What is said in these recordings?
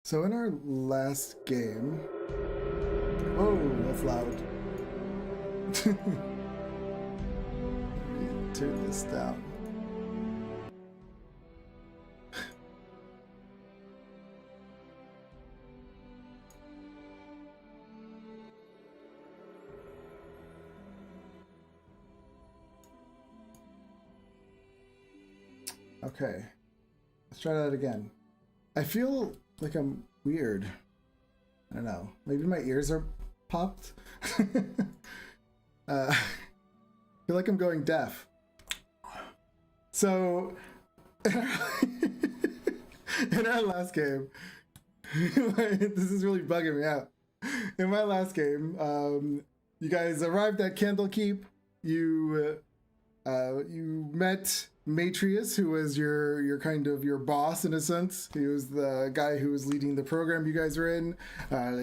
So in our last game, oh, that's loud. Turn this down. Okay, let's try that again. I feel like I'm weird. I don't know. Maybe my ears are popped. I feel like I'm going deaf. So, in our last game, this is really bugging me out. In my last game, you guys arrived at Candlekeep. You met Matrius, who was your kind of your boss in a sense. He was the guy who was leading the program you guys were in.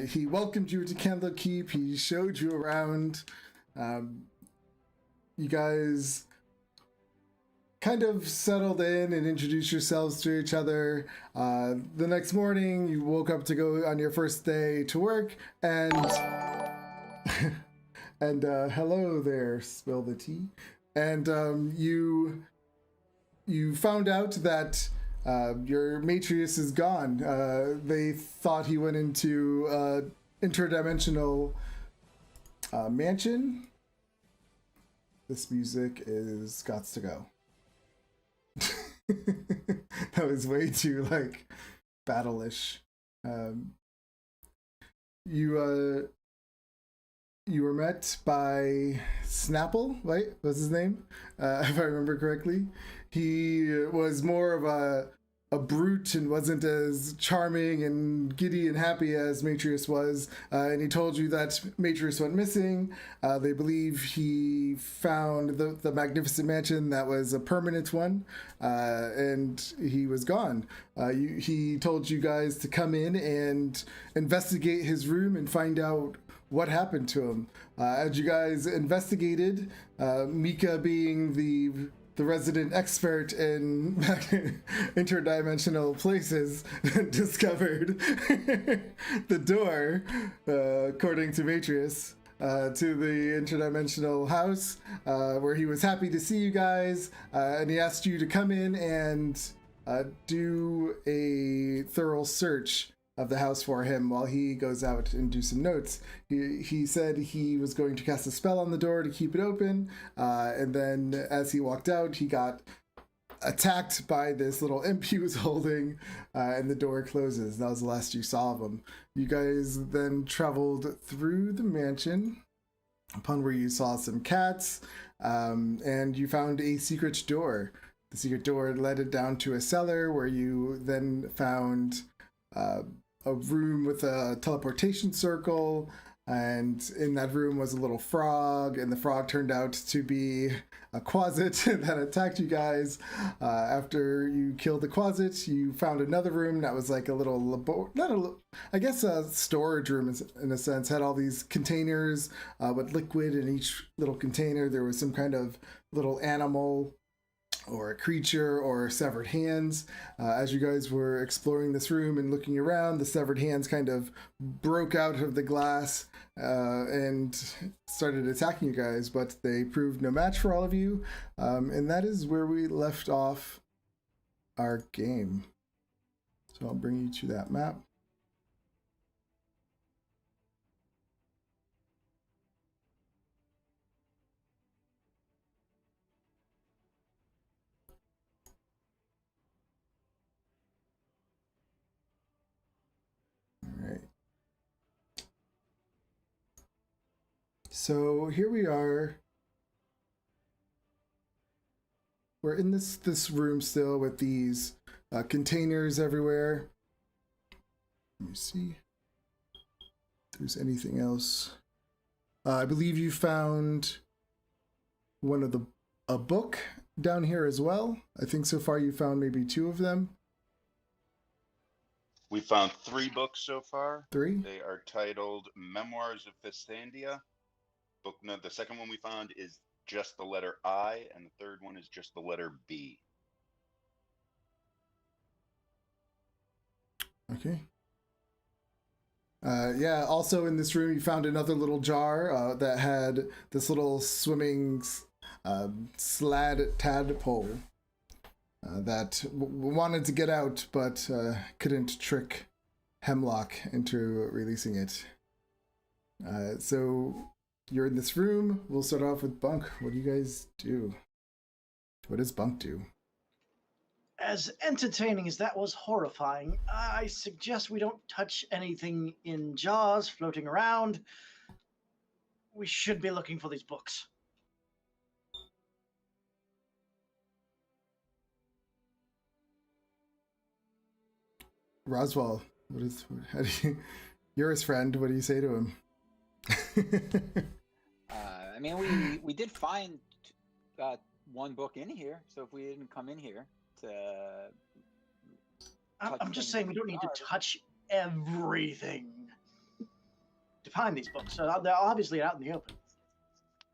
He welcomed you to Candlekeep. He showed you around. You guys kind of settled in and introduced yourselves to each other. The next morning, you woke up to go on your first day to work, and and hello there, spill the tea. And you found out that your Matrius is gone. They thought he went into interdimensional mansion. This music is gots to go. That was way too like battle-ish. You were met by Snapple, right? Was his name? If I remember correctly. He was more of a brute and wasn't as charming and giddy and happy as Matrius was. And he told you that Matrius went missing. They believe he found the magnificent mansion that was a permanent one, and he was gone. He told you guys to come in and investigate his room and find out what happened to him. As you guys investigated, Mika being the resident expert in interdimensional places, discovered the door, according to Matrius, to the interdimensional house, where he was happy to see you guys, and he asked you to come in and do a thorough search of the house for him while he goes out and do some notes. He said he was going to cast a spell on the door to keep it open, and then as he walked out, he got attacked by this little imp he was holding, and the door closes. That was the last you saw of him. You guys then traveled through the mansion, upon where you saw some cats, and you found a secret door. The secret door led it down to a cellar where you then found a room with a teleportation circle, and in that room was a little frog, and the frog turned out to be a Quasit that attacked you guys. After you killed the Quasit, you found another room that was like a little I guess a storage room in a sense. Had all these containers with liquid in each little container. There was some kind of little animal or a creature or severed hands. As you guys were exploring this room and looking around, the severed hands kind of broke out of the glass and started attacking you guys, but they proved no match for all of you. And that is where we left off our game. So I'll bring you to that map. So here we are. We're in this room still with these containers everywhere. Let me see if there's anything else. I believe you found a book down here as well. I think so far you found maybe 2 of them. We found 3 books so far. 3? They are titled Memoirs of Fistandia. The second one we found is just the letter I, and the third one is just the letter B. Okay. Yeah, also in this room, you found another little jar that had this little swimming slad tadpole that wanted to get out, but couldn't trick Hemlock into releasing it. So you're in this room. We'll start off with Bunk. What do you guys do? What does Bunk do? As entertaining as that was horrifying, I suggest we don't touch anything in jars floating around. We should be looking for these books. Roswell, how do you, you're his friend. What do you say to him? I mean, we did find one book in here, so if we didn't come in here to... I'm just saying we don't need to touch everything to find these books. So they're obviously out in the open.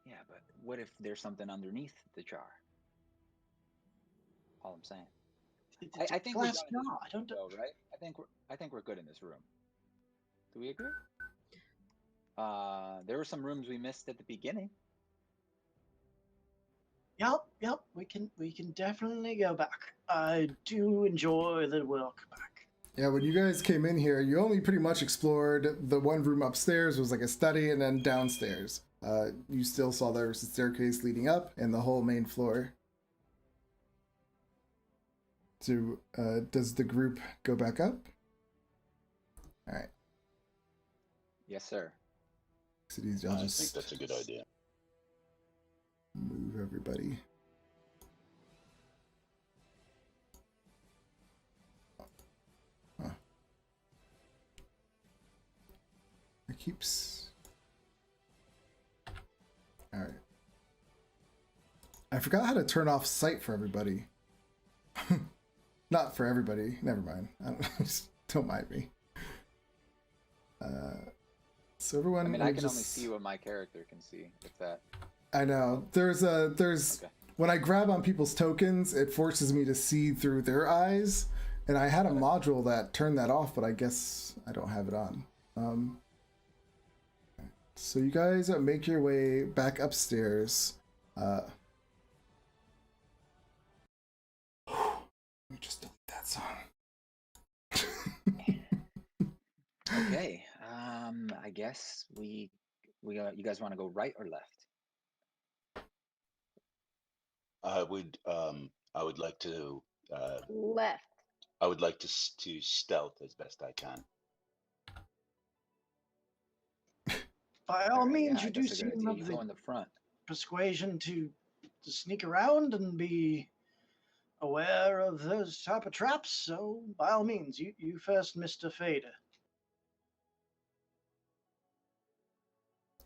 Yeah, but what if there's something underneath the jar? All I'm saying. It's I think glass we're jar. I don't. though, right? I think we're good in this room. Do we agree? There were some rooms we missed at the beginning. Yep. We can definitely go back. I do enjoy the walk back. Yeah, when you guys came in here, you only pretty much explored the one room upstairs was like a study, and then downstairs. You still saw there was a staircase leading up and the whole main floor. So, does the group go back up? All right. Yes, sir. Cities, I I'll think just that's a good idea. move everybody. Huh. It keeps. All right. I forgot how to turn off sight for everybody. Not for everybody. Never mind. Don't mind me. So everyone. I mean, I can only see what my character can see. If that. I know. There's Okay. when I grab on people's tokens, it forces me to see through their eyes, and I had a module that turned that off, but I guess I don't have it on. So you guys make your way back upstairs. Let me just delete that song. Okay. I guess we you guys want to go right or left? I would like to Left. I would like to stealth as best I can. By all means, Yeah, you do that's a good seem idea. of You go the in the front. persuasion to sneak around and be aware of those type of traps. So by all means, you first, Mr. Fader.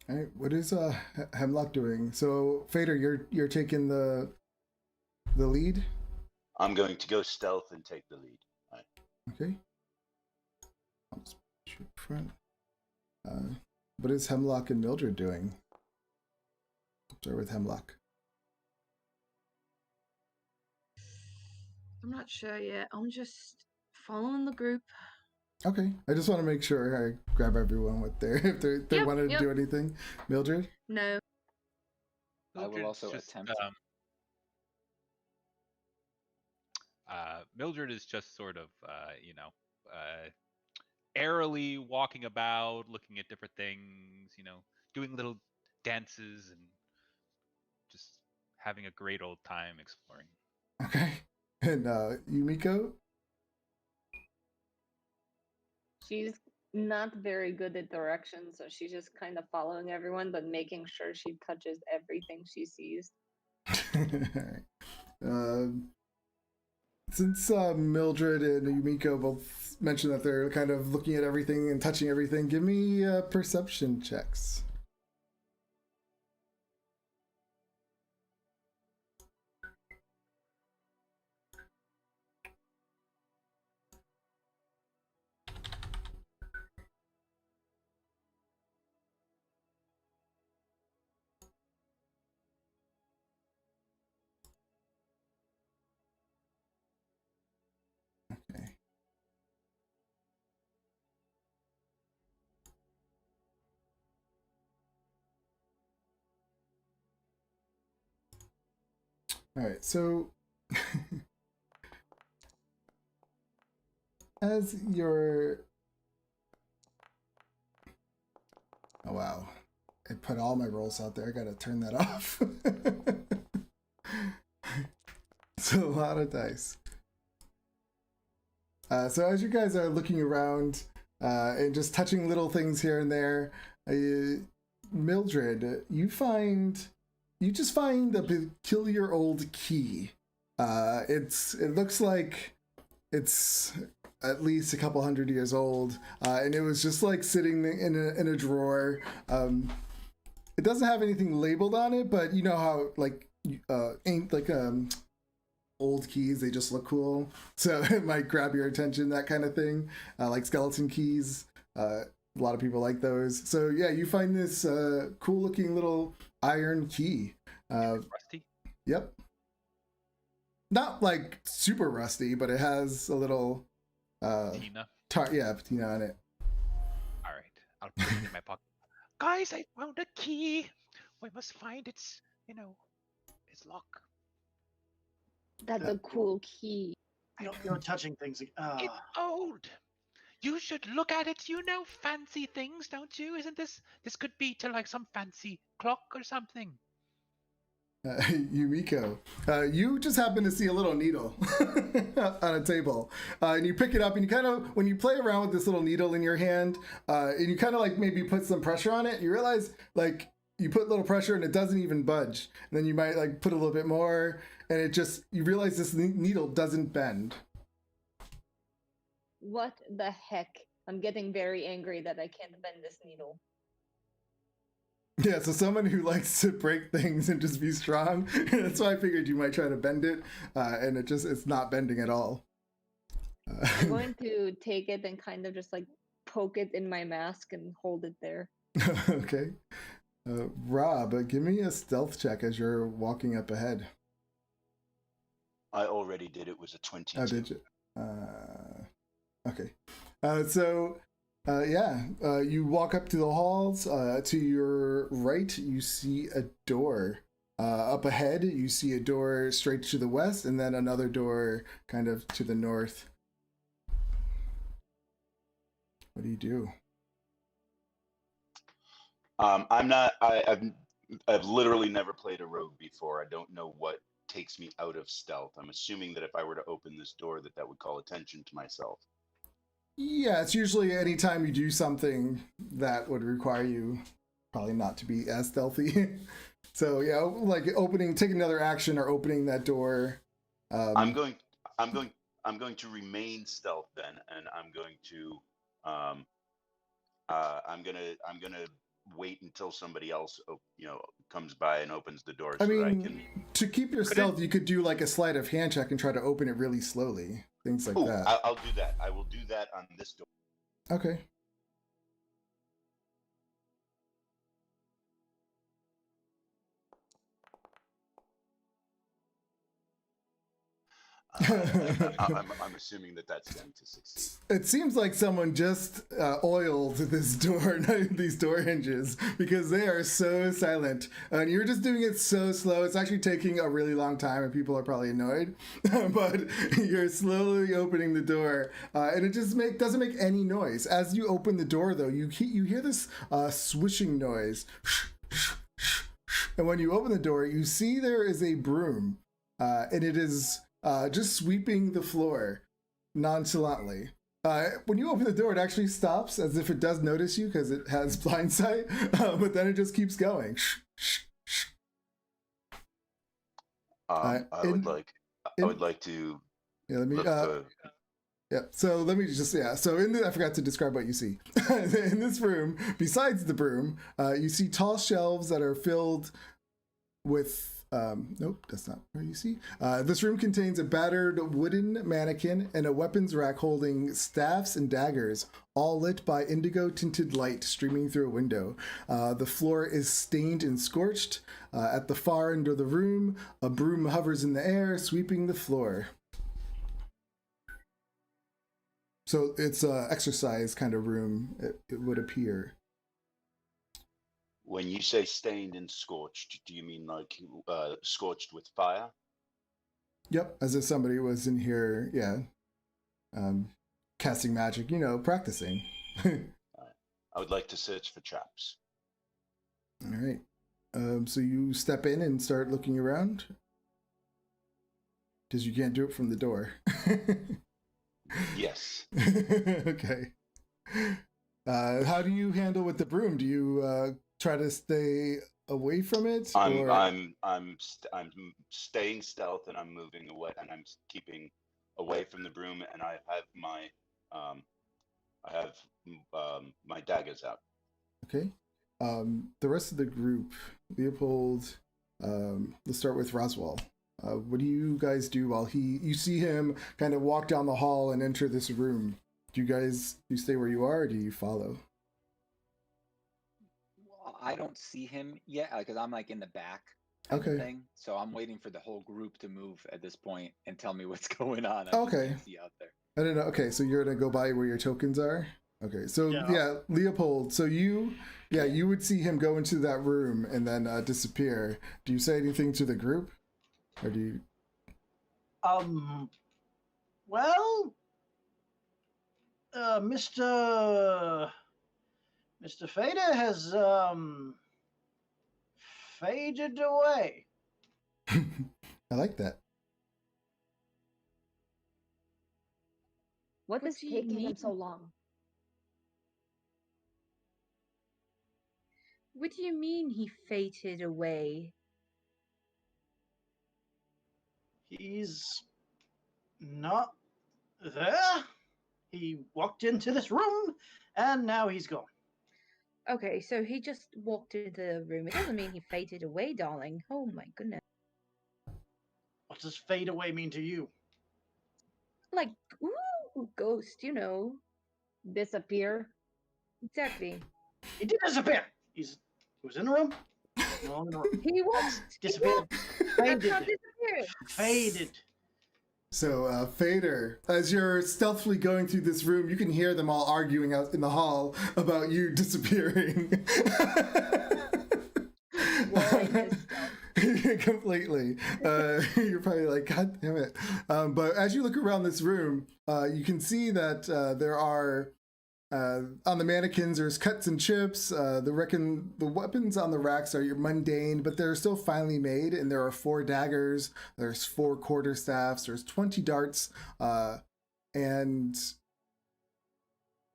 All right, what is Hemlock doing? So Fader, you're taking the lead. I'm going to go stealth and take the lead. Right. Okay. I'll just put you in front. What is Hemlock and Mildred doing? Start with Hemlock. I'm not sure yet. I'm just following the group. Okay, I just want to make sure I grab everyone with their if they Yep, wanted to yep. do anything. Mildred. No. I will also Mildred's attempt. Mildred is just sort of, airily walking about, looking at different things, doing little dances and just having a great old time exploring. Okay, and Yumiko. She's not very good at directions, so she's just kind of following everyone, but making sure she touches everything she sees. Since Mildred and Yumiko both mentioned that they're kind of looking at everything and touching everything, give me perception checks. Okay. All right, so as your oh wow, I put all my rolls out there. I gotta turn that off. It's a lot of dice. So as you guys are looking around and just touching little things here and there, Mildred, you just find a peculiar old key. It looks like it's at least a couple hundred years old, and it was just like sitting in a drawer. It doesn't have anything labeled on it, but you know how like ain't like old keys, they just look cool, so it might grab your attention, that kind of thing. Like skeleton keys, a lot of people like those. So yeah, you find this cool looking little iron key. Rusty. Yep. Not like super rusty, but it has a little Tina. patina on it. All right, I'll put it in my pocket. Guys, I found a key. We must find its lock. That's a cool key. You're touching things. It's old. You should look at it. You know fancy things, don't you? Isn't this could be to like some fancy clock or something? Yumiko, you just happen to see a little needle on a table, and you pick it up, and you kind of, when you play around with this little needle in your hand, and you kind of like maybe put some pressure on it, you realize like you put a little pressure and it doesn't even budge. And then you might like put a little bit more, and it just, you realize this needle doesn't bend. What the heck? I'm getting very angry that I can't bend this needle. Yeah, so someone who likes to break things and just be strong. That's why I figured you might try to bend it, and it's not bending at all. I'm going to take it and kind of just like poke it in my mask and hold it there. Okay. Rob, give me a stealth check as you're walking up ahead. I already did. It was a 22. Oh, did you? Okay. You walk up to the halls. To your right, you see a door. Up ahead, you see a door straight to the west, and then another door kind of to the north. What do you do? I've literally never played a rogue before. I don't know what takes me out of stealth. I'm assuming that if I were to open this door, that would call attention to myself. Yeah, it's usually any time you do something that would require you probably not to be as stealthy. So yeah, like taking another action or opening that door. I'm going to remain stealth then, and I'm gonna wait until somebody else, comes by and opens the door. I mean, to keep your stealth, you could do like a sleight of hand check and try to open it really slowly. Things like that. I'll do that. I will do that on this door. Okay. I'm assuming that's going to succeed. It seems like someone just oiled these door hinges, because they are so silent, and you're just doing it so slow. It's actually taking a really long time, and people are probably annoyed. But you're slowly opening the door, and it just doesn't make any noise. As you open the door, though, you hear this swishing noise, and when you open the door, you see there is a broom, and it is just sweeping the floor nonchalantly. When you open the door, it actually stops as if it does notice you because it has blind sight, but then it just keeps going. I would like to. Yeah, let me. Yeah, so let me just, so I forgot to describe what you see. In this room, besides the broom, you see tall shelves that are filled with, nope, that's not where you see. This room contains a battered wooden mannequin and a weapons rack holding staffs and daggers, all lit by indigo tinted light streaming through a window. The floor is stained and scorched. At the far end of the room, a broom hovers in the air, sweeping the floor. So it's an exercise kind of room, it would appear. When you say stained and scorched, do you mean like scorched with fire? Yep, as if somebody was in here, yeah, casting magic, practicing. I would like to search for traps. All right. So you step in and start looking around. Because you can't do it from the door. Yes. Okay. How do you handle with the broom? Do you try to stay away from it? I'm staying stealth and I'm moving away and I'm keeping away from the broom and I have my daggers out. Okay. The rest of the group, Leopold, let's start with Roswell. What do you guys do while you see him kind of walk down the hall and enter this room? Do you stay where you are or do you follow? Well, I don't see him yet because I'm like in the back kind of Okay. thing. So I'm waiting for the whole group to move at this point and tell me what's going on. Okay. Can't see out there. I don't know. Okay, so you're gonna go by where your tokens are? Okay, so yeah, Leopold, so you would see him go into that room and then disappear. Do you say anything to the group? Or do you... Well, Mr. Fader has faded away. I like that. What What is do you taking him mean? so long? What do you mean he faded away? He's not there. He walked into this room, and now he's gone. Okay, so he just walked into the room. It doesn't mean he faded away, darling. Oh my goodness. What does fade away mean to you? Like, ooh, ghost, you know. Disappear? Exactly. He did disappear. He was in the room. No longer in the room. He walked. Disappeared. That's not Faded. disappeared. Faded. So, Fader, as you're stealthily going through this room, you can hear them all arguing out in the hall about you disappearing. Completely. You're probably like, God damn it. But as you look around this room, you can see that there are on the mannequins, there's cuts and chips. The weapons on the racks are your mundane, but they're still finely made. And there are 4 daggers. There's 4 quarterstaffs. There's 20 darts, and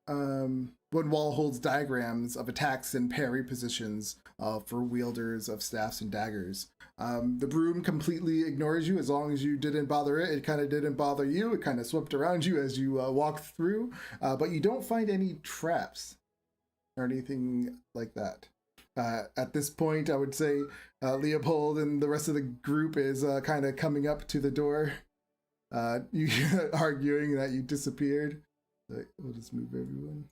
one wall holds diagrams of attacks and parry positions for wielders of staffs and daggers. The broom completely ignores you as long as you didn't bother it. It kind of didn't bother you. It kind of swept around you as you walked through, but you don't find any traps or anything like that. At this point, I would say Leopold and the rest of the group is kind of coming up to the door, you arguing that you disappeared. We'll just move everyone.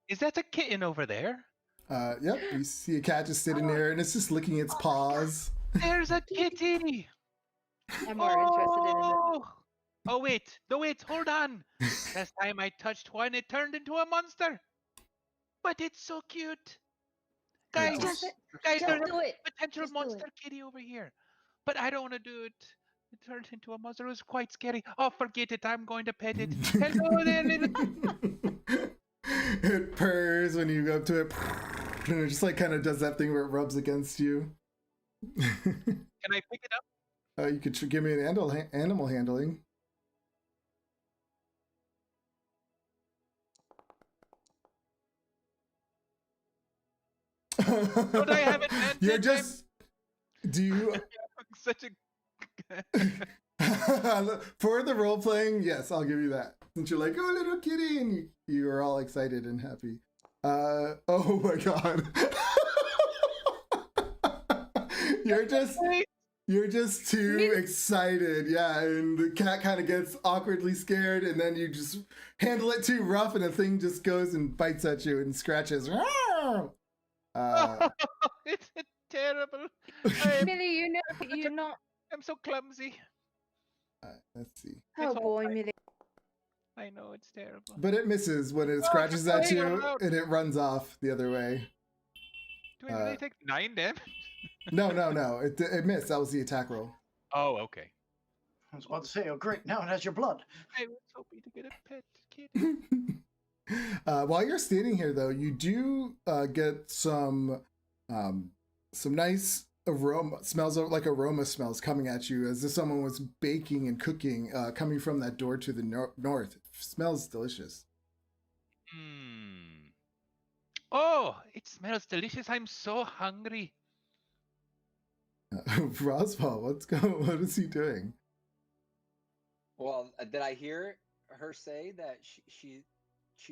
Is that a kitten over there? Yep, you see a cat just sitting there and it's just licking its paws. There's a kitty! I'm more interested in it. Oh wait, no wait, hold on. Last time I touched one, it turned into a monster. But it's so cute. Guys, Just guys, there's do a it. potential Just do monster kitty over here. But I don't want to do it. It turned into a monster. It was quite scary. Oh, forget it. I'm going to pet it. Hello there, little... It purrs when you go up to it, and it just like kind of does that thing where it rubs against you. Can I pick it up? You could give me an animal handling. Don't I have advantage? You're just... Do you... Such a... For the role playing, yes, I'll give you that. Since you're like, oh, little kitty, and you are all excited and happy. Oh my god. You're just too excited, yeah, and the cat kind of gets awkwardly scared, and then you just handle it too rough, and the thing just goes and bites at you and scratches. It's terrible. Millie, you're not. I'm so clumsy. Let's see. Oh boy, Millie. I know, it's terrible. But it misses when it scratches at you, and it runs off the other way. Do I really take 9 damage? No. It missed. That was the attack roll. Oh, okay. I was about to say, oh great, now it has your blood. I was hoping to get a pet kitty. While you're standing here, though, you do get some nice aroma smells coming at you as if someone was baking and cooking, coming from that door to the north. It smells delicious. Oh, it smells delicious. I'm so hungry. Roswell, what is he doing? Well, did I hear her say that she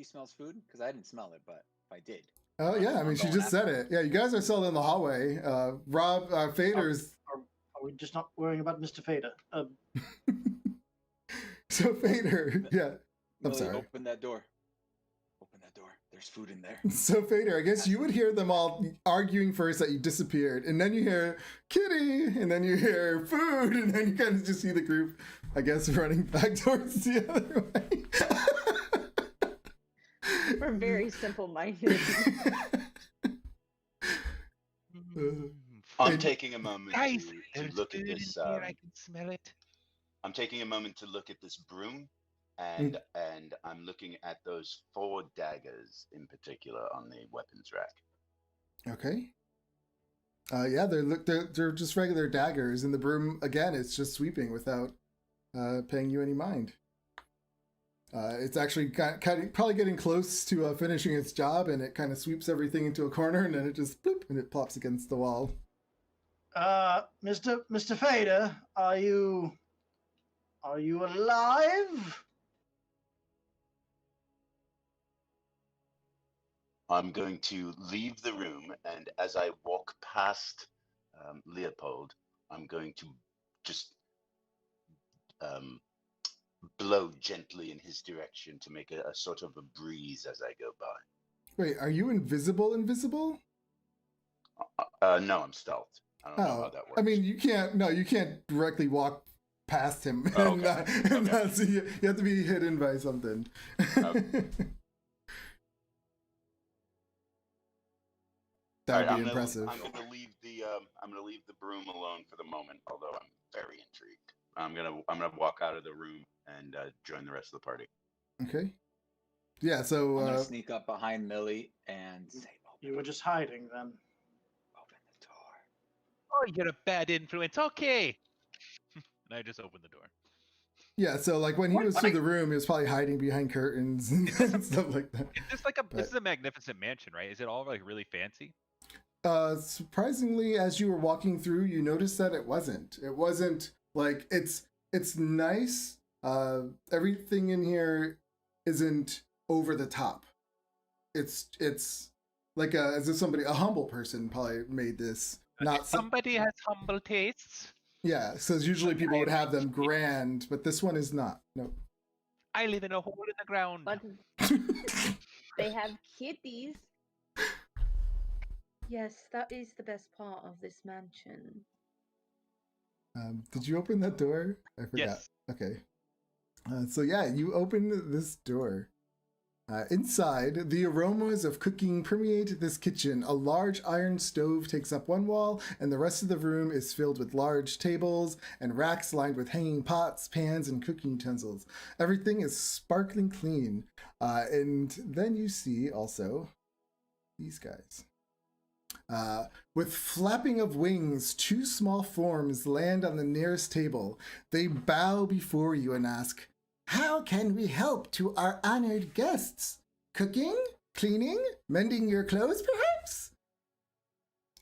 smells food? Because I didn't smell it, but if I did. Oh yeah, I mean, she just said it. Yeah, you guys are still in the hallway. Rob, Fader's. Are we just not worrying about Mr. Fader? So Fader, yeah. I'm Millie, sorry. open that door. Open that door. There's food in there. So Fader, I guess you would hear them all arguing first that you disappeared, and then you hear kitty, and then you hear food, and then you kind of just see the group, I guess, running back towards the other way. We're very simple-minded. I'm taking a moment Guys, to there's look at food in this. here. I can smell it. I'm taking a moment to look at this broom, and I'm looking at those 4 daggers in particular on the weapons rack. Okay. Yeah, they're just regular daggers, and the broom again, it's just sweeping without paying you any mind. It's actually probably getting close to finishing its job, and it kind of sweeps everything into a corner, and then it just bloop, and it plops against the wall. Mr. Fader, are you alive? I'm going to leave the room, and as I walk past Leopold, I'm going to just blow gently in his direction to make a sort of a breeze as I go by. Wait, are you invisible? No, I'm stealthed. I don't know how that works. I mean, you can't directly walk past him and, Okay. not see you. You have to be hidden by something. Okay. That would All be right, impressive. I'm gonna leave the broom alone for the moment, although I'm very intrigued. I'm gonna walk out of the room and join the rest of the party. Okay. Yeah, so I'm gonna sneak up behind Millie and say, You were just hiding then. open the door. Oh, you're a bad influence. Okay. And I just opened the door. yeah, so like when he was through the room, he was probably hiding behind curtains and stuff like that. This is a magnificent mansion, right? Is it all like really fancy? Surprisingly, as you were walking through, you noticed that it wasn't. It wasn't like it's nice. Everything in here isn't over the top. It's like as if a humble person probably made this. Not somebody has humble tastes. Yeah, so usually people would have them grand, but this one is not. Nope. I live in a hole in the ground. But they have kitties. Yes, that is the best part of this mansion. Did you open that door? I forgot. Yes. Okay. So yeah, you open this door. Inside, the aromas of cooking permeate this kitchen. A large iron stove takes up one wall, and the rest of the room is filled with large tables and racks lined with hanging pots, pans, and cooking utensils. Everything is sparkling clean. And then you see also these guys. With flapping of wings, 2 small forms land on the nearest table. They bow before you and ask, "How can we help to our honored guests? Cooking? Cleaning? Mending your clothes, perhaps?"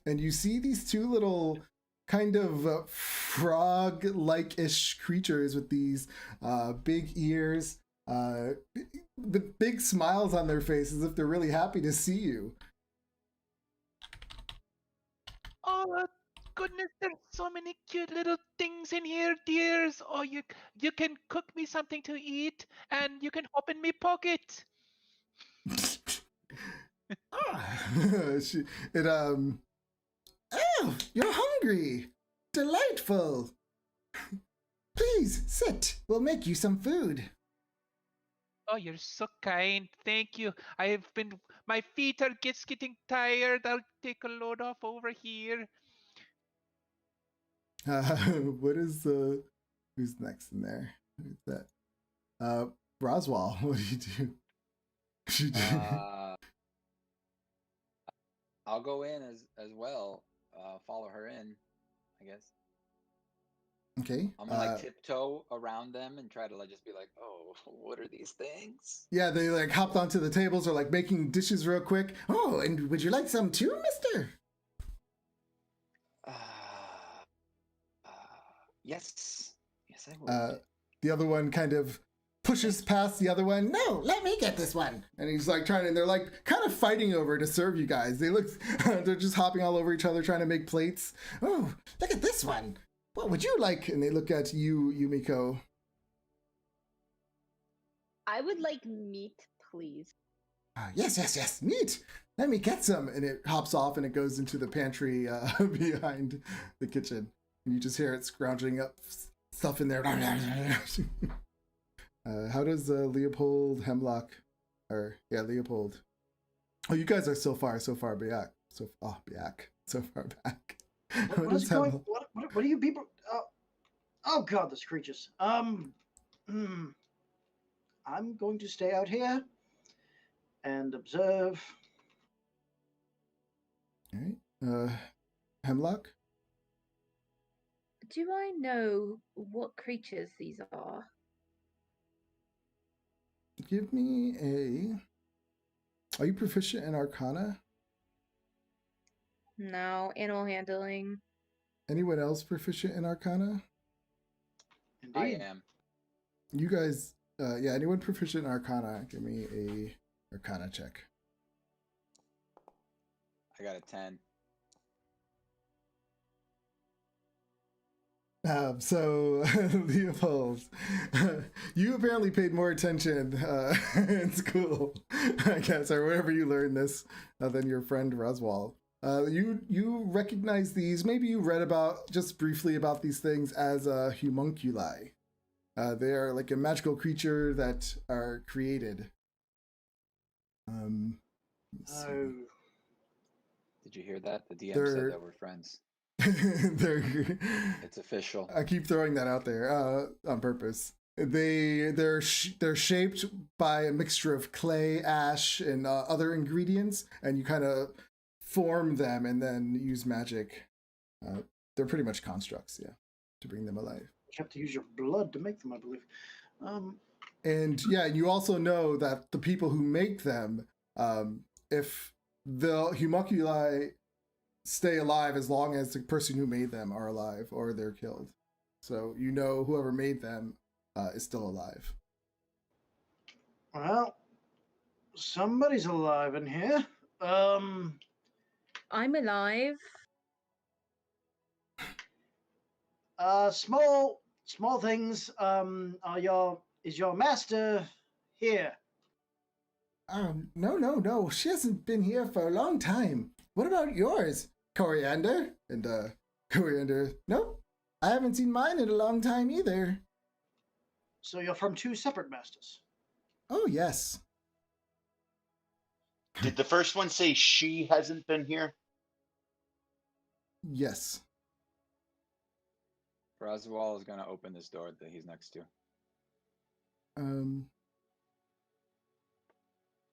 And you see these 2 little kind of frog-like-ish creatures with these big ears, with big smiles on their faces as if they're really happy to see you. Oh goodness, there's so many cute little things in here, dears. Oh, you can cook me something to eat, and you can open me pocket. Oh, you're hungry. Delightful. Please sit. We'll make you some food. Oh, you're so kind. Thank you. My feet are getting tired. I'll take a load off over here. What is who's next in there? Who's that? Roswell, what do you do? I'll go in as well. Follow her in, I guess. Okay. I'm gonna like tiptoe around them and try to like just be like, oh, what are these things? Yeah, they like hopped onto the tables or like making dishes real quick. Oh, and would you like some too, mister? Yes. Yes, I would. The other one kind of pushes past the other one. No, let me get this one. And he's like trying to, and they're like kind of fighting over to serve you guys. They look, they're just hopping all over each other trying to make plates. Oh, look at this one. What would you like? And they look at you, Yumiko. I would like meat, please. Yes, meat. Let me get some. And it hops off and it goes into the pantry behind the kitchen. And you just hear it scrounging up stuff in there. How does Leopold Hemlock, Leopold? Oh, you guys are so far back. So far back. What is going? What are you people? Oh God, those creatures. I'm going to stay out here and observe. All right. Hemlock. Do I know what creatures these are? Give me a. Are you proficient in Arcana? No, animal handling. Anyone else proficient in Arcana? Indeed. I am. You guys, anyone proficient in Arcana? Give me a Arcana check. I got a 10. So, Leopold, you apparently paid more attention in school, I guess, or wherever you learned this, than your friend Roswell. You recognize these, maybe you read about, just briefly about these things as homunculi. They are like a magical creature that are created. Oh. Did you hear that? The DM said that we're friends. It's official. I keep throwing that out there on purpose. They're shaped by a mixture of clay, ash, and other ingredients, and you kind of form them and then use magic. They're pretty much constructs, to bring them alive. You have to use your blood to make them, I believe. And you also know that the people who make them, if the homunculi stay alive as long as the person who made them are alive or they're killed. So you know whoever made them is still alive. Well, somebody's alive in here. I'm alive. Small things. Is your master here? No. She hasn't been here for a long time. What about yours, Coriander? And Coriander, nope. I haven't seen mine in a long time either. So you're from two separate masters? Oh, yes. Did the first one say she hasn't been here? Yes. Roswell is going to open this door that he's next to.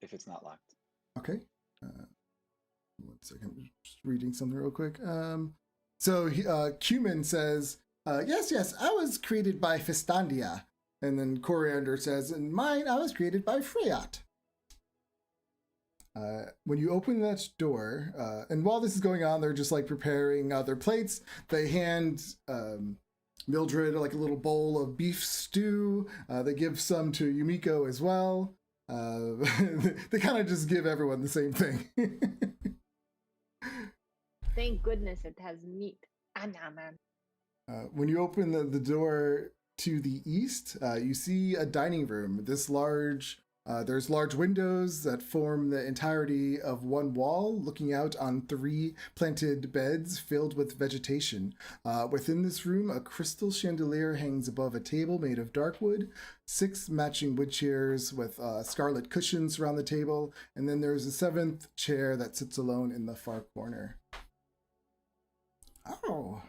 If it's not locked. Okay. 1 second. Just reading something real quick. So Cumin says, yes, I was created by Festandia. And then Coriander says, and mine, I was created by Freyat. When you open that door, and while this is going on, they're just like preparing their plates. They hand Mildred like a little bowl of beef stew. They give some to Yumiko as well. They kind of just give everyone the same thing. Thank goodness it has meat. When you open the door to the east, you see a dining room. There's large windows that form the entirety of one wall, looking out on 3 planted beds filled with vegetation. Within this room, a crystal chandelier hangs above a table made of dark wood, 6 matching wood chairs with scarlet cushions around the table, and then there's a 7th chair that sits alone in the far corner. Oh,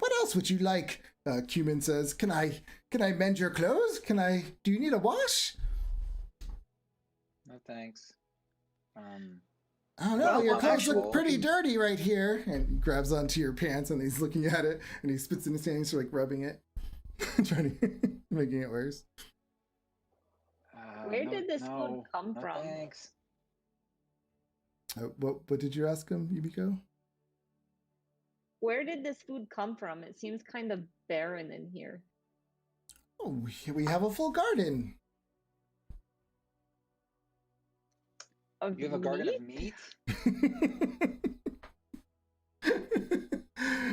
What else would you like? Cumin says, Can I mend your clothes? Do you need a wash? No thanks. I don't know, Well, your clothes actually- look pretty dirty right here. And he grabs onto your pants and he's looking at it and he spits in his hands, like rubbing it, trying to making it worse. Where did this food come no from? Thanks. What did you ask him, Yubiko? Where did this food come from? It seems kind of barren in here. Oh, we have a full garden. Of You have a garden meat? of meat?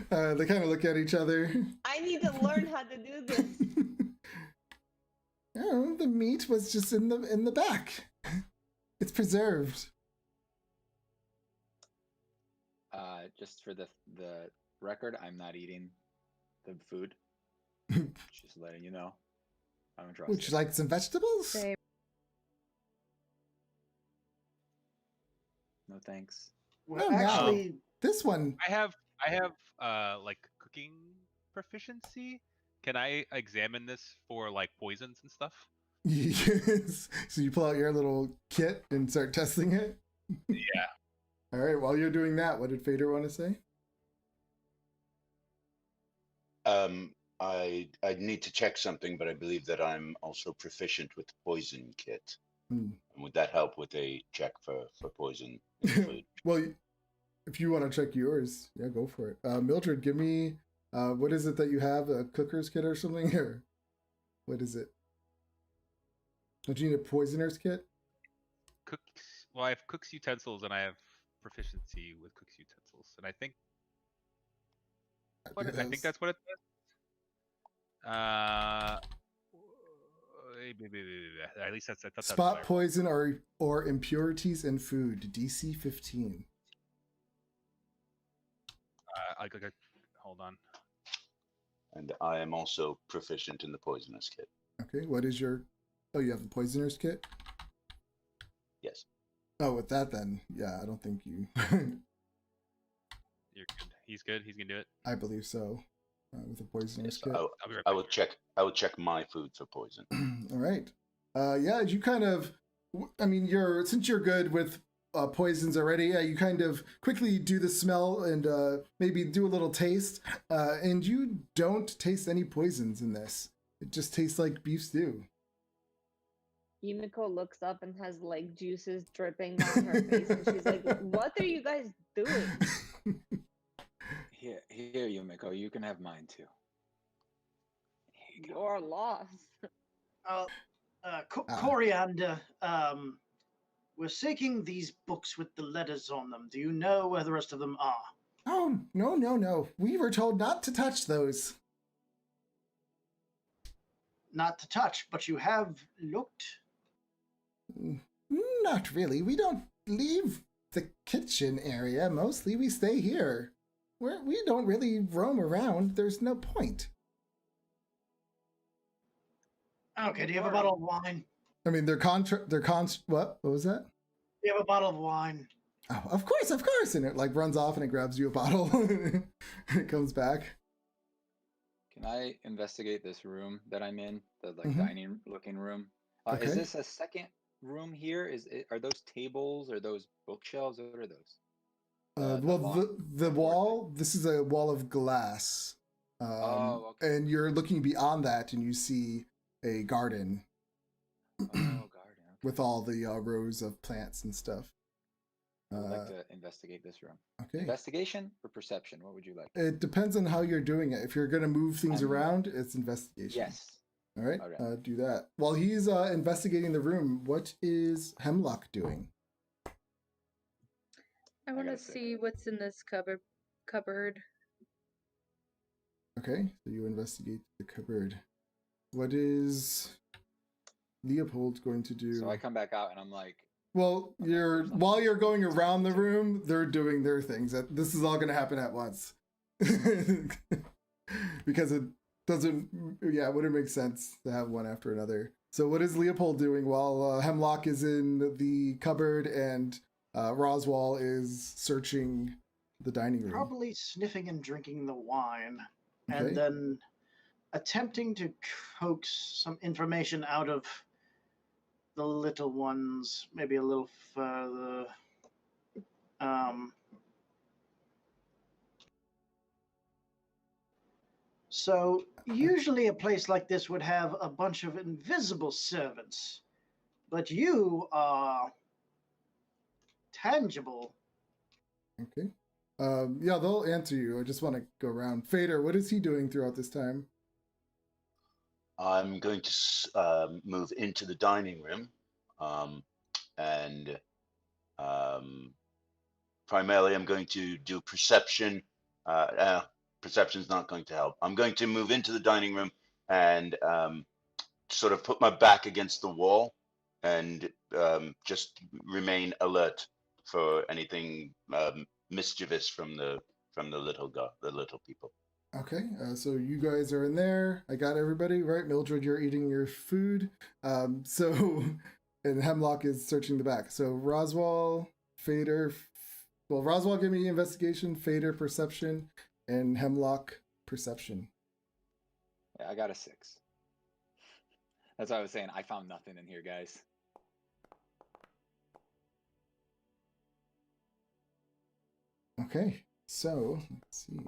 They kind of look at each other. I need to learn how to do this. Oh, the meat was just in the back. It's preserved. Just for the record, I'm not eating the food. Just letting you know. I'm interested. Would you like some vegetables? Same. No thanks. Well, Oh, no. actually, This one. I have like cooking proficiency. Can I examine this for like poisons and stuff? Yes. So you pull out your little kit and start testing it? Yeah. All right, while you're doing that, what did Fader want to say? I need to check something, but I believe that I'm also proficient with the poison kit. Hmm. And would that help with a check for poison in the food? Well, if you want to check yours, yeah, go for it. Mildred, give me, what is it that you have? A cooker's kit or something? Or what is it? Don't you need a poisoner's kit? Well, I have cook's utensils and I have proficiency with cook's utensils, and I think I think that's what it says. At least that's Spot poison or impurities in food. DC 15. Hold on. And I am also proficient in the poisonous kit. Okay, what is your... Oh, you have the poisoner's kit? Yes. Oh, with that then, yeah, I don't think you... You're good. He's good. He's gonna do it. I believe so. With the poisoner's kit. I'll be right I back. will check my food for poison. All right. Yeah, you kind of... I mean, since you're good with poisons already, yeah, you kind of quickly do the smell and maybe do a little taste. And you don't taste any poisons in this. It just tastes like beef stew. Yumiko looks up and has like juices dripping down her face, and she's like, "What are you guys doing?" Here, Yumiko, you can have mine too. Here you go. You're lost. Coriander, we're seeking these books with the letters on them. Do you know where the rest of them are? Oh, no. We were told not to touch those. Not to touch, but you have looked. Not really. We don't leave the kitchen area. Mostly we stay here. We don't really roam around. There's no point. Okay, do you have a bottle of wine? I mean, what? What was that? Do you have a bottle of wine? Oh, of course. And it like runs off and it grabs you a bottle and it comes back. Can I investigate this room that I'm in? The like Mhm. dining looking room. Okay. Is this a second room here? Are those tables? Are those bookshelves? What are those? The wall, this is a wall of glass. Okay. And you're looking beyond that and you see a garden Garden. Okay. with all the rows of plants and stuff. I would like to investigate this room. Okay. Investigation or perception? What would you like? It depends on how you're doing it. If you're going to move things around, it's investigation. Yes. All right. Okay. Do that. While he's investigating the room, what is Hemlock doing? I want to gotta say. see what's in this cupboard. Okay. So you investigate the cupboard. What is Leopold going to do? So I come back out and I'm like, Well, while you're going around the room, they're doing their things. This is all going to happen at once. Because it wouldn't make sense to have one after another. So what is Leopold doing while Hemlock is in the cupboard and Roswell is searching the dining room? Probably sniffing and drinking the wine. and Okay. then attempting to coax some information out of the little ones, maybe a little further. So usually a place like this would have a bunch of invisible servants, but you are tangible. Okay. Yeah, they'll answer you. I just want to go around. Fader, what is he doing throughout this time? I'm going to move into the dining room, and primarily I'm going to do perception. Perception's not going to help. I'm going to move into the dining room and sort of put my back against the wall and just remain alert for anything mischievous from the little people. Okay, so you guys are in there. I got everybody, right? Mildred, you're eating your food. And Hemlock is searching the back. So Roswell, Fader, well, Roswell, give me investigation, Fader, perception, and Hemlock, perception. Yeah, I got a 6. That's what I was saying. I found nothing in here, guys. Okay, so let's see.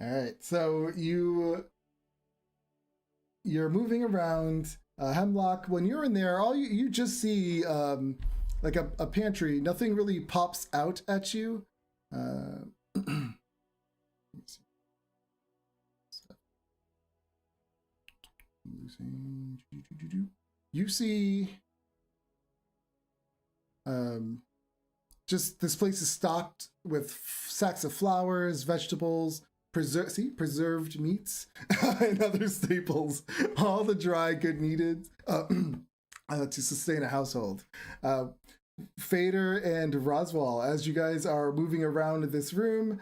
All right, so you're moving around. Hemlock, when you're in there, all you just see like a pantry. Nothing really pops out at you. Let me see. You see just this place is stocked with sacks of flowers, vegetables, preserved meats, and other staples. All the dry good needed to sustain a household. Fader and Roswell, as you guys are moving around this room,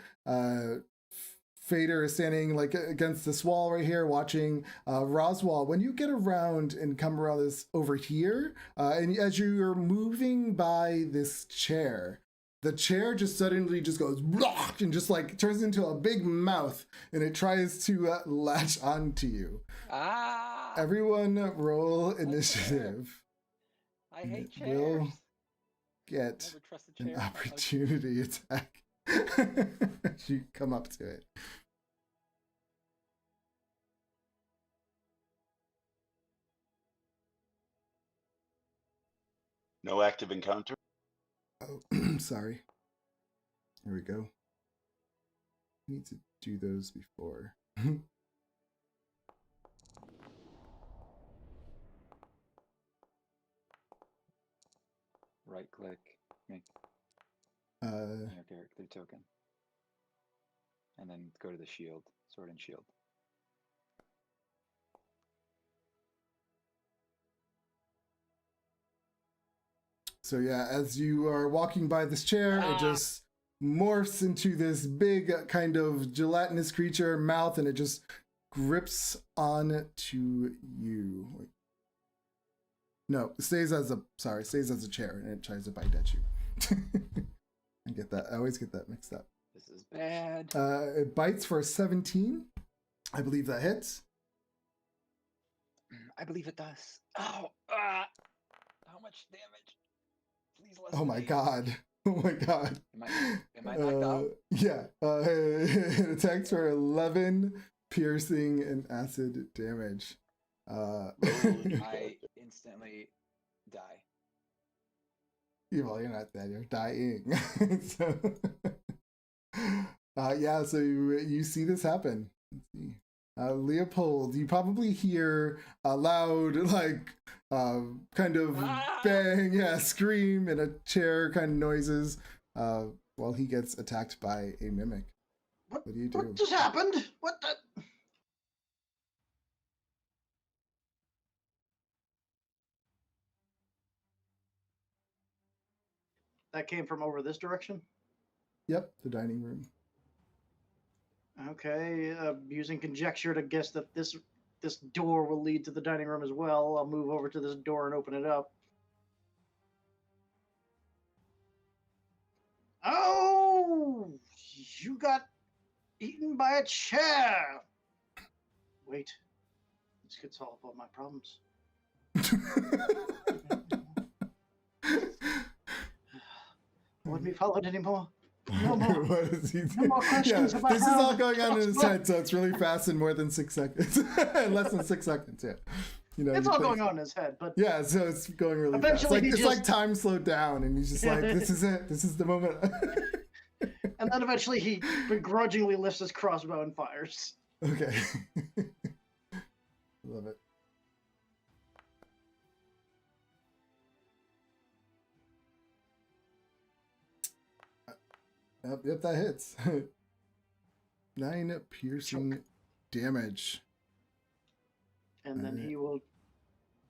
Fader is standing like against this wall right here watching. Roswell, when you get around and come around this over here, and as you're moving by this chair, the chair just suddenly just goes block and just like turns into a big mouth and it tries to latch onto you. Ah! Everyone roll initiative. I hate It will chairs. get Never trust a an chair. opportunity attack. You come up to it. No active encounter. Oh, sorry. There we go. I need to do those before. Right click. Make Uh, your character token. And then go to the shield. Sword and shield. so yeah, as you are walking by this chair, it just morphs into this big kind of gelatinous creature mouth, and it just grips on to you. Wait. No, it stays as a chair, and it tries to bite at you. I get that. I always get that mixed up. This is bad. It bites for 17. I believe that hits. I believe it does. Oh, how much damage? Please less. Oh my god. Oh my god. Am I knocked out? Yeah. It attacks for 11 piercing and acid damage. I instantly die. Well, you're not dead. You're dying. So, yeah. So you see this happen. Let's see. Leopold, you probably hear a loud, like, kind of bang, yeah, scream, and a chair kind of noises while he gets attacked by a mimic. What do you do? What just happened? What the? That came from over this direction? Yep, the dining room. Okay, using conjecture to guess that this door will lead to the dining room as well, I'll move over to this door and open it up. Oh, you got eaten by a chair. Wait, this could solve all my problems. Won't be followed anymore. No more. What is he No doing? more questions about this is how all the going on in his crossbow- head, so it's really fast in more than 6 seconds. Less than 6 seconds, yeah. You know, It's he all plays- going on in his head, but Yeah, so it's going really Eventually fast. he It's just- like time slowed down, and he's just like, "This is it. This is the moment." and then eventually he begrudgingly lifts his crossbow and fires. Okay. Love it. Yep, that hits. 9 piercing damage. And then he will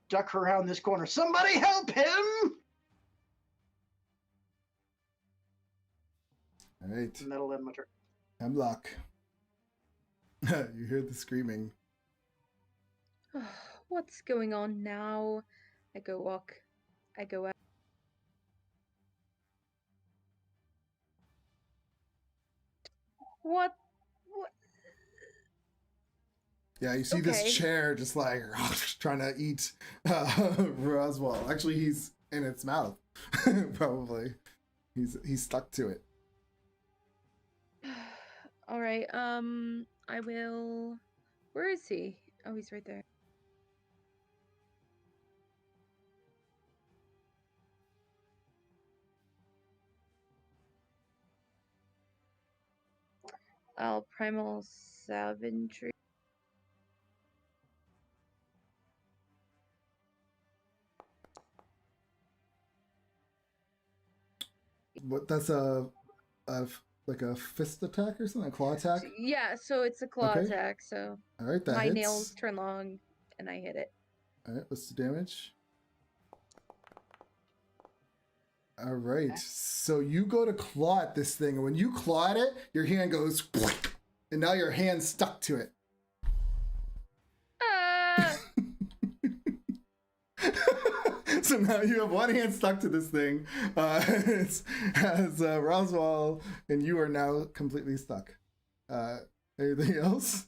duck around this corner. Somebody help him! All right, And that'll end my turn. Hemlock. You hear the screaming. What's going on now? I go walk. I go out. What? Yeah, you see this Okay. chair just like trying to eat Roswell. Actually, he's in its mouth. Probably, he's stuck to it. All right. I will. Where is he? Oh, he's right there. I'll primal savagery. What? That's like a fist attack or something, a claw attack. Yeah, so it's a claw Okay. attack. So All right, that my hits. nails turn long, and I hit it. All right, what's the damage? All right, so you go to claw at this thing, and when you claw at it, your hand goes, and now your hand's stuck to it. Ah! So now you have one hand stuck to this thing. It's as Roswell, and you are now completely stuck. Anything else?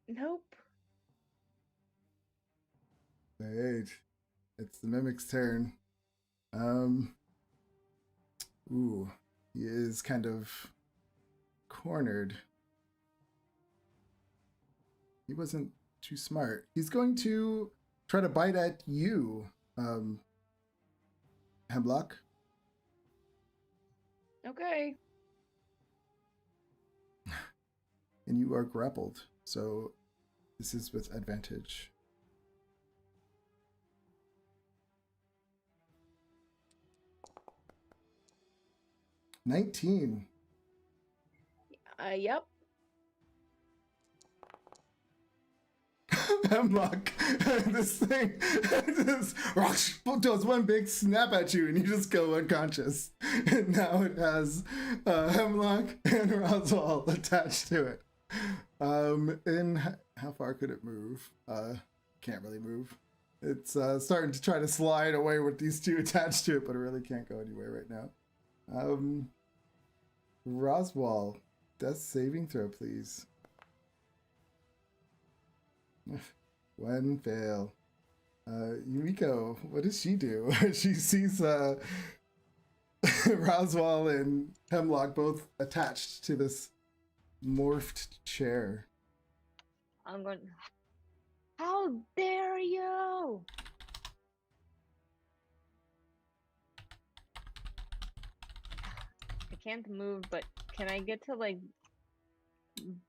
Nope. Right. It's the mimic's turn. Ooh, he is kind of cornered. He wasn't too smart. He's going to try to bite at you, Hemlock. Okay. And you are grappled, so this is with advantage. $19. Yep. Hemlock, this thing just does one big snap at you, and you just go unconscious. And now it has Hemlock and Roswell attached to it. And how far could it move? Can't really move. It's starting to try to slide away with these two attached to it, but it really can't go anywhere right now. Roswell, death saving throw, please. One fail. Yumiko, what does she do? She sees Roswell and Hemlock both attached to this morphed chair. I'm going. How dare you! I can't move, but can I get to like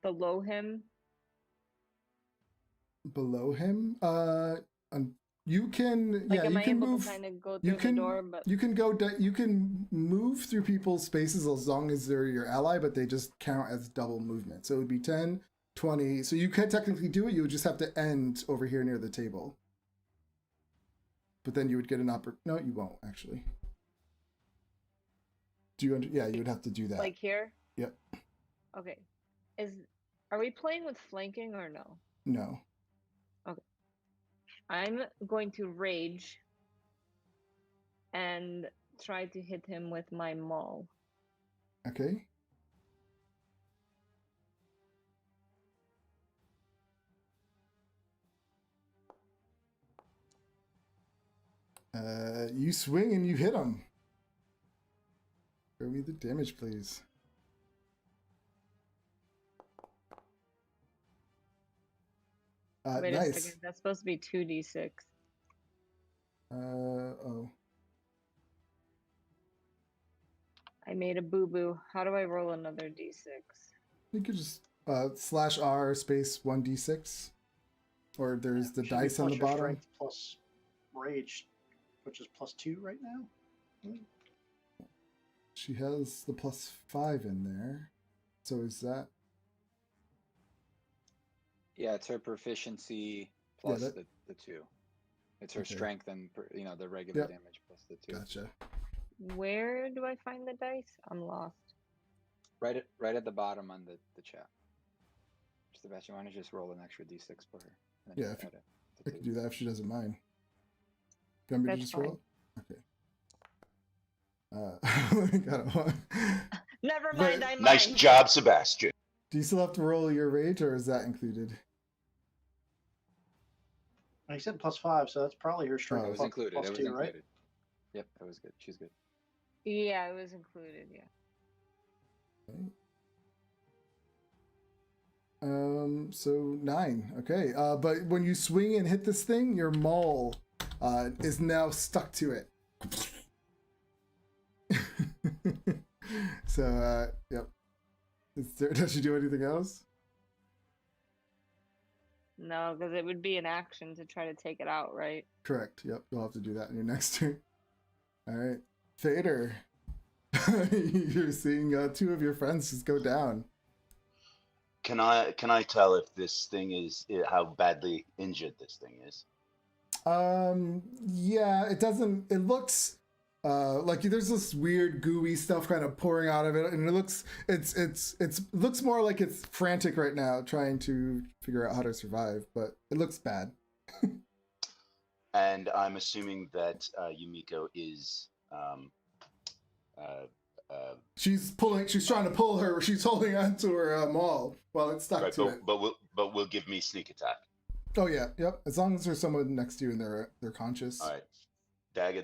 below him? Below him? You can, Like, yeah, am you I can able move. to kind of go You through can, the door? But you can go. You can move through people's spaces as long as they're your ally, but they just count as double movement. So it would be 10, 20. So you could technically do it. You would just have to end over here near the table. But then you would get an No, you won't actually. Do you? Yeah, you would have to do that. like here. Yep. Okay. Are we playing with flanking or no? No. I'm going to rage and try to hit him with my maul. Okay. You swing and you hit him. Show me the damage, please. Wait a Nice. second, that's supposed to be 2d6. Oh. I made a boo-boo. How do I roll another d6? You could just /R space 1d6. Or there's the Should be dice on plus the your bottom. strength plus rage, which is +2 right now. She has the +5 in there. So is that? Yeah, it's her proficiency plus that- the 2. It's her Okay. strength and the regular Yep. damage plus the 2. Gotcha. Where do I find the dice? I'm lost. Right at the bottom on the chat. Sebastian, why don't you just roll an extra d6 for her? And then Yeah, just add it I to could 2. do that if she doesn't mind. You want me to That's just fine. roll? Okay. Got a 1. Never But- mind, I Nice mind. job, Sebastian. Do you still have to roll your rage, or is that included? I said +5, so that's probably her strength. Oh. It was plus- included. plus It was 2, included. right? Yep, that was good. She's good. Yeah, it was included, yeah. So 9. Okay. But when you swing and hit this thing, your maul is now stuck to it. So yep. Does she do anything else? No, because it would be an action to try to take it out, right? Correct. Yep. You'll have to do that in your next turn. All right. Fader. You're seeing 2 of your friends just go down. Can I tell if this thing is how badly injured this thing is? Yeah, it doesn't. It looks like there's this weird gooey stuff kind of pouring out of it, and it looks looks more like it's frantic right now, trying to figure out how to survive. But it looks bad. And I'm assuming that Yumiko is She's trying to pull her. She's holding onto her maul while it's stuck right, to it. but will give me sneak attack. Oh yeah, yep. As long as there's someone next to you and they're conscious. All right, dagger.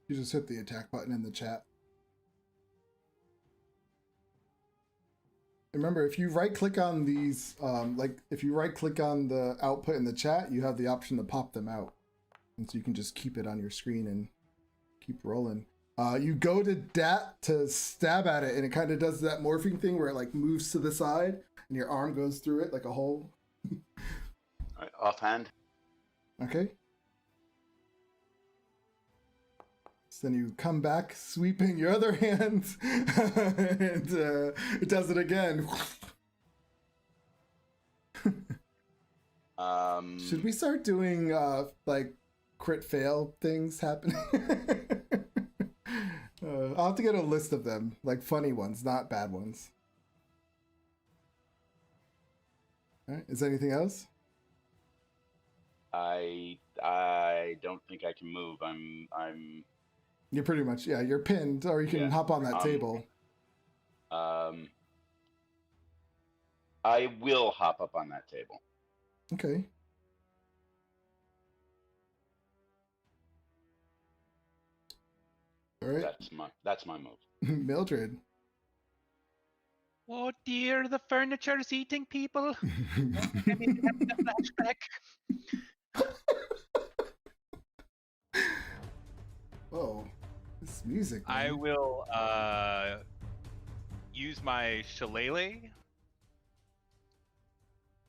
You just hit the attack button in the chat. Remember, if you right click on these, if you right click on the output in the chat, you have the option to pop them out. And so you can just keep it on your screen and keep rolling. You go to stab at it, and it kind of does that morphing thing where it like moves to the side and your arm goes through it like a hole. All right, offhand. Okay. So then you come back, sweeping your other hand, and it does it again. Should we start doing like crit fail things happening? I'll have to get a list of them, like funny ones, not bad ones. All right. Is there anything else? I don't think I can move. I'm You're pretty much, yeah, you're pinned, or you can hop on that table. I will hop up on that table. Okay. All right. That's my move. Mildred. Oh dear, the furniture's eating people. I need to have the flashback. Whoa. This music. I man. will use my shillelagh,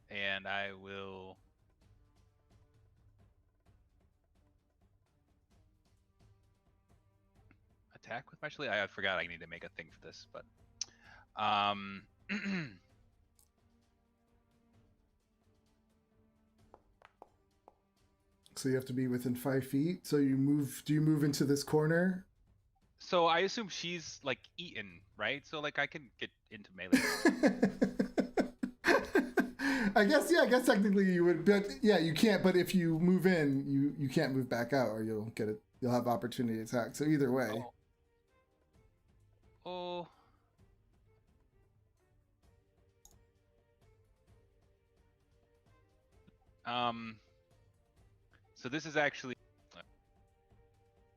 and I will attack with my shillelagh. I forgot I need to make a thing for this, but Um. So you have to be within 5 feet. So you move. Do you move into this corner? So I assume she's like eaten, right? So like I can get into melee. I guess yeah. I guess technically you would, but yeah, you can't. But if you move in, you can't move back out, or you'll get it. You'll have opportunity attack. So either way. Oh. So this is actually.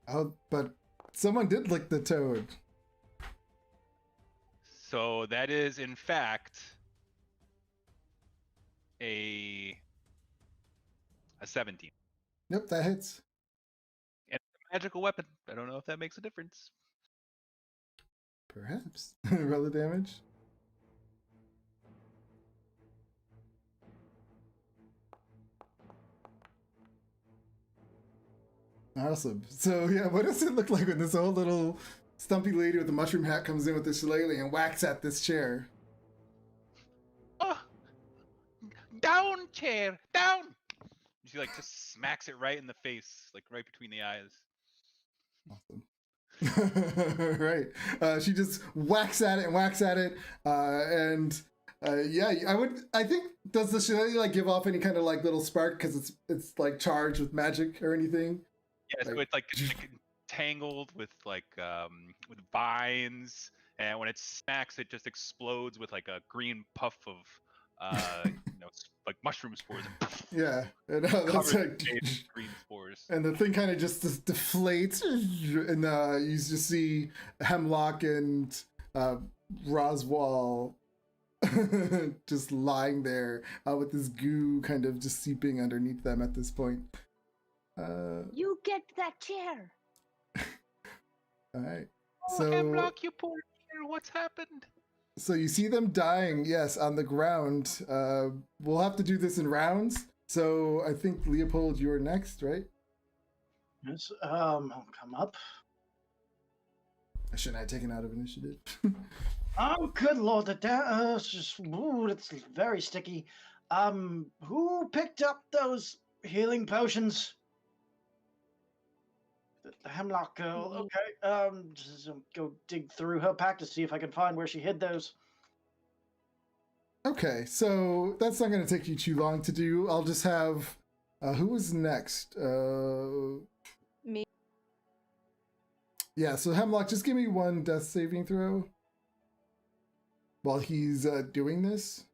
Oh, but someone did lick the toad. So that is in fact a 17. Yep, that hits. And it's a magical weapon. I don't know if that makes a difference. Perhaps. Roll the damage. Awesome. So yeah, what does it look like when this old little stumpy lady with the mushroom hat comes in with this shillelagh and whacks at this chair? Oh, down chair, down. She like just smacks it right in the face, like right between the eyes. Awesome. Right. She just whacks at it and whacks at it, and yeah, I think, does the shillelagh like give off any kind of like little spark because it's like charged with magic or anything? Yeah, so it's like tangled with with vines, and when it smacks, it just explodes with like a green puff of like mushroom spores. Yeah, and that's Covered like in green spores. and the thing kind of just deflates, and you just see Hemlock and Roswell just lying there with this goo kind of just seeping underneath them at this point. You get that chair. All right. Oh, So Hemlock, you poor dear, what's happened? So you see them dying, yes, on the ground. We'll have to do this in rounds. So I think Leopold, you're next, right? Yes, I'll come up. I shouldn't have taken out of initiative. Oh, good lord, it's just, ooh, it's very sticky. Who picked up those healing potions? The Hemlock girl. Me. Okay, just go dig through her pack to see if I can find where she hid those. Okay, so that's not going to take you too long to do. I'll just have who was next? Me. Yeah, so Hemlock, just give me one death saving throw while he's doing this.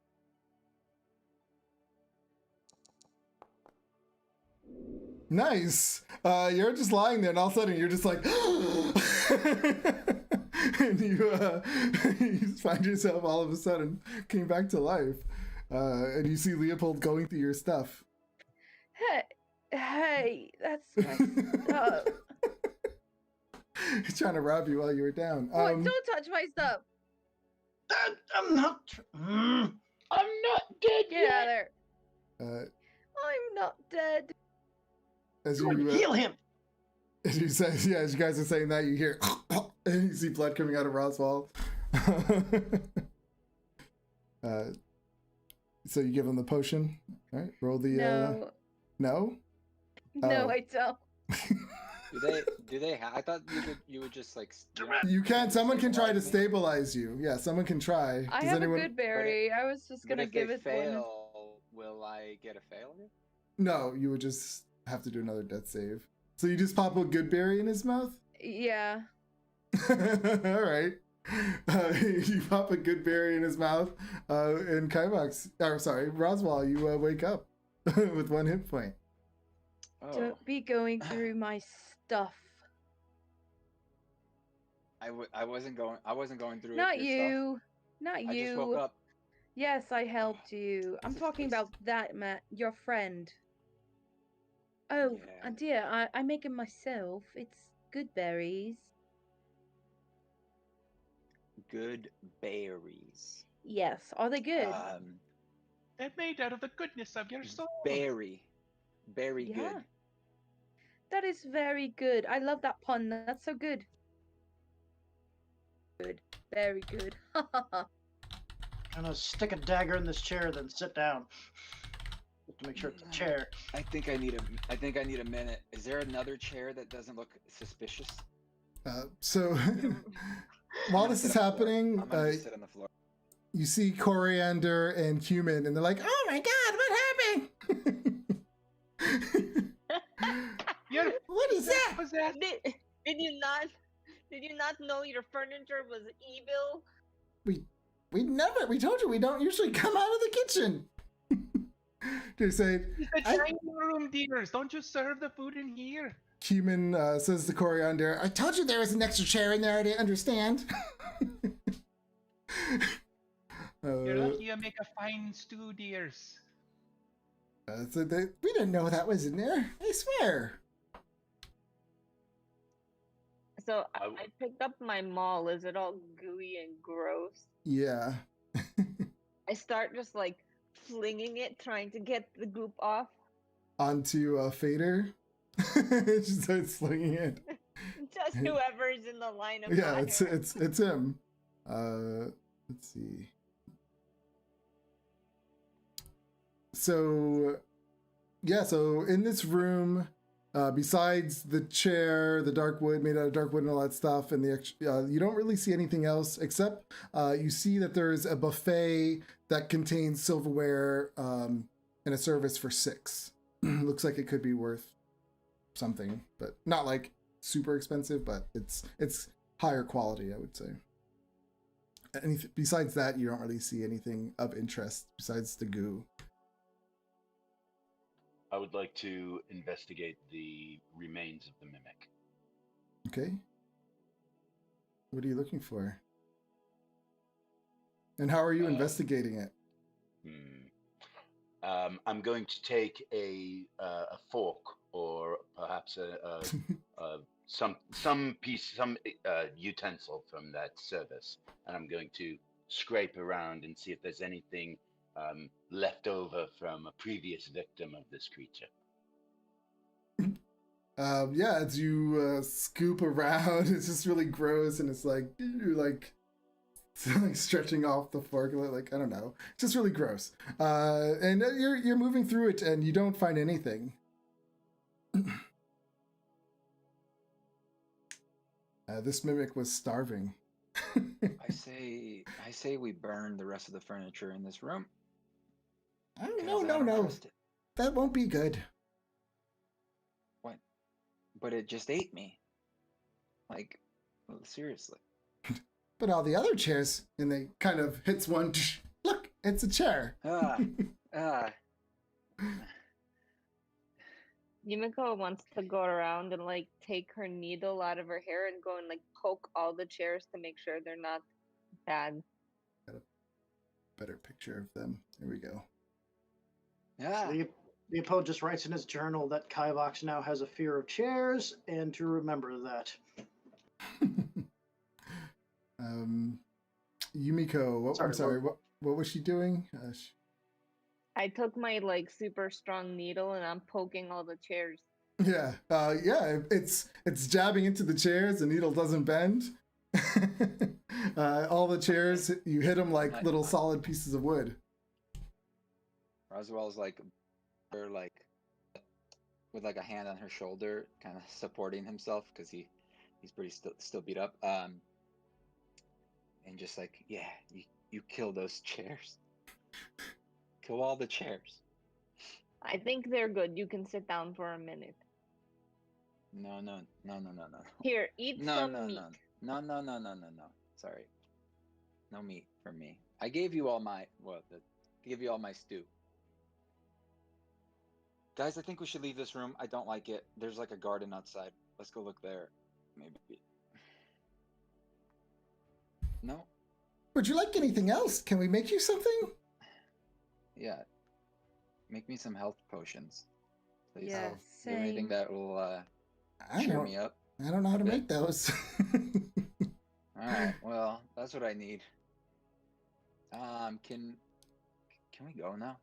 Nice. You're just lying there, and all of a sudden you're just like, and you find yourself all of a sudden came back to life, and you see Leopold going through your stuff. Hey, that's my stuff. He's trying to rob you while you were down. What? Don't touch my stuff. I'm not. I'm not dead Get out yet. of there. I'm not dead. As Go you heal him. as you say, yeah, as you guys are saying that, you hear, and you see blood coming out of Roswell. So you give him the potion, all right? Roll the No. no. No, Oh. I don't. Do they I thought you would just like You can. Someone can try to stabilize you. Yeah, someone can try. I Does have anyone? a good berry. I was just But gonna if give they it one. fail, will I get a failure? No, you would just have to do another death save. So you just pop a good berry in his mouth. Yeah. All right. You pop a good berry in his mouth, and Roswell, you wake up with 1 hit point. Oh, Don't be going through my stuff. I wasn't going through Not it. Your stuff. you. Not I you. just woke up. Yes, I helped you. I'm This is talking tasty. about that man, your friend. Oh, Yeah. dear, I make it myself. It's good berries. Good berries. Yes, are they good? They're made out of the goodness of your soul. Very Yeah. good. That is very good. I love that pun. That's so good. Good. Very good. Gonna stick a dagger in this chair, then sit down. Just to make sure it's a chair. I think I need a minute. Is there another chair that doesn't look suspicious? So I'm while gonna this sit is on the floor. happening, I'm gonna just sit on the floor. you see Coriander and Human, and they're like, "Oh my god, what happened? You're What is that?" possessed. Did you not know your furniture was evil? We told you we don't usually come out of the kitchen. They say, It's a dining room, dears. Don't you serve the food in here? Human says to Coriander, "I told you there was an extra chair in there. I didn't understand." You're lucky you make a fine stew, dears. So we didn't know that was in there. I swear. So I picked up my maul. Is it all gooey and gross? Yeah. I start just like flinging it, trying to get the goop off. Onto Fader. She starts slinging it. Just whoever is in the line of Yeah, fire. it's him. Let's see. So in this room, besides the chair, the dark wood made out of dark wood and all that stuff, and you don't really see anything else except you see that there's a buffet that contains silverware and a service for 6. Looks like it could be worth something, but not like super expensive, but it's higher quality, I would say. Besides that, you don't really see anything of interest besides the goo. I would like to investigate the remains of the mimic. Okay. What are you looking for? And how are you investigating it? I'm going to take a fork or perhaps some utensil from that service, and I'm going to scrape around and see if there's anything left over from a previous victim of this creature. Yeah, as you scoop around, it's just really gross, and it's like you're like stretching off the fork, like I don't know, it's just really gross. And you're moving through it, and you don't find anything. This mimic was starving. I say we burn the rest of the furniture in this room. No. That won't be good. What? But it just ate me. Like, well, seriously. But all the other chairs, and they kind of hits one. Look, it's a chair. Yumiko wants to go around and like take her needle out of her hair and go and like poke all the chairs to make sure they're not bad. Got a better picture of them. There we go. Yeah. Leopold just writes in his journal that Kyvox now has a fear of chairs, and to remember that. Yumiko, I'm sorry. What was she doing? I took my like super strong needle and I'm poking all the chairs. Yeah, it's jabbing into the chairs. The needle doesn't bend. All the chairs, you hit them like little solid pieces of wood. Roswell's like, or like, with like a hand on her shoulder, kind of supporting himself because he's pretty still beat up. And just like, yeah, you kill those chairs. Kill all the chairs. I think they're good. You can sit down for a minute. No. Here, eat some meat. No. Sorry. No meat for me. I gave you all my stew. Guys, I think we should leave this room. I don't like it. There's like a garden outside. Let's go look there. Maybe. No? Would you like anything else? Can we make you something? Yeah. Make me some health potions. Please. Yeah, Is there anything same. that will I cheer don't, me up? I don't know how to Okay. make those. Alright, well, that's what I need. Can we go now?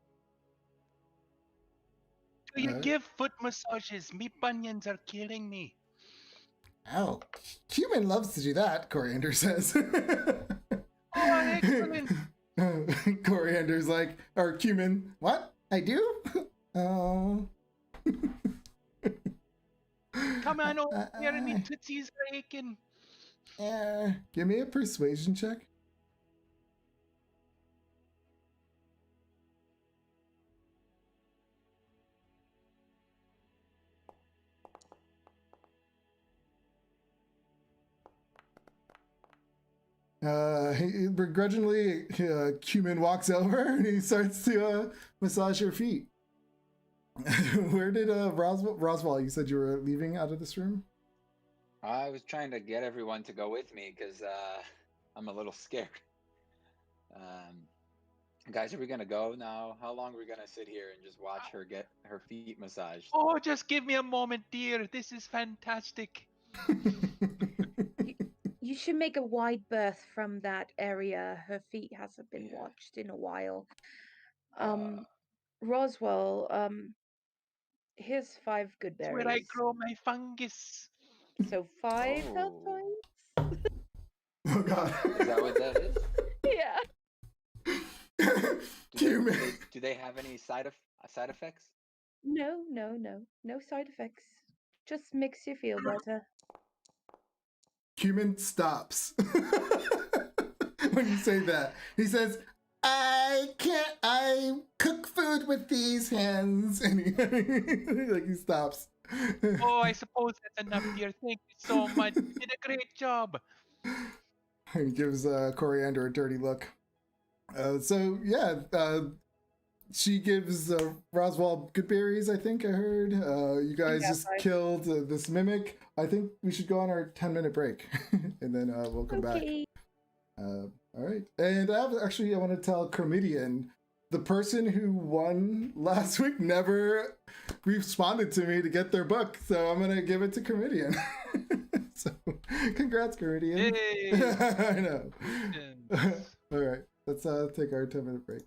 Do you Uh, give foot massages? Me bunions are killing me. Oh, human loves to do that, Coriander says. Oh, excellent. Coriander's like, or cumin, what? I do? Oh. Come on over here and eat Tootsie's are aching. Give me a persuasion check. Begrudgingly, Cumin walks over and he starts to massage your feet. Where did Roswell? You said you were leaving out of this room. I was trying to get everyone to go with me because I'm a little scared. Guys, are we gonna go now? How long are we gonna sit here and just watch her get her feet massaged? Oh, just give me a moment, dear. This is fantastic. You should make a wide berth from that area. Her feet hasn't been watched in a while. Roswell, here's 5 good It's where I berries. grow my fungus. So 5 health points? Oh god. Is that what that is? Yeah. Do they have any side effects? No side effects. Just makes you feel better. Cumin stops when you say that. He says, I cook food with these hands. And he stops. Oh, I suppose that's enough, dear. Thank you so much. You did a great job. And he gives Coriander a dirty look. She gives Roswell good berries, I think I heard. You guys just killed this mimic. I think we should go on our 10-minute break. And then we'll come back. All right. And I want to tell Chromidian, the person who won last week never responded to me to get their book. So I'm going to give it to Chromidian. So congrats, Chromidian. Yay. I know. All right. Let's take our 10-minute break.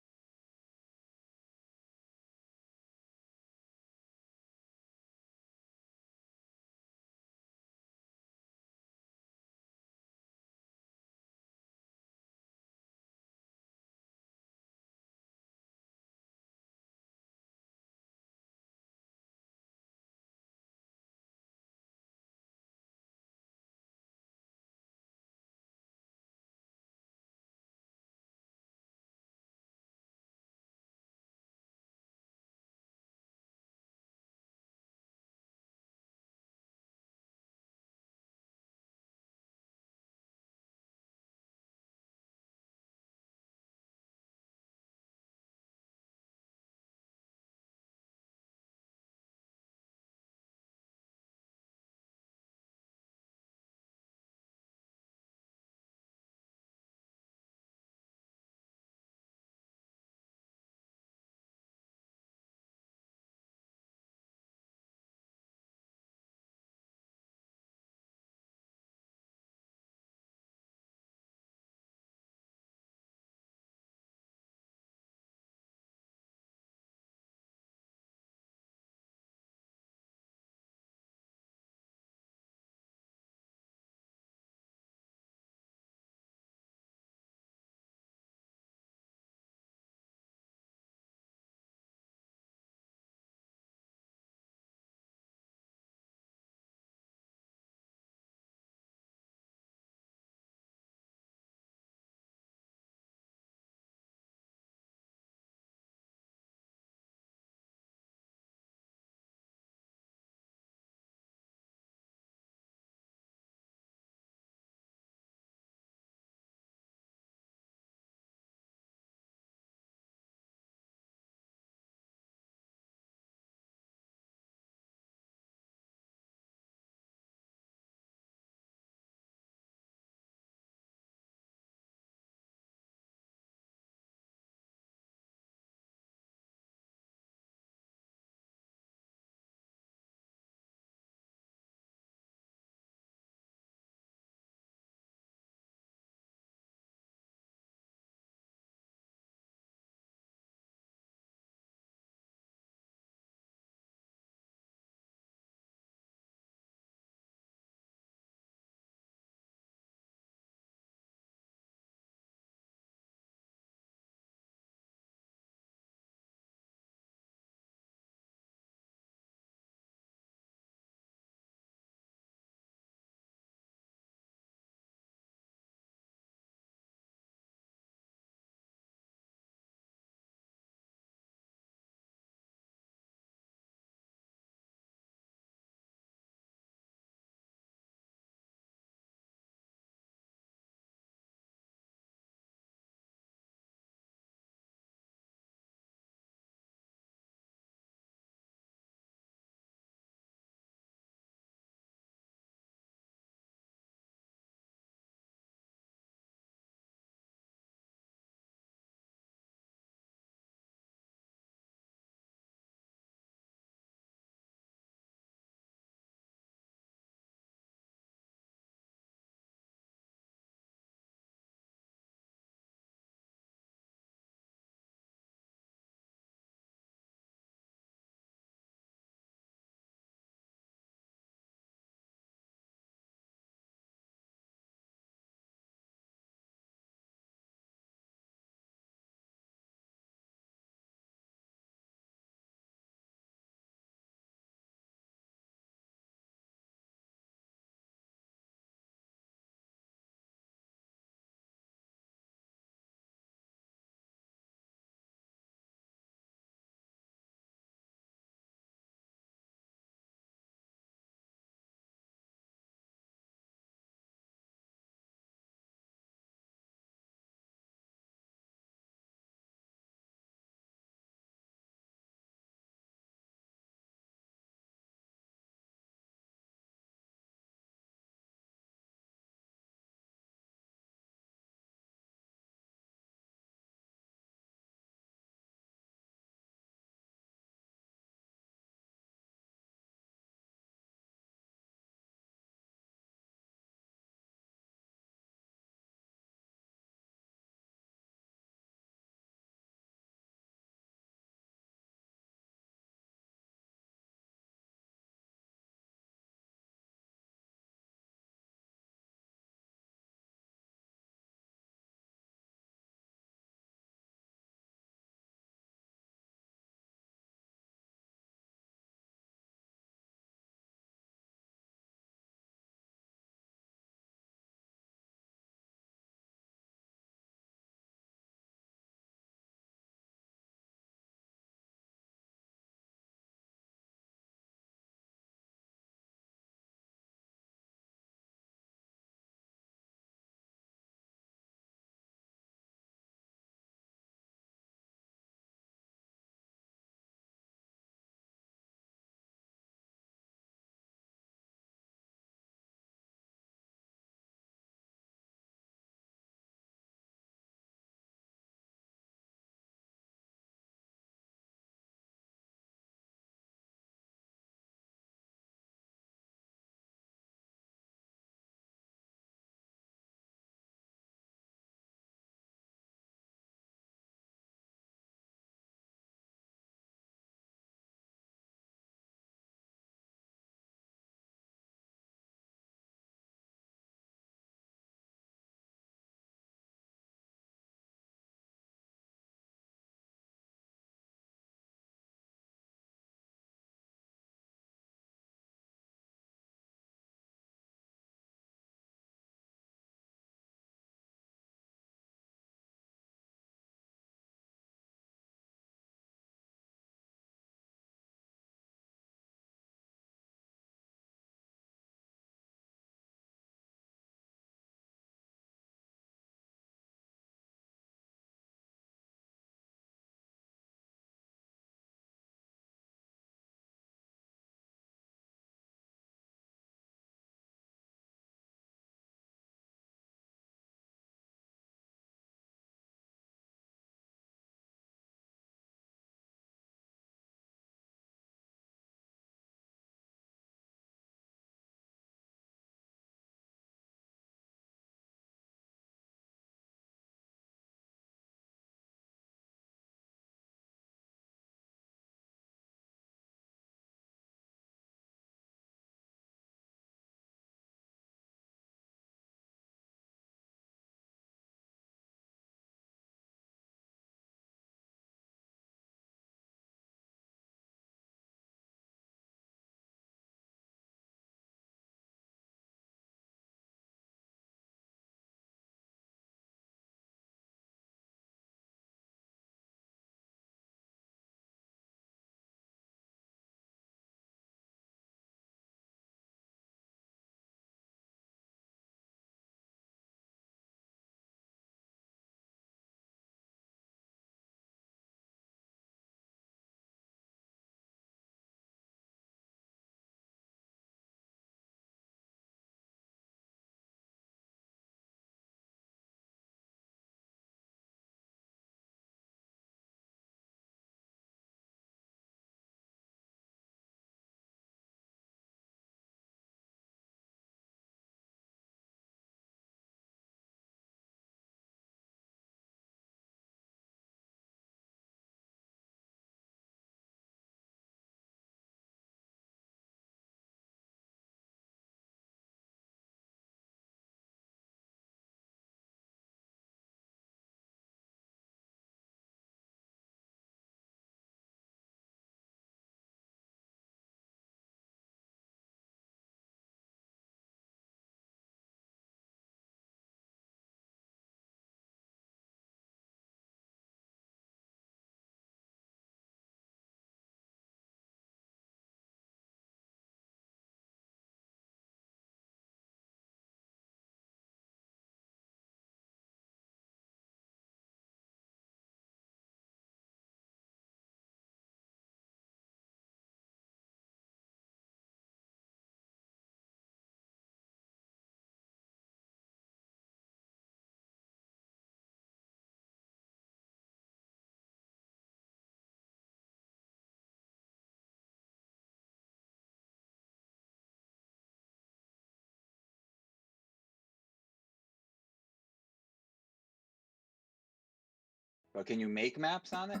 Well, can you make maps on it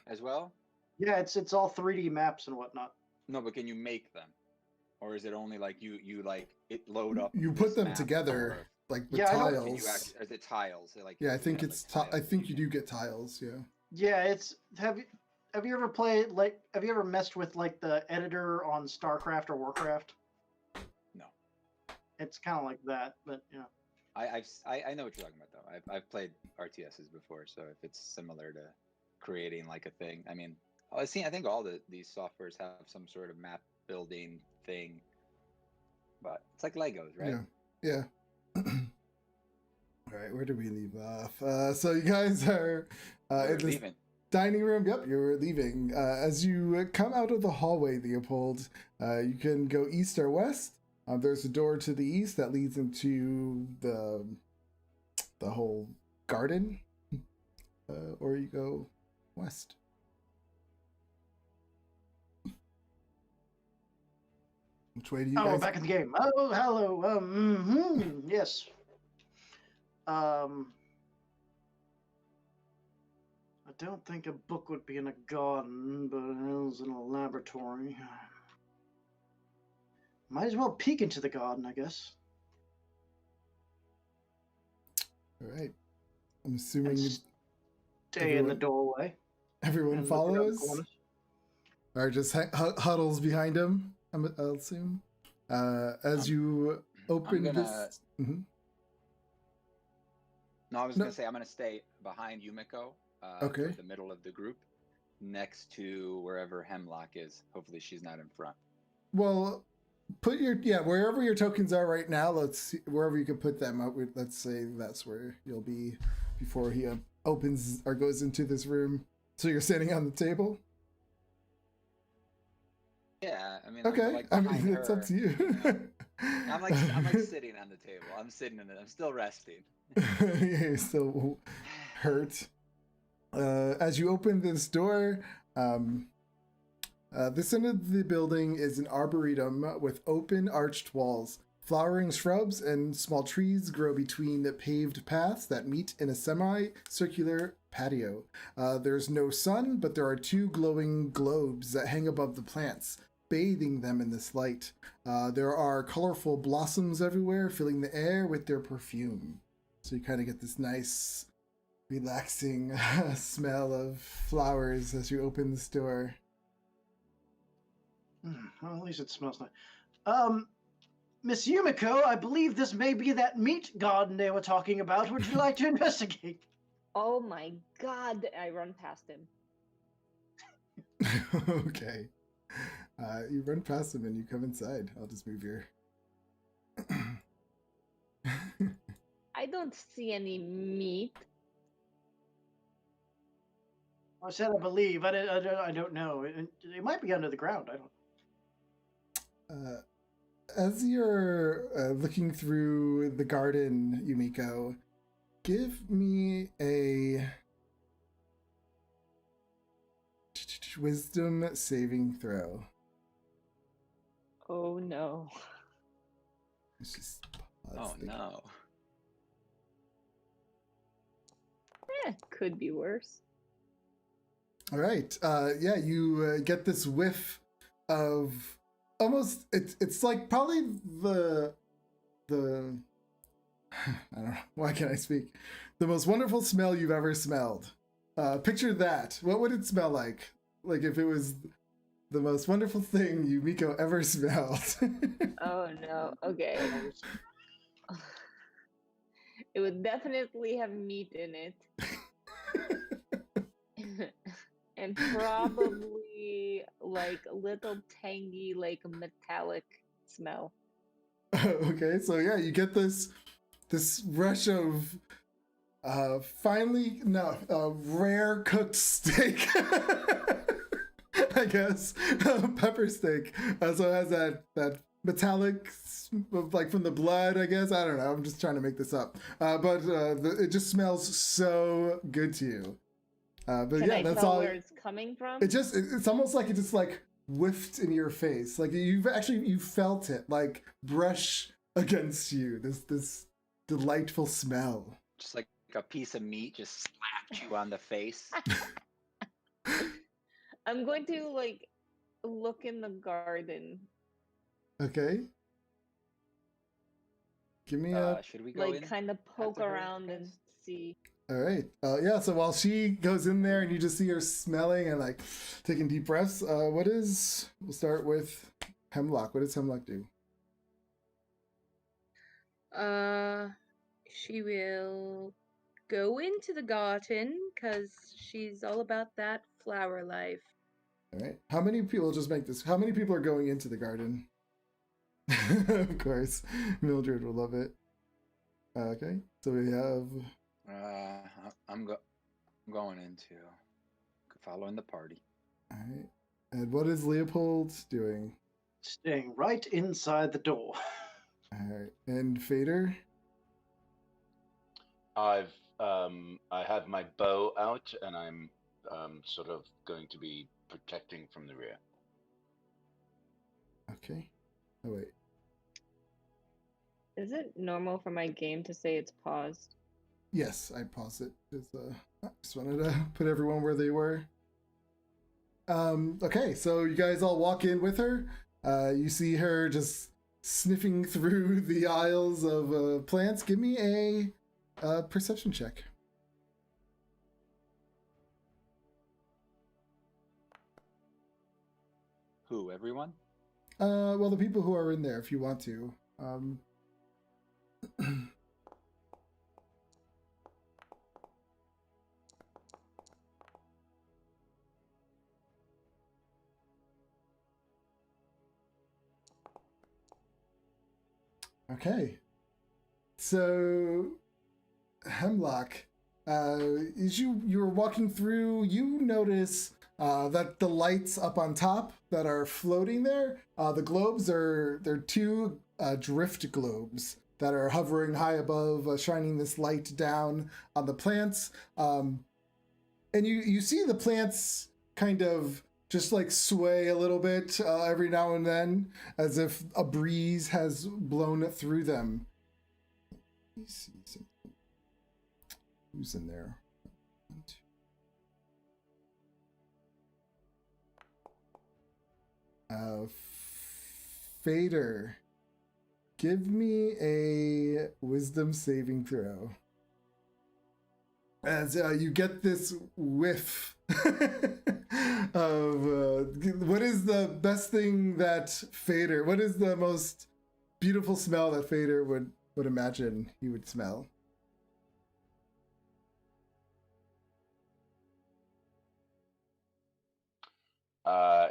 as well? Yeah, it's all 3D maps and whatnot. No, but can you make them, or is it only like you like it load up? You this put them map together or- like with Yeah, I don't- Can you tiles. actually? Is it tiles? Like Yeah, I you think have, it's. like, I tiles think you can- do get tiles. Yeah. Yeah, it's have you ever played like have you ever messed with like the editor on StarCraft or Warcraft? No. It's kind of like that, but you know. I know what you're talking about though. I've played RTSs before, so if it's similar to creating like a thing, I mean, I think all these softwares have some sort of map building thing, but it's like Legos, right? Yeah. Yeah. All right, where do we leave off? So you guys are We're in this leaving. dining room. Yep, you're leaving. As you come out of the hallway, Leopold, you can go east or west. There's a door to the east that leads into the whole garden, or you go west. Which way do you Oh, guys? back in the game. Oh, hello. Yes. I don't think a book would be in a garden, but it is in a laboratory. Might as well peek into the garden, I guess. All right. I'm assuming And stay in the everyone- doorway. everyone and look around the follows, corners. or just huddles behind him. I'll assume. As you open gonna- this. Mhm. No, I was No. gonna say I'm gonna stay behind Yumiko, Okay. toward the middle of the group, next to wherever Hemlock is. Hopefully, she's not in front. Well, put your wherever your tokens are right now. Let's see, wherever you can put them. Let's say that's where you'll be before he opens or goes into this room. So you're standing on the table. Yeah, I mean, Okay, I'm, like, I behind mean it's up her, to you. know? I'm like sitting on the table. I'm sitting in it. I'm still resting. You're still hurt. As you open this door, this end of the building is an arboretum with open arched walls. Flowering shrubs and small trees grow between the paved paths that meet in a semi-circular patio. There's no sun, but there are two glowing globes that hang above the plants, bathing them in this light. There are colorful blossoms everywhere, filling the air with their perfume. So you kind of get this nice, relaxing smell of flowers as you open this door. Well, at least it smells nice. Miss Yumiko, I believe this may be that meat garden they were talking about. Would you like to investigate? Oh my god, I run past him. Okay. You run past him and you come inside. I'll just move your... I don't see any meat. I said I believe. I don't know. It might be under the ground. I don't. As you're looking through the garden, Yumiko, give me a wisdom saving throw. Oh no. Let's just Oh pause the- no. Could be worse. All right. Yeah, you get this whiff of almost. It's like probably the I don't know. Why can't I speak? The most wonderful smell you've ever smelled. Picture that. What would it smell like? Like if it was the most wonderful thing Yumiko ever smelled. Oh no. Okay. It would definitely have meat in it. And probably like a little tangy, like metallic smell. Okay, so yeah, you get this rush of rare cooked steak. I guess pepper steak. So it has that metallic, like from the blood. I guess I don't know. I'm just trying to make this up. But it just smells so good to you. But Can yeah, I that's tell all. where it's coming from? It's almost like it just like whiffed in your face. Like you felt it like brush against you. This delightful smell. Just like a piece of meat just slapped you on the face. I'm going to like look in the garden. Okay. Give me a. Should we go Like in? kind of poke after her, around and guys? see. All right. Yeah. So while she goes in there and you just see her smelling and like taking deep breaths, what is? We'll start with Hemlock. What does Hemlock do? She will go into the garden because she's all about that flower life. All right. How many people? Just make this. How many people are going into the garden? Of course, Mildred will love it. Okay. So we have. I'm going into following the party. All right. And what is Leopold doing? Staying right inside the door. All right. And Fader. I have my bow out, and I'm sort of going to be protecting from the rear. Okay. Oh wait. Is it normal for my game to say it's paused? Yes, I paused it. I just wanted to put everyone where they were. Okay, so you guys all walk in with her. You see her just sniffing through the aisles of plants. Give me a perception check. Who? Everyone? Well, the people who are in there, if you want to. Okay. So, Hemlock, as you were walking through, you notice that the lights up on top that are floating there, the globes they're two drift globes that are hovering high above, shining this light down on the plants. And you see the plants kind of just like sway a little bit every now and then, as if a breeze has blown through them. Let me see something. Who's in there? Fader, give me a wisdom saving throw. As you get this whiff of what is the best thing that Fader, what is the most beautiful smell that Fader would imagine he would smell?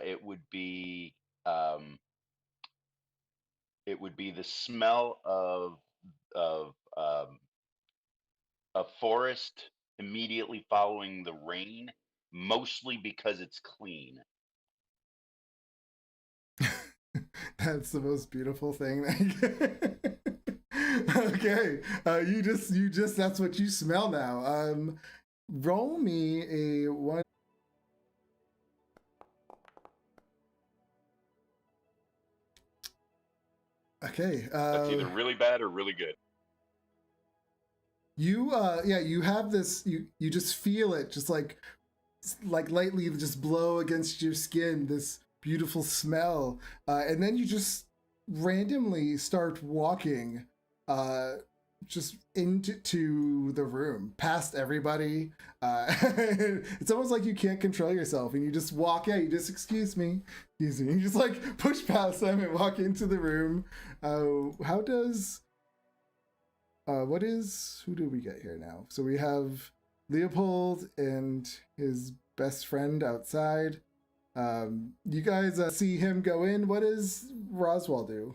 It would be the smell of a forest immediately following the rain, mostly because it's clean. That's the most beautiful thing. Okay, you just that's what you smell now. Roll me a one. Okay. That's either really bad or really good. You you have this, you just feel it just like lightly just blow against your skin, this beautiful smell, and then you just randomly start walking just into the room past everybody. It's almost like you can't control yourself and you just walk out. You just excuse me, you just like push past them and walk into the room. How does who do we get here now? So we have Leopold and his best friend outside. You guys see him go in. What does Roswell do?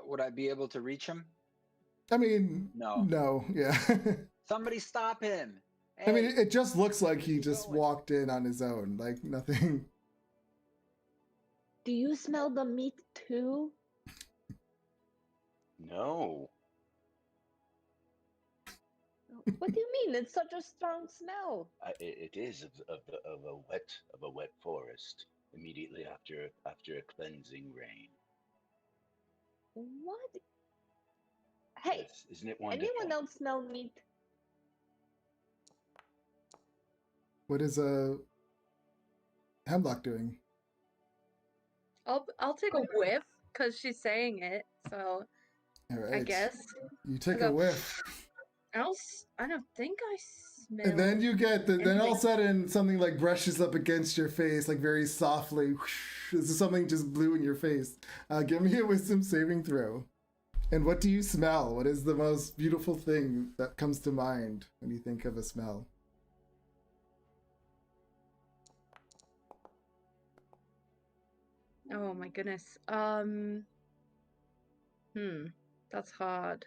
Would I be able to reach him? I mean, No. No, yeah. Somebody stop him. I mean, Hey, it just looks like he keep just going. walked in on his own, like nothing. Do you smell the meat too? No. What do you mean? It's such a strong smell. It is of a wet forest immediately after a cleansing rain. What? Hey, Yes, isn't it wonderful? anyone else smell meat? What is Hemlock doing? I'll take a whiff because she's saying it. So All right. I guess You take I'll a go, whiff. I don't think I smell. And then you get then all of a anything. sudden something like brushes up against your face, like very softly. This is something just blew in your face. Give me a wisdom saving throw. And what do you smell? What is the most beautiful thing that comes to mind when you think of a smell? Oh my goodness. That's hard.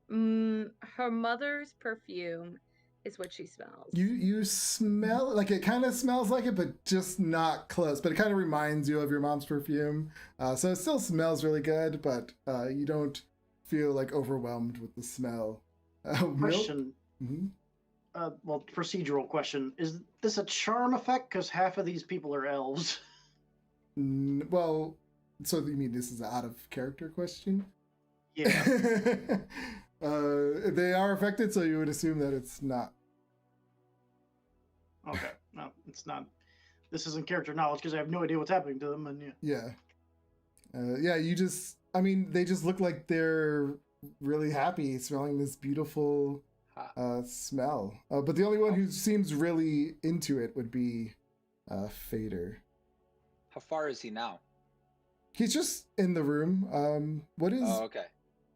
Her mother's perfume is what she smells. You smell like it kind of smells like it, but just not close. But it kind of reminds you of your mom's perfume. So it still smells really good, but you don't feel like overwhelmed with the smell. Question. Mm-hmm. Well, procedural question. Is this a charm effect? Because half of these people are elves. Well, so you mean this is an out of character question? Yeah. They are affected, so you would assume that it's not. Okay. No, it's not. This isn't character knowledge because I have no idea what's happening to them. And yeah. Yeah, you just, I mean, they just look like they're really happy smelling this beautiful smell. But the only one who seems really into it would be Fader. How far is he now? He's just in the room. What is... Oh, okay.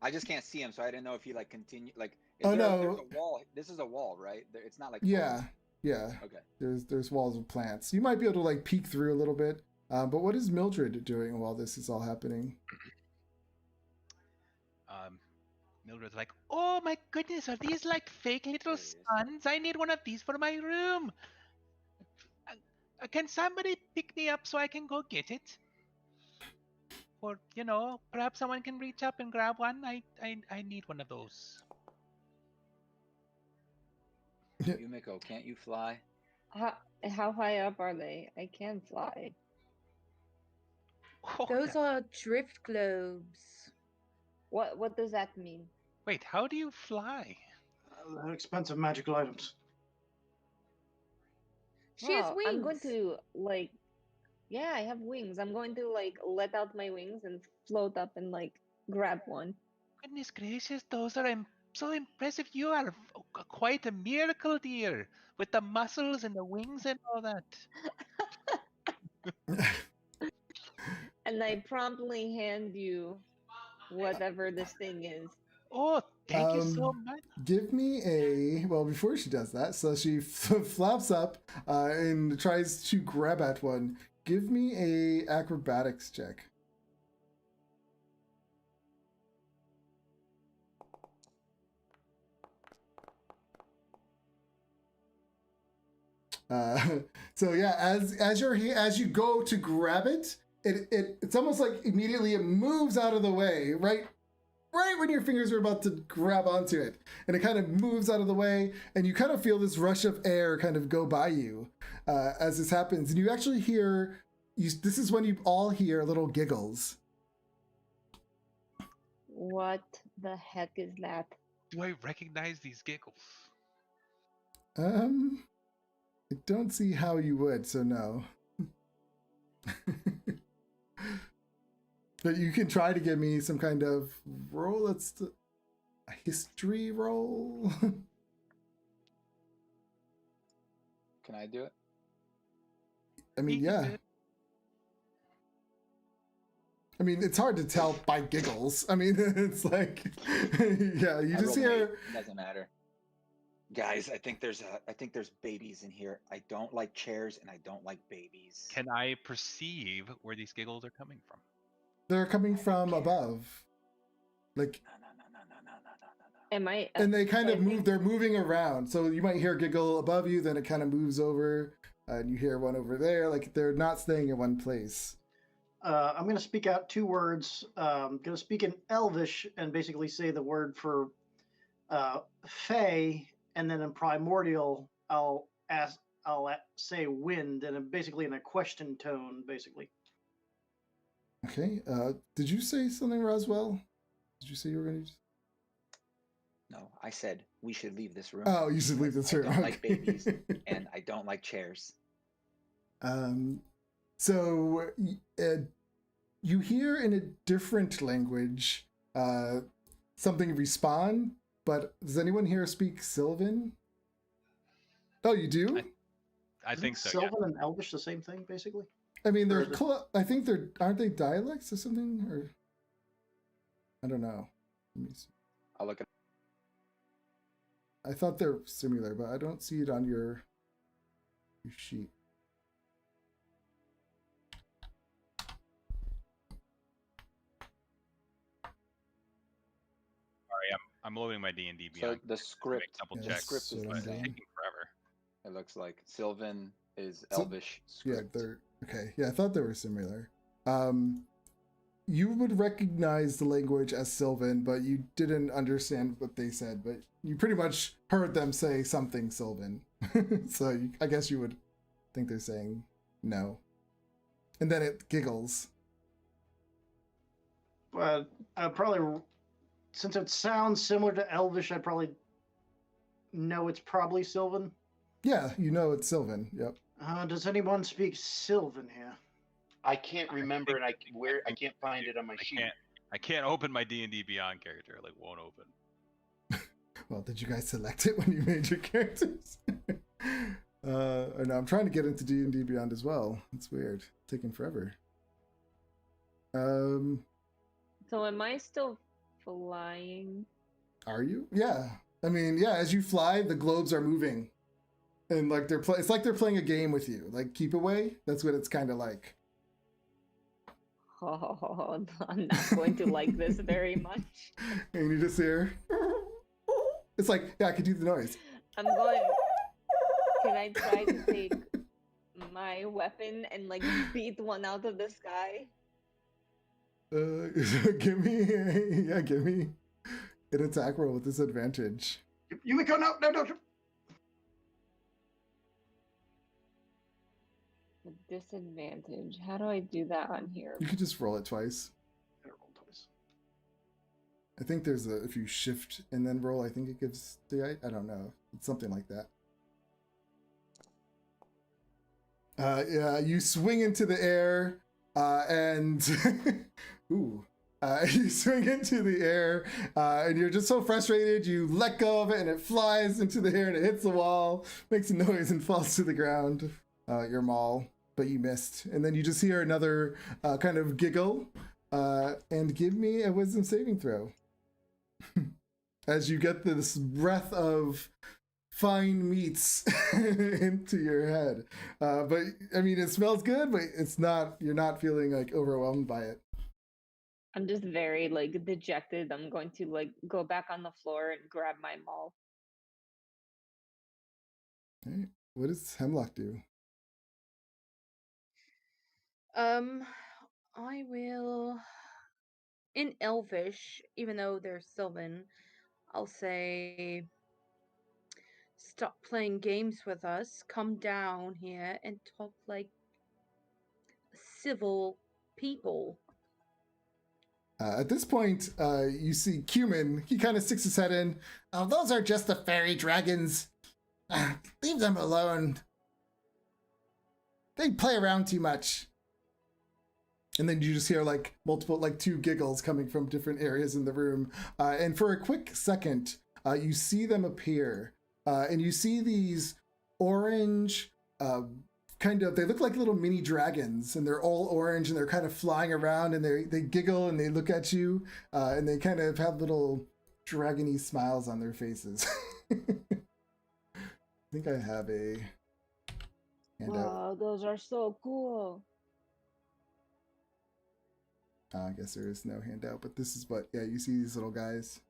I just can't see him, so I didn't know if he like continue like. Oh, there's no. a wall. This is a wall, right? It's not like. Yeah, walls. yeah. Okay. There's walls of plants. You might be able to like peek through a little bit. But what is Mildred doing while this is all happening? Mildred's like, oh my goodness, are these like fake little suns? I need one of these for my room. Can somebody pick me up so I can go get it? Or, perhaps someone can reach up and grab one. I need one of those. Yumiko, can't you fly? How high up are they? I can't fly. Oh, Those are drift globes. What does that mean? Wait, how do you fly? They're expensive magical items. She has Well, wings. I'm going to yeah, I have wings. I'm going to let out my wings and float up and grab one. Goodness gracious, those are so impressive. You are quite a miracle, dear, with the muscles and the wings and all that. And I promptly hand you whatever this thing is. Oh, thank you so much. Give me well, before she does that, so she flaps up and tries to grab at one. Give me a acrobatics check. So yeah, as you go to grab it, it's almost like immediately it moves out of the way, right when your fingers are about to grab onto it, and it kind of moves out of the way, and you kind of feel this rush of air kind of go by you as this happens, and you actually hear this is when you all hear little giggles. What the heck is that? Do I recognize these giggles? I don't see how you would, so no. But you can try to give me some kind of roll. It's a history roll. Can I do it? I mean, You can yeah. do it. I mean, it's hard to tell by giggles. I mean, it's like, yeah, you I just rolled an hear. 8. Doesn't matter. Guys, I think there's babies in here. I don't like chairs and I don't like babies. Can I perceive where these giggles are coming from? They're coming from above, like, Am I? and they kind of move. They're moving around, so you might hear a giggle above you, then it kind of moves over, and you hear one over there. Like they're not staying in one place. I'm going to speak out 2 words. I'm going to speak in Elvish and basically say the word for Fey, and then in Primordial, I'll say wind, and basically in a question tone, basically. Okay. Did you say something, Roswell? Did you say you were going to? No, I said we should leave this room. Oh, you should leave this room. I don't like Okay. babies, and I don't like chairs. So you hear in a different language something respawn, but does anyone here speak Sylvan? Oh, you do? I think so. Yeah. Sylvan and Elvish the same thing, basically. I mean, Or they're. is it- I think they're. Aren't they dialects or something? Or I don't know. Let me see. I'll look at. I thought they're similar, but I don't see it on your sheet. Sorry, I'm loading my D&D So Beyond. the script. Double Yeah, check. the script is so the I'm It's same. doing- taking forever. It looks like Sylvan is So- Elvish Yeah, script. they're okay. Yeah, I thought they were similar. You would recognize the language as Sylvan, but you didn't understand what they said. But you pretty much heard them say something Sylvan, so I guess you would think they're saying no. And then it giggles. But probably, since it sounds similar to Elvish, I'd probably know it's probably Sylvan. Yeah, you know it's Sylvan. Yep. Does anyone speak Sylvan here? I can't remember, and I can't find it on my sheet. I can't open my D&D Beyond character. Like, won't open. Well, did you guys select it when you made your characters? And I'm trying to get into D&D Beyond as well. It's weird. It's taking forever. So am I still flying? Are you? Yeah. I mean, yeah, as you fly, the globes are moving. And like it's like they're playing a game with you. Like Keep Away. That's what it's kind of like. Oh, I'm not going to like this very much. And you just hear it's like, yeah, I could do the noise. I'm going. Can I try to take my weapon and like beat one out of the sky? Give me an attack roll with disadvantage. Yumiko, no. With disadvantage. How do I do that on here? You could just roll it twice. I rolled twice. I think there's if you shift and then roll, I think it gives I don't know. It's something like that. Yeah, you swing into the air, and you swing into the air, and you're just so frustrated, you let go of it, and it flies into the air, and it hits the wall, makes a noise, and falls to the ground. Your maul, but you missed. And then you just hear another kind of giggle, and give me a wisdom saving throw. As you get this breath of fine meats into your head. But I mean, it smells good, but it's not, you're not feeling like overwhelmed by it. I'm just very like dejected. I'm going to like go back on the floor and grab my maul. Okay. What does Hemlock do? I will, in Elvish, even though they're Sylvan, I'll say, stop playing games with us, come down here and talk like civil people. At this point, you see Cumin. He kind of sticks his head in. Oh, those are just the fairy dragons. Leave them alone. They play around too much. And then you just hear like multiple, like two giggles coming from different areas in the room. And for a quick second, you see them appear. And you see these orange, kind of, they look like little mini dragons, and they're all orange, and they're kind of flying around, and they giggle and they look at you, and they kind of have little dragony smiles on their faces. I think I have a handout. Wow, those are so cool. I guess there is no handout, but this is what, yeah, you see these little guys.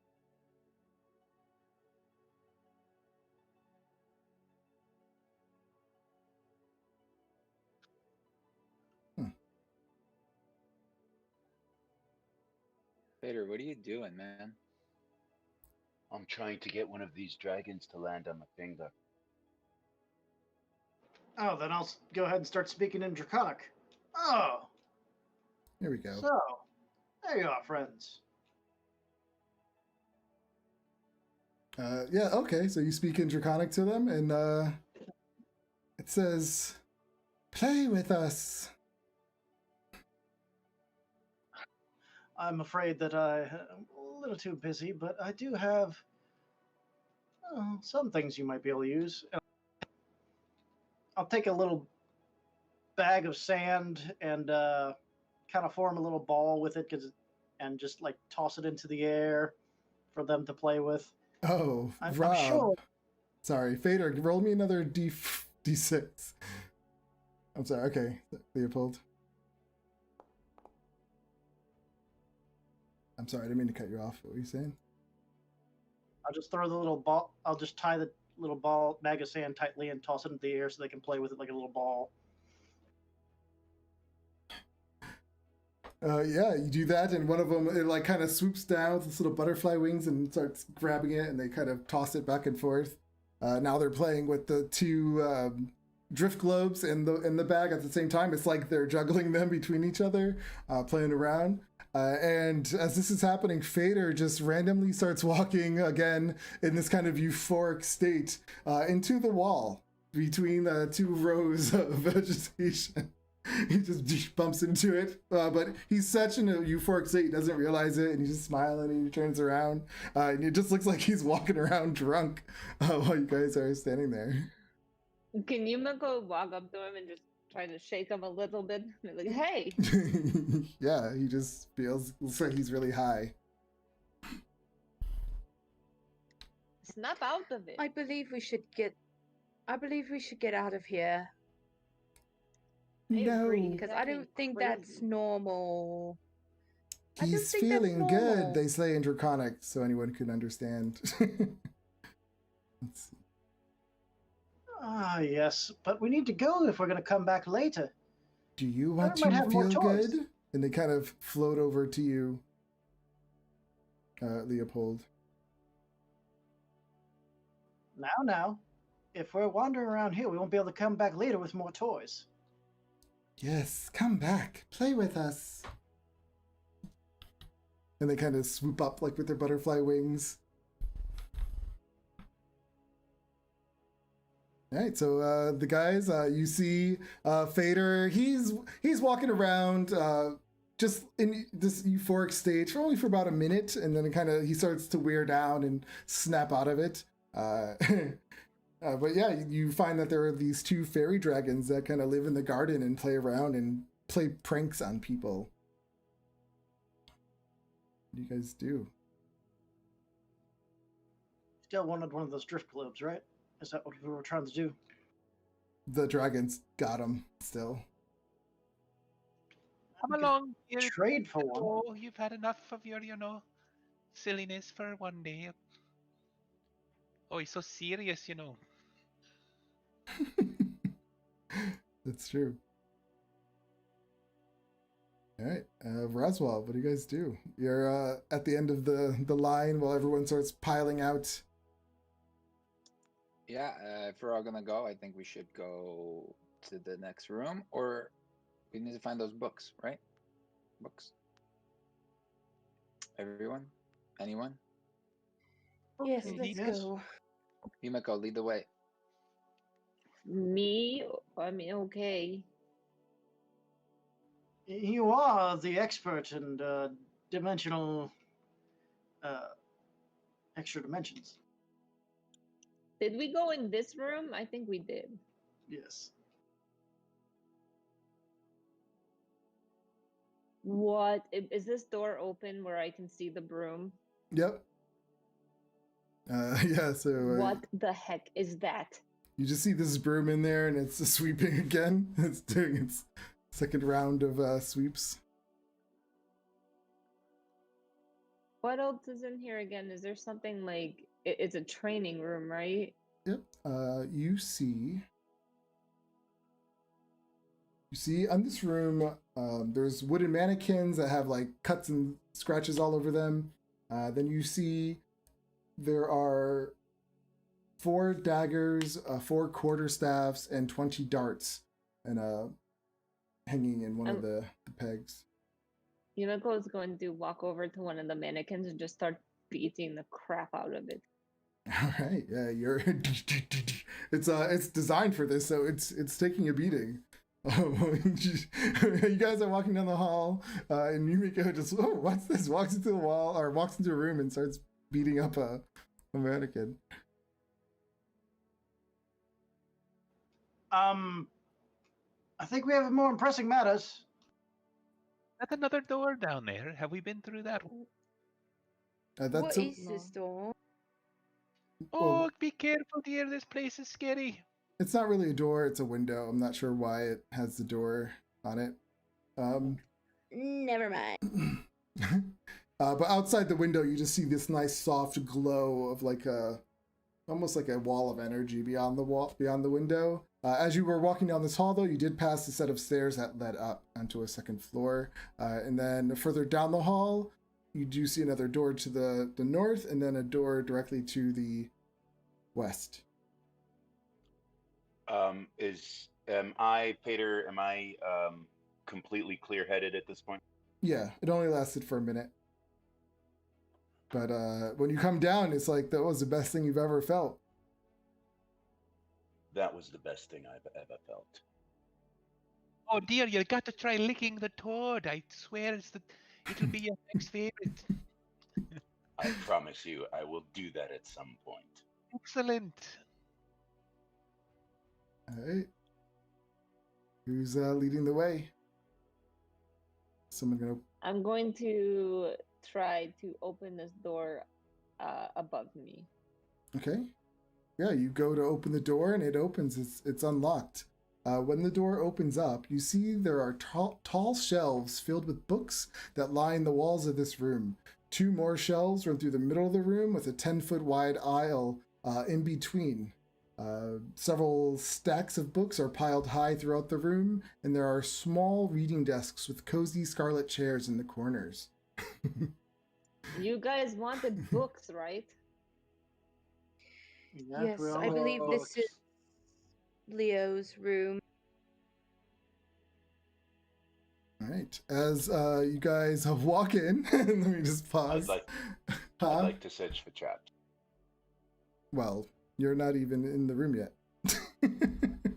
Peter, what are you doing, man? I'm trying to get one of these dragons to land on my finger. Oh, then I'll go ahead and start speaking in Draconic. Oh, Here we go. so there you are, friends. Yeah, okay, so you speak in Draconic to them, and it says, "Play with us." I'm afraid that I'm a little too busy, but I do have some things you might be able to use. I'll take a little bag of sand and kind of form a little ball with it, and just like toss it into the air for them to play with. Oh, I'm Rob. sure. Sorry, Fader, roll me another D6. I'm sorry, okay, Leopold. I'm sorry, I didn't mean to cut you off. What were you saying? I'll just throw the little ball. I'll just tie the little ball bag of sand tightly and toss it into the air so they can play with it like a little ball. Yeah, you do that, and one of them it like kind of swoops down with its little butterfly wings and starts grabbing it, and they kind of toss it back and forth. Now they're playing with the two drift globes in the bag at the same time. It's like they're juggling them between each other, playing around. And as this is happening, Fader just randomly starts walking again in this kind of euphoric state into the wall between two rows of vegetation. He just bumps into it, but he's such in a euphoric state, he doesn't realize it, and he's just smiling, and he turns around, and it just looks like he's walking around drunk while you guys are standing there. Can Yumiko walk up to him and just try to shake him a little bit? Be like, hey! Yeah, he just looks like he's really high. Snap out of it. I believe we should get out of here. I agree. No, Because He's I don't acting think that's crazy. normal. I don't he's think that's feeling good, normal. they say in Draconic, so anyone can understand. Let's see. Ah, yes, but we need to go if we're going to come back later. Do you want might to have more feel toys. good? And they kind of float over to you, Leopold. Now, if we're wandering around here, we won't be able to come back later with more toys. Yes, come back. Play with us. And they kind of swoop up like with their butterfly wings. All right, so the guys, you see Fader. He's walking around just in this euphoric state for only for about a minute, and then he starts to wear down and snap out of it. But yeah, you find that there are these two fairy dragons that kind of live in the garden and play around and play pranks on people. What do you guys do? Still wanted one of those drift globes, right? Is that what we were trying to do? The dragons got him still. Come We could along, dear. trade for one. Oh, you've had enough of your, silliness for one day. Oh, he's so serious, That's true. All right, Roswell, what do you guys do? You're at the end of the line while everyone starts piling out. Yeah, if we're all gonna go, I think we should go to the next room, or we need to find those books, right? Books. Everyone? Anyone? Yes, Okay. let's Yes. go. Yumiko, lead the way. Me? I mean, okay. You are the expert in dimensional extra dimensions. Did we go in this room? I think we did. Yes. What? Is this door open where I can see the broom? Yep. Yeah, so What the heck is that? you just see this broom in there, and it's sweeping again. It's doing its second round of sweeps. What else is in here again? Is there something like it's a training room, right? Yep. You see on this room, there's wooden mannequins that have like cuts and scratches all over them. Then you see there are 4 daggers, 4 quarterstaffs, and 20 darts, and hanging in one of the pegs. Yumiko is going to walk over to one of the mannequins and just start beating the crap out of it. All right, yeah, you're. It's designed for this, so it's taking a beating. You guys are walking down the hall, and Yumiko just, oh, what's this? Walks into the wall or walks into a room and starts beating up a mannequin. I think we have more pressing matters. That's another door down there. Have we been through that? What is this door? Oh, well, be careful, dear. This place is scary. it's not really a door; it's a window. I'm not sure why it has the door on it. Never mind. But outside the window, you just see this nice soft glow of like almost like a wall of energy beyond the window. As you were walking down this hall, though, you did pass a set of stairs that led up onto a second floor, and then further down the hall, you do see another door to the north, and then a door directly to the west. Am I, Pater? Am I completely clear-headed at this point? Yeah, it only lasted for a minute. But when you come down, it's like that was the best thing you've ever felt. That was the best thing I've ever felt. Oh dear, you got to try licking the toad. I swear it'll be your next favorite. I promise you, I will do that at some point. Excellent. All right. Who's leading the way? Someone gonna. I'm going to try to open this door above me. Okay. Yeah, you go to open the door and it opens. It's unlocked. When the door opens up, you see there are tall shelves filled with books that line the walls of this room. 2 more shelves run through the middle of the room with a 10-foot wide aisle in between. Several stacks of books are piled high throughout the room, and there are small reading desks with cozy scarlet chairs in the corners. You guys wanted books, right? Yes, we all I believe love this books. is Leo's room. All right. As you guys walk in, let me just pause. I'd like to search for traps. Well, you're not even in the room yet.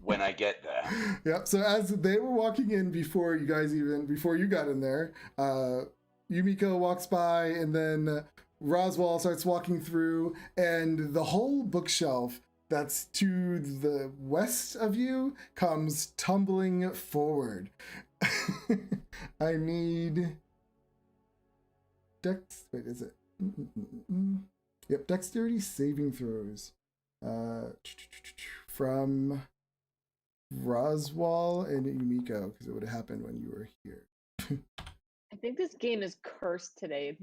When I get there. Yep. So as they were walking in before you got in there, Yumiko walks by, and then Roswell starts walking through, and the whole bookshelf that's to the west of you comes tumbling forward. I need Wait, is it? Yep, dexterity saving throws. From Roswell and Yumiko, because it would have happened when you were here. I think this game is cursed today.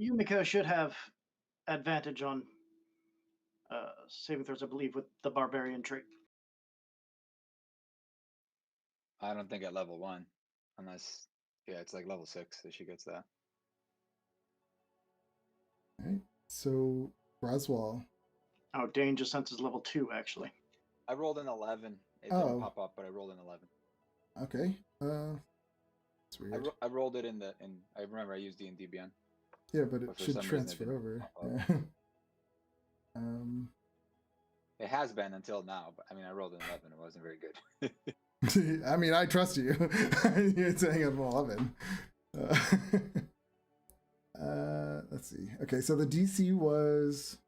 Yumiko should have advantage on saving throws, I believe, with the barbarian trait. I don't think at level 1, unless it's like level 6 that she gets that. All right. So Roswell. Oh, Danger Sense is level 2, actually. I rolled an 11. It didn't pop up, but I rolled an 11. Okay. That's weird. I rolled it in I remember I used D&D DM. Yeah, but it should transfer over. Yeah. It has been until now, but I mean, I rolled an 11. It wasn't very good. I mean, I trust you. You're saying an 11. Let's see. Okay, so the DC was.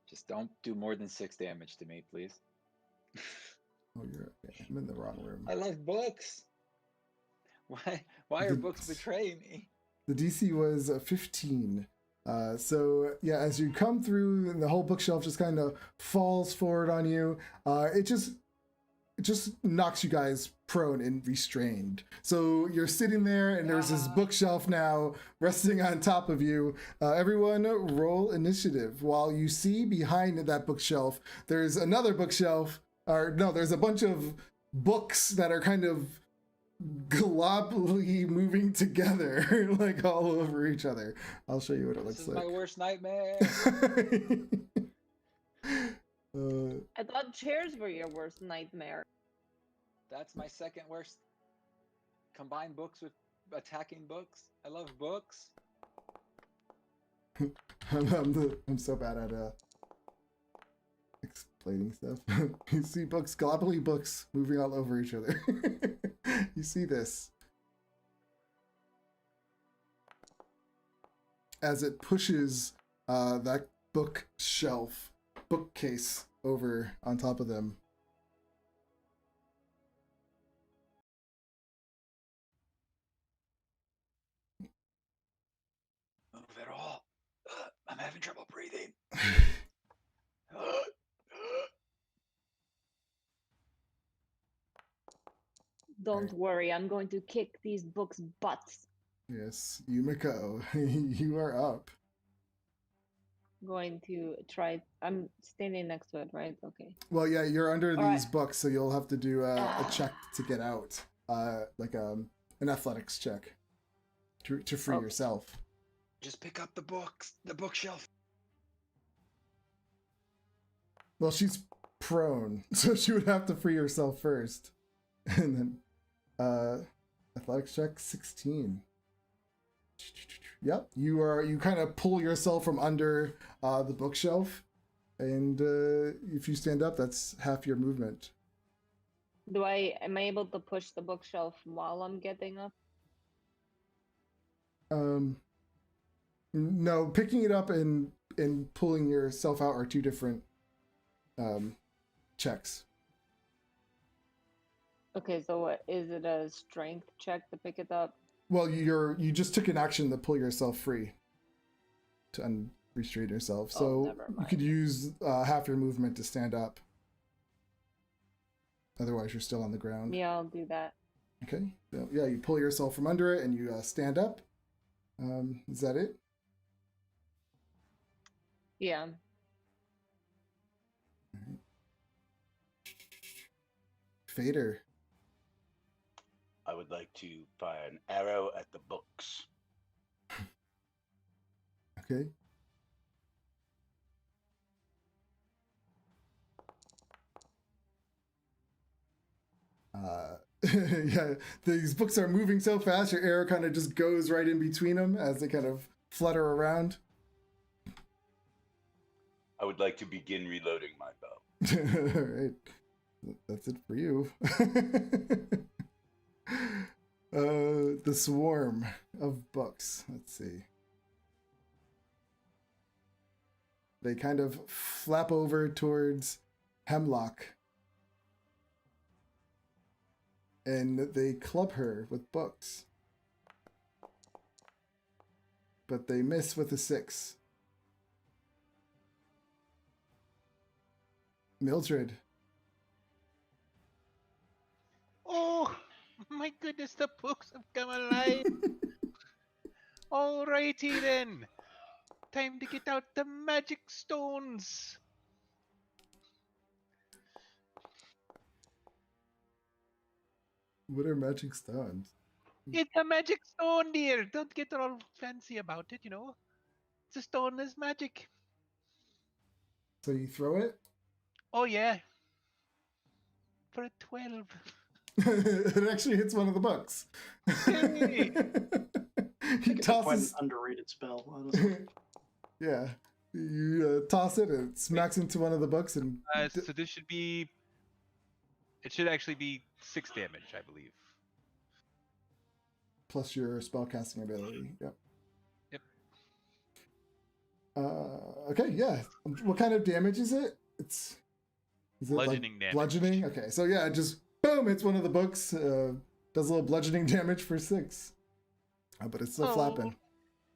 Just don't do more than 6 damage to me, please. Oh, I'm in the wrong room. I love books. Why are books betraying me? The DC was 15. So yeah, as you come through, and the whole bookshelf just kind of falls forward on you. It just knocks you guys prone and restrained. So you're sitting there, and there's this bookshelf now resting on top of you. Everyone roll initiative. While you see behind that bookshelf, there's another bookshelf. Or no, there's a bunch of books that are kind of globally moving together, like all over each other. I'll show you what it looks like. This is my worst nightmare. I thought chairs were your worst nightmare. That's my second worst. Combine books with attacking books. I love books. I'm so bad at explaining stuff. You see books, globbly books moving all over each other. You see this as it pushes that bookcase over on top of them. Move at all. I'm having trouble breathing. Don't worry, I'm going to kick these books' butts. Yes, Yumiko, you are up. Going to try. I'm standing next to it, right? Okay. Well, yeah, you're under All these right. books, so you'll have to do a check to get out, like an athletics check to free Okay. yourself. Just pick up the books, the bookshelf. Well, she's prone, so she would have to free herself first, and then athletics check 16. Yep, you kind of pull yourself from under the bookshelf, and if you stand up, that's half your movement. Am I able to push the bookshelf while I'm getting up? No, picking it up and pulling yourself out are two different checks. Okay, so what is it, a strength check to pick it up? Well, you just took an action to pull yourself free, to unrestrain yourself. So never you mind. could use half your movement to stand up. Otherwise, you're still on the ground. Yeah, I'll do that. Okay. So, yeah, you pull yourself from under it and you stand up. Is that it? Yeah. Fader. I would like to fire an arrow at the books. Okay. Yeah, these books are moving so fast, your arrow kind of just goes right in between them as they kind of flutter around. I would like to begin reloading my bow. All right. That's it for you. The swarm of books. Let's see. They kind of flap over towards Hemlock. And they club her with books. But they miss with a 6. Mildred. Oh, my goodness, the books have come alive. Alrighty then. Time to get out the magic stones. What are magic stones? It's a magic stone, dear. Don't get all fancy about it, you know. It's a stone that's magic. So you throw it? Oh, yeah. For a 12. It actually hits one of the books. Yay. He It's quite an tosses. underrated spell, honestly. Yeah. You toss it, and it smacks into one of the books, and So this should be. It should actually be 6 damage, I believe. plus your spellcasting ability. Yep. Yep. Okay, yeah. What kind of damage is it? Is it Bludgeoning like damage. bludgeoning? Okay, so yeah, just boom, it's one of the books. Does a little bludgeoning damage for 6. But it's still flapping.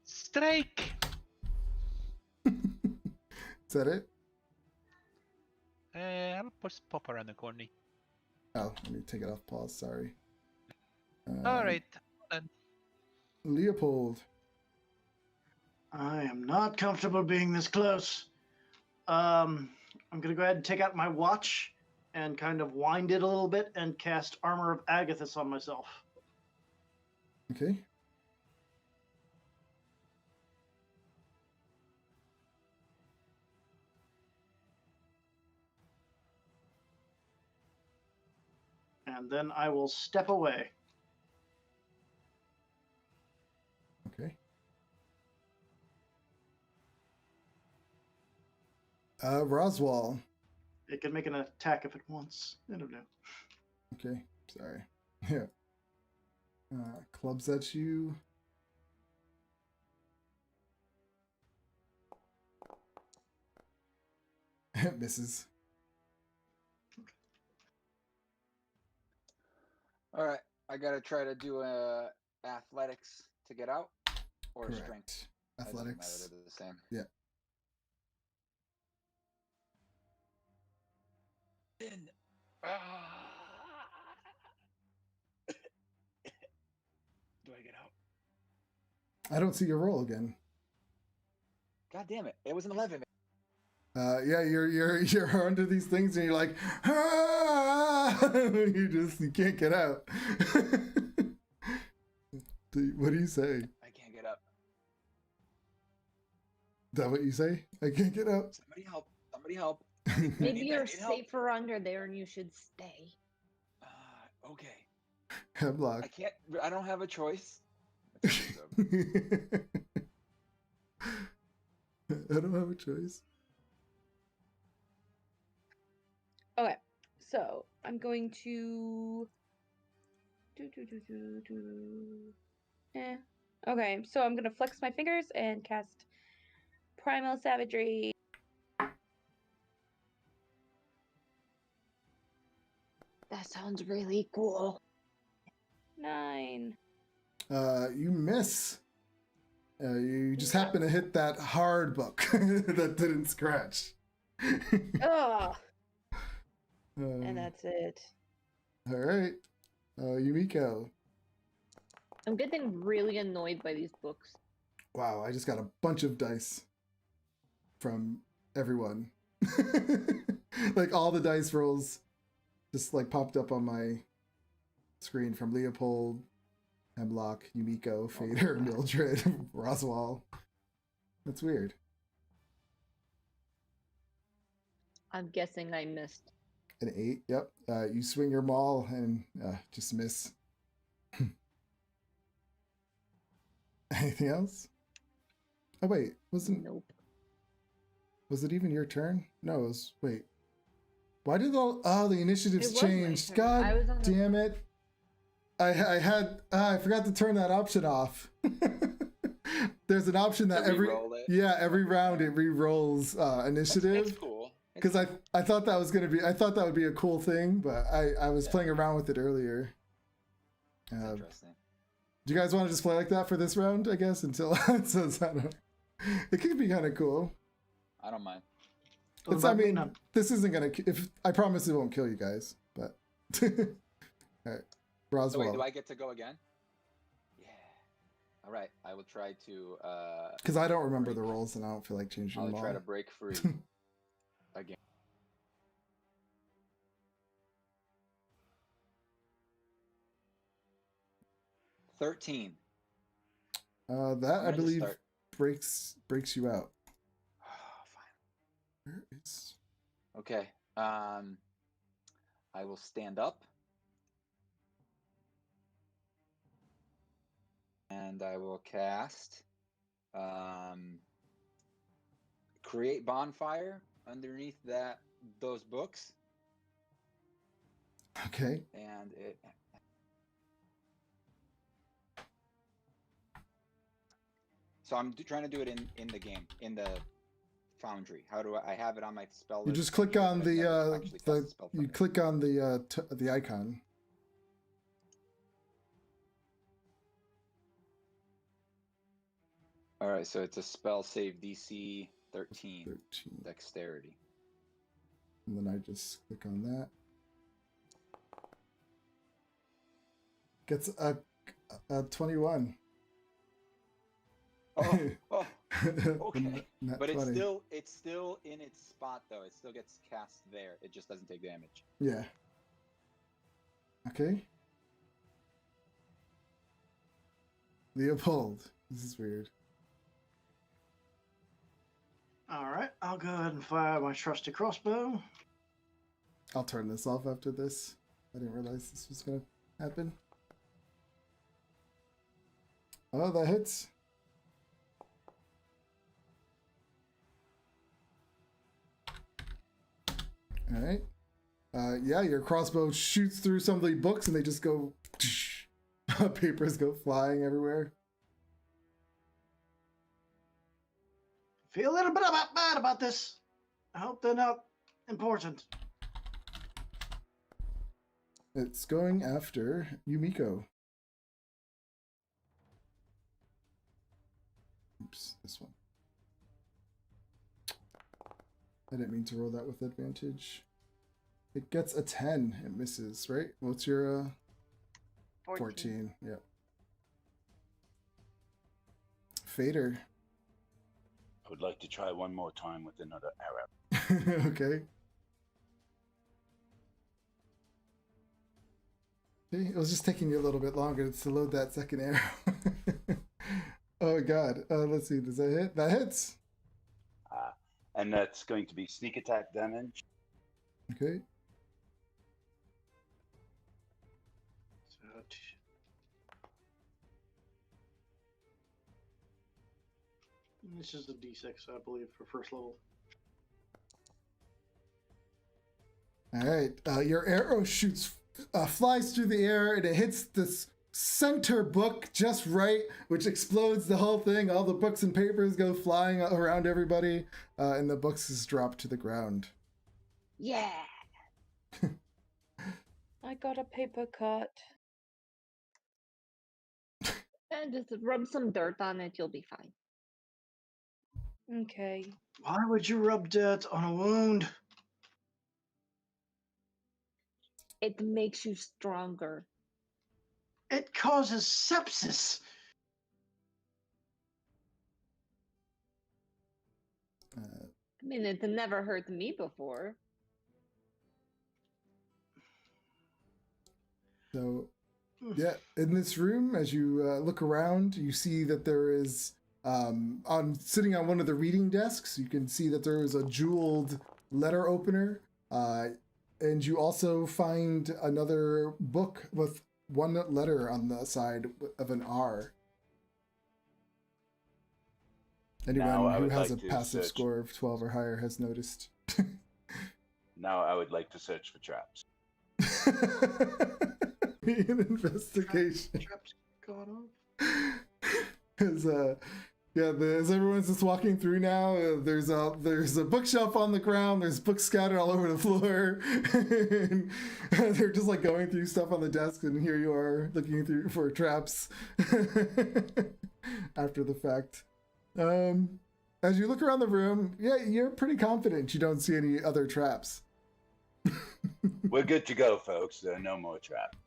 Strike! Is that it? I'll just pop around the corner. Oh, let me take it off pause. Sorry. Alright. Done. Leopold. I am not comfortable being this close. I'm gonna go ahead and take out my watch and kind of wind it a little bit and cast Armor of Agathis on myself. Okay. And then I will step away. Okay. Roswell. It can make an attack if it wants. I don't know. Okay, sorry. Yeah. Clubs at you. Misses. All right, I gotta try to do athletics to get out, or strength. Correct. That doesn't matter, Athletics. they're the same. Yeah. In. Do I get out? I don't see your roll again. God damn it! It was an 11. Yeah, you're under these things and you're like, ah! you can't get out. What do you say? I can't get up. Is that what you say? I can't get out. Somebody help! Somebody help! Maybe need you're help. safer under there and you should stay. Okay. Hemlock. I can't. I don't have a choice. I don't have a choice. Okay, so I'm going to Okay, so I'm gonna flex my fingers and cast Primal Savagery. That sounds really cool. 9. You miss. You just happen to hit that hard book that didn't scratch. Ugh. And that's it. All right. Yumiko. I'm getting really annoyed by these books. Wow, I just got a bunch of dice from everyone. Like all the dice rolls just like popped up on my screen from Leopold, Hemlock, Yumiko, Fader, Mildred, Roswell. That's weird. I'm guessing I missed. An 8, yep. You swing your maul and just miss. Anything else? Oh wait, Nope. was it even your turn? No, it was, wait. Why did the initiatives It was my changed? turn. God I was on the- damn it. I forgot to turn that option off. There's an option that every round it re-rolls initiative. It's cool. Because I thought that was that would be a cool thing, but I was playing around with it earlier. Interesting. Do you guys want to just play like that for this round? I guess until it could be kind of cool. I don't mind. This isn't gonna. If I promise it won't kill you guys, but all right, Roswell. So wait, do I get to go again? Yeah. All right, I will try to. Because I don't remember the rolls and I don't feel like changing I'll them all. try to break free again. $13. That I believe breaks you out. Oh, fine. Where is? Okay. I will stand up. And I will cast create bonfire underneath those books. Okay. And it. So I'm trying to do it in the game, in the Foundry. How do I have it on my spell list? You just click on you click on the icon. All right, so it's a spell save DC 13. Dexterity. And then I just click on that. Gets a 21. Oh, okay. But 20. it's still in its spot though. It still gets cast there. It just doesn't take damage. Yeah. Okay. Leopold. This is weird. All right, I'll go ahead and fire my trusty crossbow. I'll turn this off after this. I didn't realize this was gonna happen. Oh, that hits. All right. Yeah, your crossbow shoots through some of the books and they just go. Papers go flying everywhere. Feel a little bit bad about this. I hope they're not important. It's going after Yumiko. Oops, this one. I didn't mean to roll that with advantage. It gets a 10. It misses, right? What's your 14? Yep. Fader. I would like to try one more time with another arrow. Okay. See, it was just taking you a little bit longer to load that second arrow. Oh god. Let's see. Does that hit? That hits. And that's going to be sneak attack damage. Okay. This is a D6, I believe, for first level. All right. Your arrow flies through the air, and it hits this center book just right, which explodes the whole thing. All the books and papers go flying around everybody, and the books is dropped to the ground. Yeah. I got a paper cut. And just rub some dirt on it, you'll be fine. Okay. Why would you rub dirt on a wound? It makes you stronger. It causes sepsis. I mean, it never hurt me before. So, yeah, in this room, as you look around, you see that there is, sitting on one of the reading desks, you can see that there is a jeweled letter opener, and you also find another book with one letter on the side of an R. Anyone who has a passive score of 12 or higher has noticed. Now I would like to search for traps. An investigation. Traps gone off. As as everyone's just walking through now, there's a bookshelf on the ground. There's books scattered all over the floor. And they're just like going through stuff on the desk, and here you are looking through for traps after the fact. As you look around the room, yeah, you're pretty confident you don't see any other traps. We're good to go, folks. There are no more traps.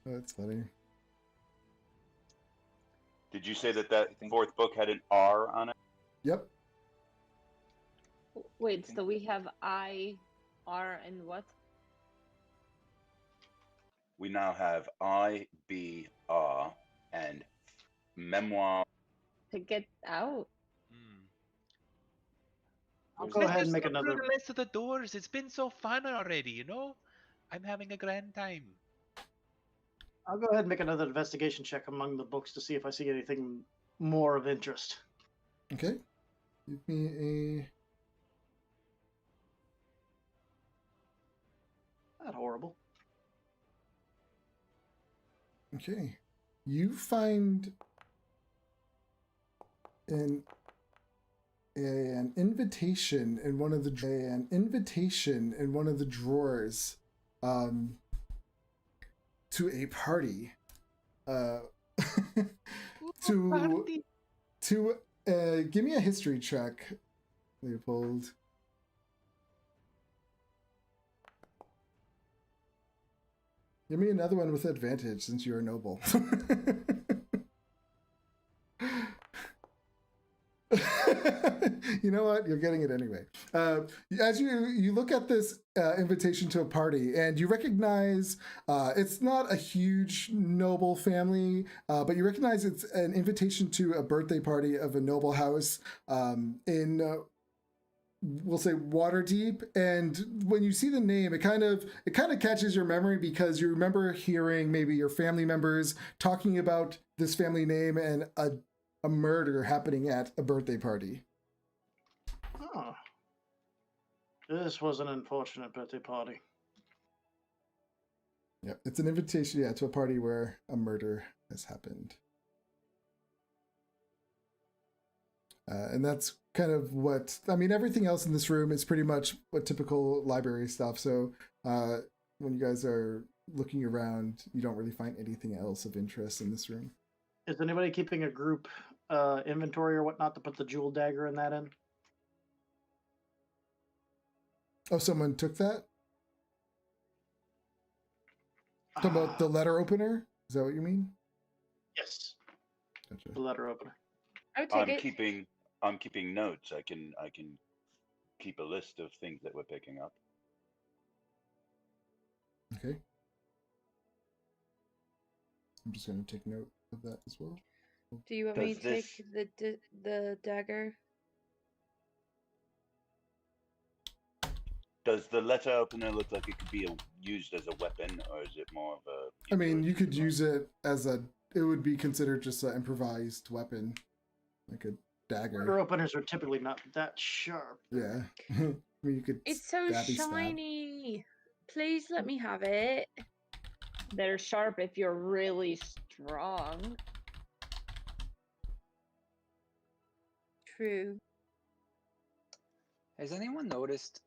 That's funny. Did you say that fourth book had an R on it? Yep. Wait, so we have I, R, and what? We now have I, B, R, and memoir. To get out? I'll go ahead and make Through another. the rest of the doors. It's been so fun already, you know? I'm having a grand time. I'll go ahead and make another investigation check among the books to see if I see anything more of interest. Okay. Give me Not horrible. Okay. You find an invitation in one of the drawers to a party. Give me a history check, Leopold. Give me another one with advantage since you're a noble. You know what? You're getting it anyway. As you look at this invitation to a party, and you recognize it's not a huge noble family, but you recognize it's an invitation to a birthday party of a noble house in we'll say Waterdeep. And when you see the name, it kind of catches your memory because you remember hearing maybe your family members talking about this family name and a murder happening at a birthday party. Oh. This was an unfortunate birthday party. Yep, it's an invitation, to a party where a murder has happened. And that's kind of what, I mean, everything else in this room is pretty much what typical library stuff. So when you guys are looking around, you don't really find anything else of interest in this room. Is anybody keeping a group inventory or whatnot to put the jewel dagger in that in? Oh, someone took that? Talking about the letter opener? Is that what you mean? Yes, Gotcha. the letter opener. I would take it. I'm keeping notes. I can keep a list of things that we're picking up. Okay. I'm just going to take note of that as well. Do you want me to take the dagger? Does the letter opener look like it could be used as a weapon, or is it more of a... I mean, you could use it as it would be considered just an improvised weapon, like a dagger. Letter openers are typically not that sharp. Yeah. I mean, you could. It's so shiny. Please let me have it. They're sharp if you're really strong. True. Has anyone noticed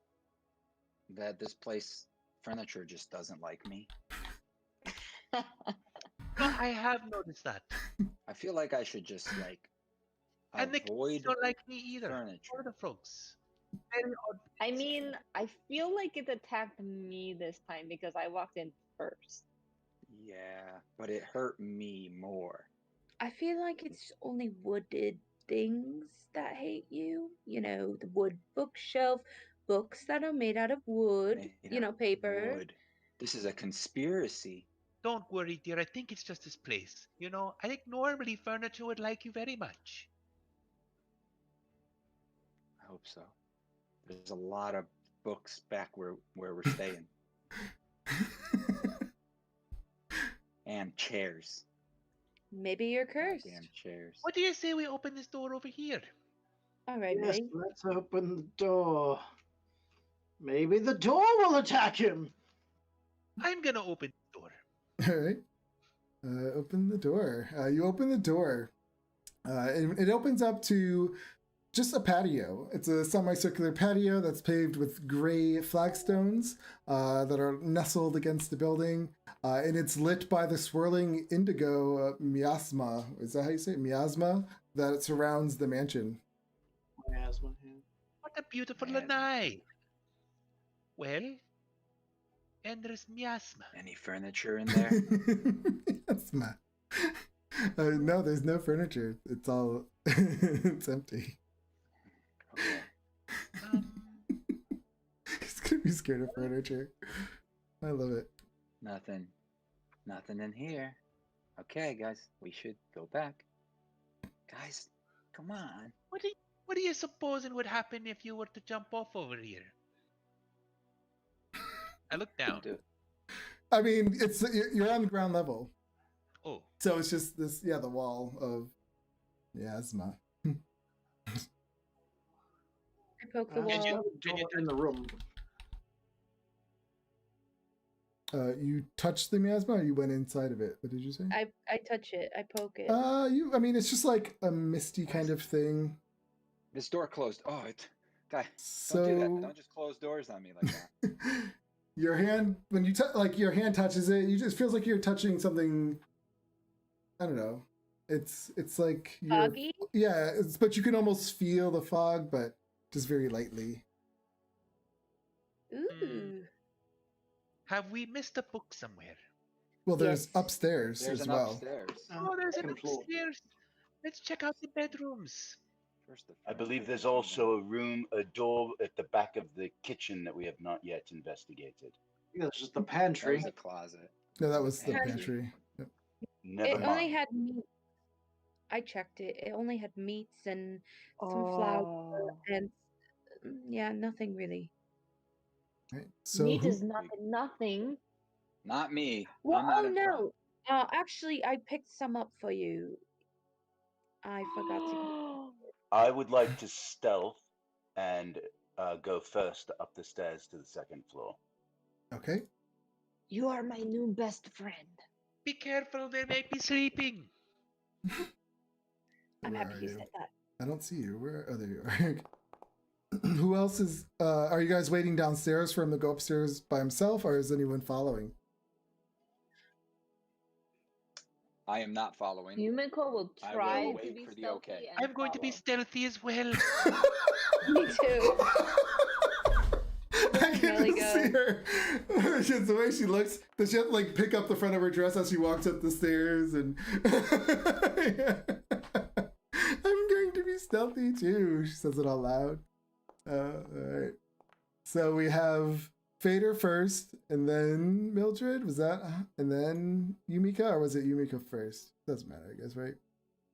that this place furniture just doesn't like me? I have noticed that. I feel like I should just like And the avoid kids don't like me either. furniture. Or the frogs. Very odd. I mean, I feel like it attacked me this time because I walked in first. Yeah, but it hurt me more. I feel like it's only wooded things that hate you. You know, the wood bookshelf, books that are made out of wood, Made of paper. wood. This is a conspiracy. Don't worry, dear. I think it's just this place. You know, I think normally furniture would like you very much. I hope so. There's a lot of books back where we're staying. And chairs. Maybe you're cursed. Goddamn chairs. What do you say we open this door over here? All right, Yes, mate. let's open the door. Maybe the door will attack him. I'm gonna open the door. All right. Open the door. You open the door. It opens up to just a patio. It's a semicircular patio that's paved with gray flagstones that are nestled against the building. And it's lit by the swirling indigo miasma. Is that how you say it? Miasma that surrounds the mansion. Miasma, yeah. What a beautiful Miasma. lanai. Well, and there's miasma. Any furniture in there? Miasma. No, there's no furniture. It's all it's empty. Okay. He's gonna be scared of furniture. I love it. Nothing in here. Okay, guys, we should go back. Guys, come on. What do you supposing would happen if you were to jump off over here? I look down. Don't do it. I mean, you're on the ground level, Oh, so it's just this. Yeah, the wall of miasma. I poke the There's wall. no door in the room. You touched the miasma, or you went inside of it? What did you say? I touch it. I poke it. I mean, it's just like a misty kind of thing. This door closed. Oh, guy, So don't do that. Don't just close doors on me like that. your hand, when you your hand touches it, you just feels like you're touching something. I don't know. It's like Foggy? Yeah, but you can almost feel the fog, but just very lightly. Ooh. have we missed a book somewhere? Well, there's Yes. upstairs There's as an well. upstairs. Oh, there's an Second floor. upstairs. Let's check out the bedrooms. First the I believe furniture, there's then also a door at the back of the kitchen that we have not yet investigated. Yeah, there's just the that pantry. was a closet. No, that was the Pantry. pantry. Yep. Never It only mind. had meat. I checked it. It only had meats and some flour and yeah, nothing really. Right. So Meat who- is nothing. Not me. Well, I'm not oh in front. no. Actually, I picked some up for you. I forgot to. I would like to stealth and go first up the stairs to the second floor. Okay. You are my new best friend. Be careful, they may be sleeping. I'm Where happy are you you? said that. I don't see you. Where? Oh, there you are. Who else is? Are you guys waiting downstairs for him to go upstairs by himself, or is anyone following? I am not following. Yumiko will I try will to wait be for the stealthy okay. and I'm going to be follow. stealthy as well. Me too. I can Really just see good. her. Just the way she looks. Does she have to like pick up the front of her dress as she walks up the stairs? And yeah. I'm going to be stealthy too. She says it all loud. All right. So we have Fader first, and then Mildred. Was that? And then Yumika, or was it Yumika first? Doesn't matter, I guess, right?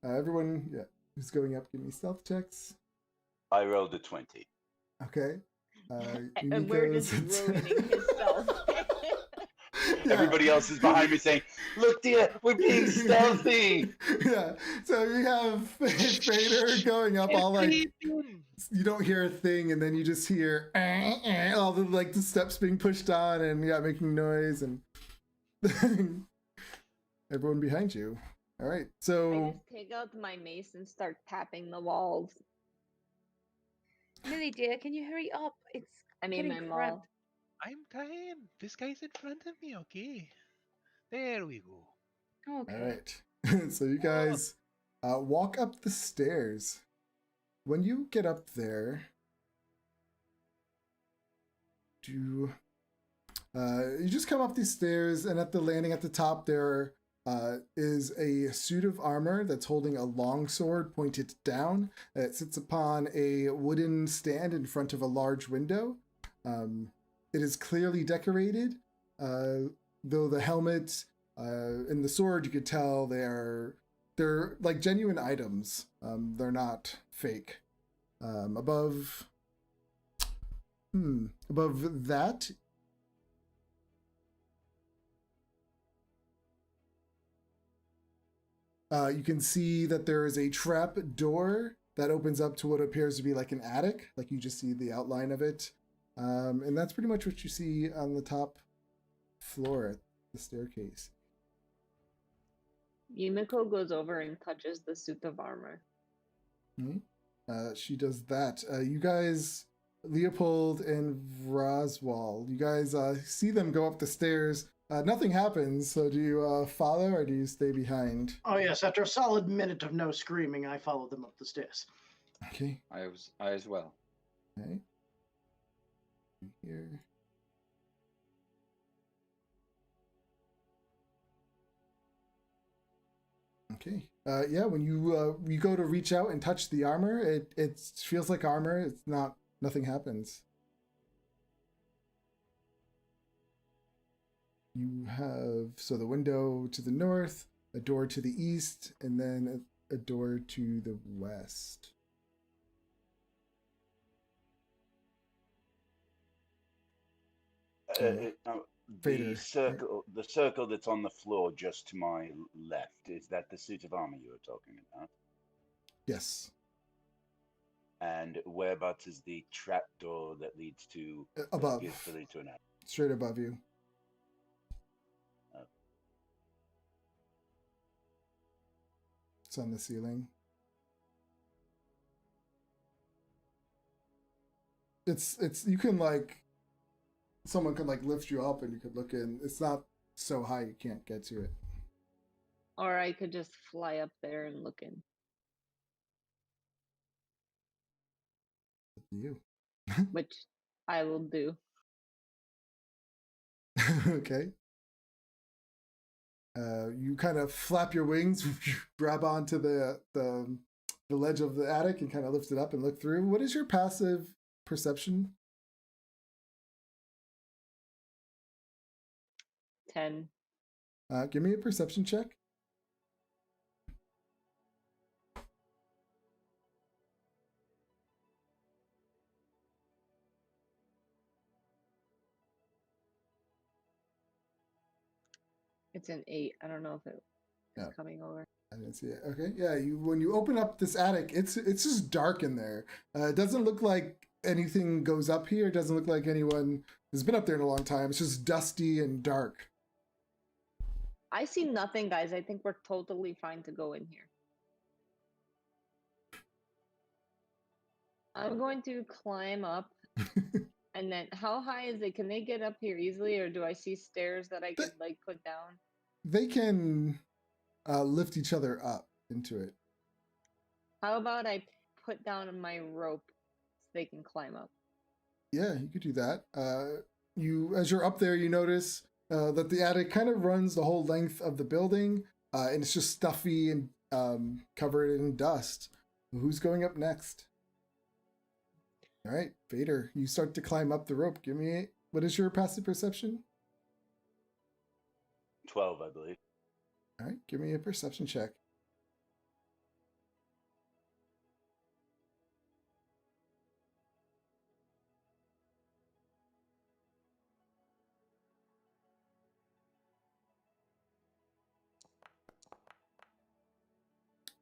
Everyone, yeah, who's going up? Give me stealth checks. I rolled a 20. Okay. And we're Yumiko's just ruining his stealth. Yeah. Everybody else is behind me saying, "Look, dear, we're being stealthy." Yeah. So you have Fader going up, all like Sleeping. you don't hear a thing, and then you just hear all the like the steps being pushed on, and yeah, making noise, and everyone behind you. All right. I So just take out my mace and start tapping the walls. Millie dear, can you hurry up? It's I mean, getting my cramped. maul. I'm trying. This guy's in front of me, okay? There we go. Okay. all right. So you guys walk up the stairs. When you get up there, you just come up these stairs, and at the landing at the top there is a suit of armor that's holding a long sword pointed down. It sits upon a wooden stand in front of a large window. It is clearly decorated, though the helmet and the sword, you could tell they're like genuine items. They're not fake. Above that, you can see that there is a trap door that opens up to what appears to be like an attic. Like you just see the outline of it. And that's pretty much what you see on the top floor at the staircase. Yumiko goes over and touches the suit of armor. She does that. You guys, Leopold and Roswell, you guys see them go up the stairs. Nothing happens, so do you follow or do you stay behind? Oh yes, after a solid minute of no screaming, I followed them up the stairs. Okay. I as well. Okay. Here. Okay. Yeah, when you go to reach out and touch the armor, it feels like armor. It's not. Nothing happens. You have the window to the north, a door to the east, and then a door to the west. The circle that's on the floor just to my left, is that the suit of armor you were talking about? Yes. And whereabouts is the trap door that leads to above, to lead to an attic? Straight above you. It's on the ceiling. It's you can like someone could like lift you up and you could look in. It's not so high you can't get to it. Or I could just fly up there and look in. You. Which I will do. Okay. You kind of flap your wings, grab onto the ledge of the attic and kind of lift it up and look through. What is your passive perception? 10. Give me a perception check. It's an 8. I don't know if it is Yeah. coming over. I didn't see it. Okay, yeah. When you open up this attic, it's just dark in there. It doesn't look like anything goes up here. It doesn't look like anyone has been up there in a long time. It's just dusty and dark. I see nothing, guys. I think we're totally fine to go in here. I'm going to climb up. And then how high is it? Can they get up here easily, or do I see stairs that I could like put down? They can lift each other up into it. How about I put down my rope so they can climb up? Yeah, you could do that. As you're up there, you notice that the attic kind of runs the whole length of the building, and it's just stuffy and covered in dust. Who's going up next? All right, Vader, you start to climb up the rope. What is your passive perception? 12, I believe. All right, give me a perception check.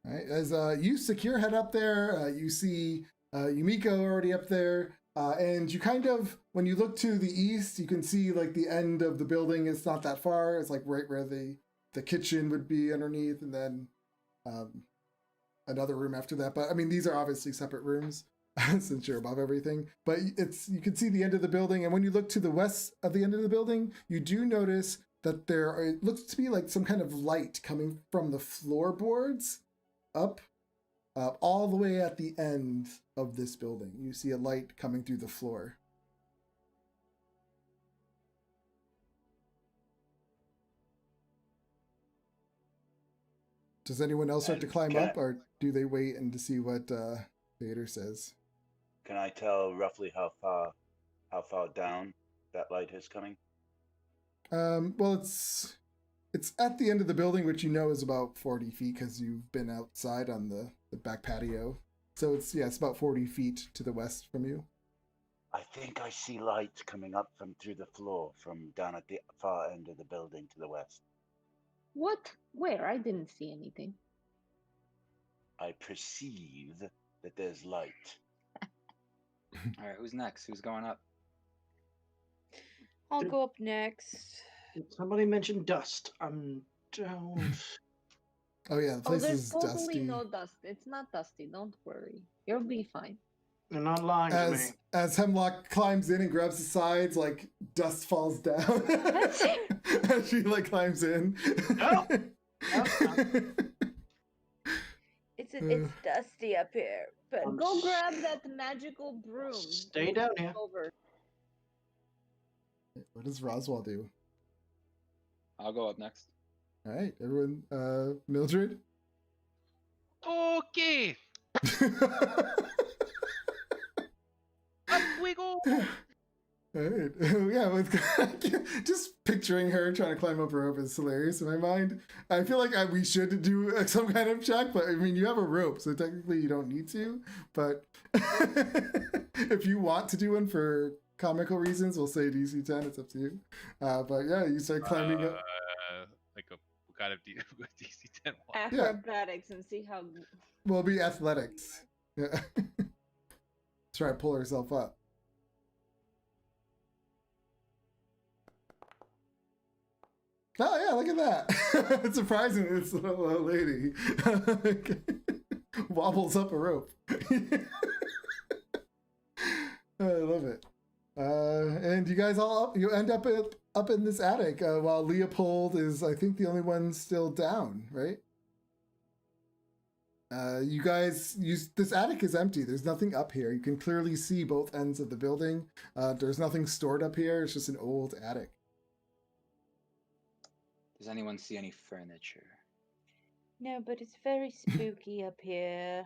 All right, as you secure head up there, you see Yumiko already up there, and you kind of, when you look to the east, you can see like the end of the building. It's not that far. It's like right where the kitchen would be underneath, and then another room after that. But I mean, these are obviously separate rooms since you're above everything. But you can see the end of the building, and when you look to the west of the end of the building, you do notice that it looks to be like some kind of light coming from the floorboards up all the way at the end of this building. You see a light coming through the floor. Does anyone else start to climb up, or do they wait and to see what Vader says? Can I tell roughly how far down that light is coming? Well, it's at the end of the building, which you know is about 40 feet because you've been outside on the back patio. So it's about 40 feet to the west from you. I think I see light coming up from through the floor from down at the far end of the building to the west. What? Where? I didn't see anything. I perceive that there's light. All right, who's next? Who's going up? I'll go up next. Somebody mentioned dust. I'm down. Oh yeah, the place there's is totally dusty. no dust. It's not dusty. Don't worry. You'll be fine. You're not lying to me. As Hemlock climbs in and grabs the sides, like dust falls down. As she like climbs in. Oh. It's dusty up here, but Go grab that magical broom. Stay down here. Over. What does Roswell do? I'll go up next. All right, everyone. Mildred. Okay, up we go. All right. Yeah, just picturing her trying to climb up a rope is hilarious in my mind. I feel like we should do some kind of check, but I mean, you have a rope, so technically you don't need to. But if you want to do one for comical reasons, we'll say DC 10. It's up to you. But yeah, you start climbing up. Like what kind of DC 10 one? Acrobatics and see how. Well, it'll be athletics. Yeah. Try to pull herself up. Oh yeah, look at that. It's surprising this little old lady wobbles up a rope. I love it. And you guys you end up in this attic while Leopold is, I think, the only one still down, right? You guys, this attic is empty. There's nothing up here. You can clearly see both ends of the building. There's nothing stored up here. It's just an old attic. Does anyone see any furniture? no, but it's very spooky up here.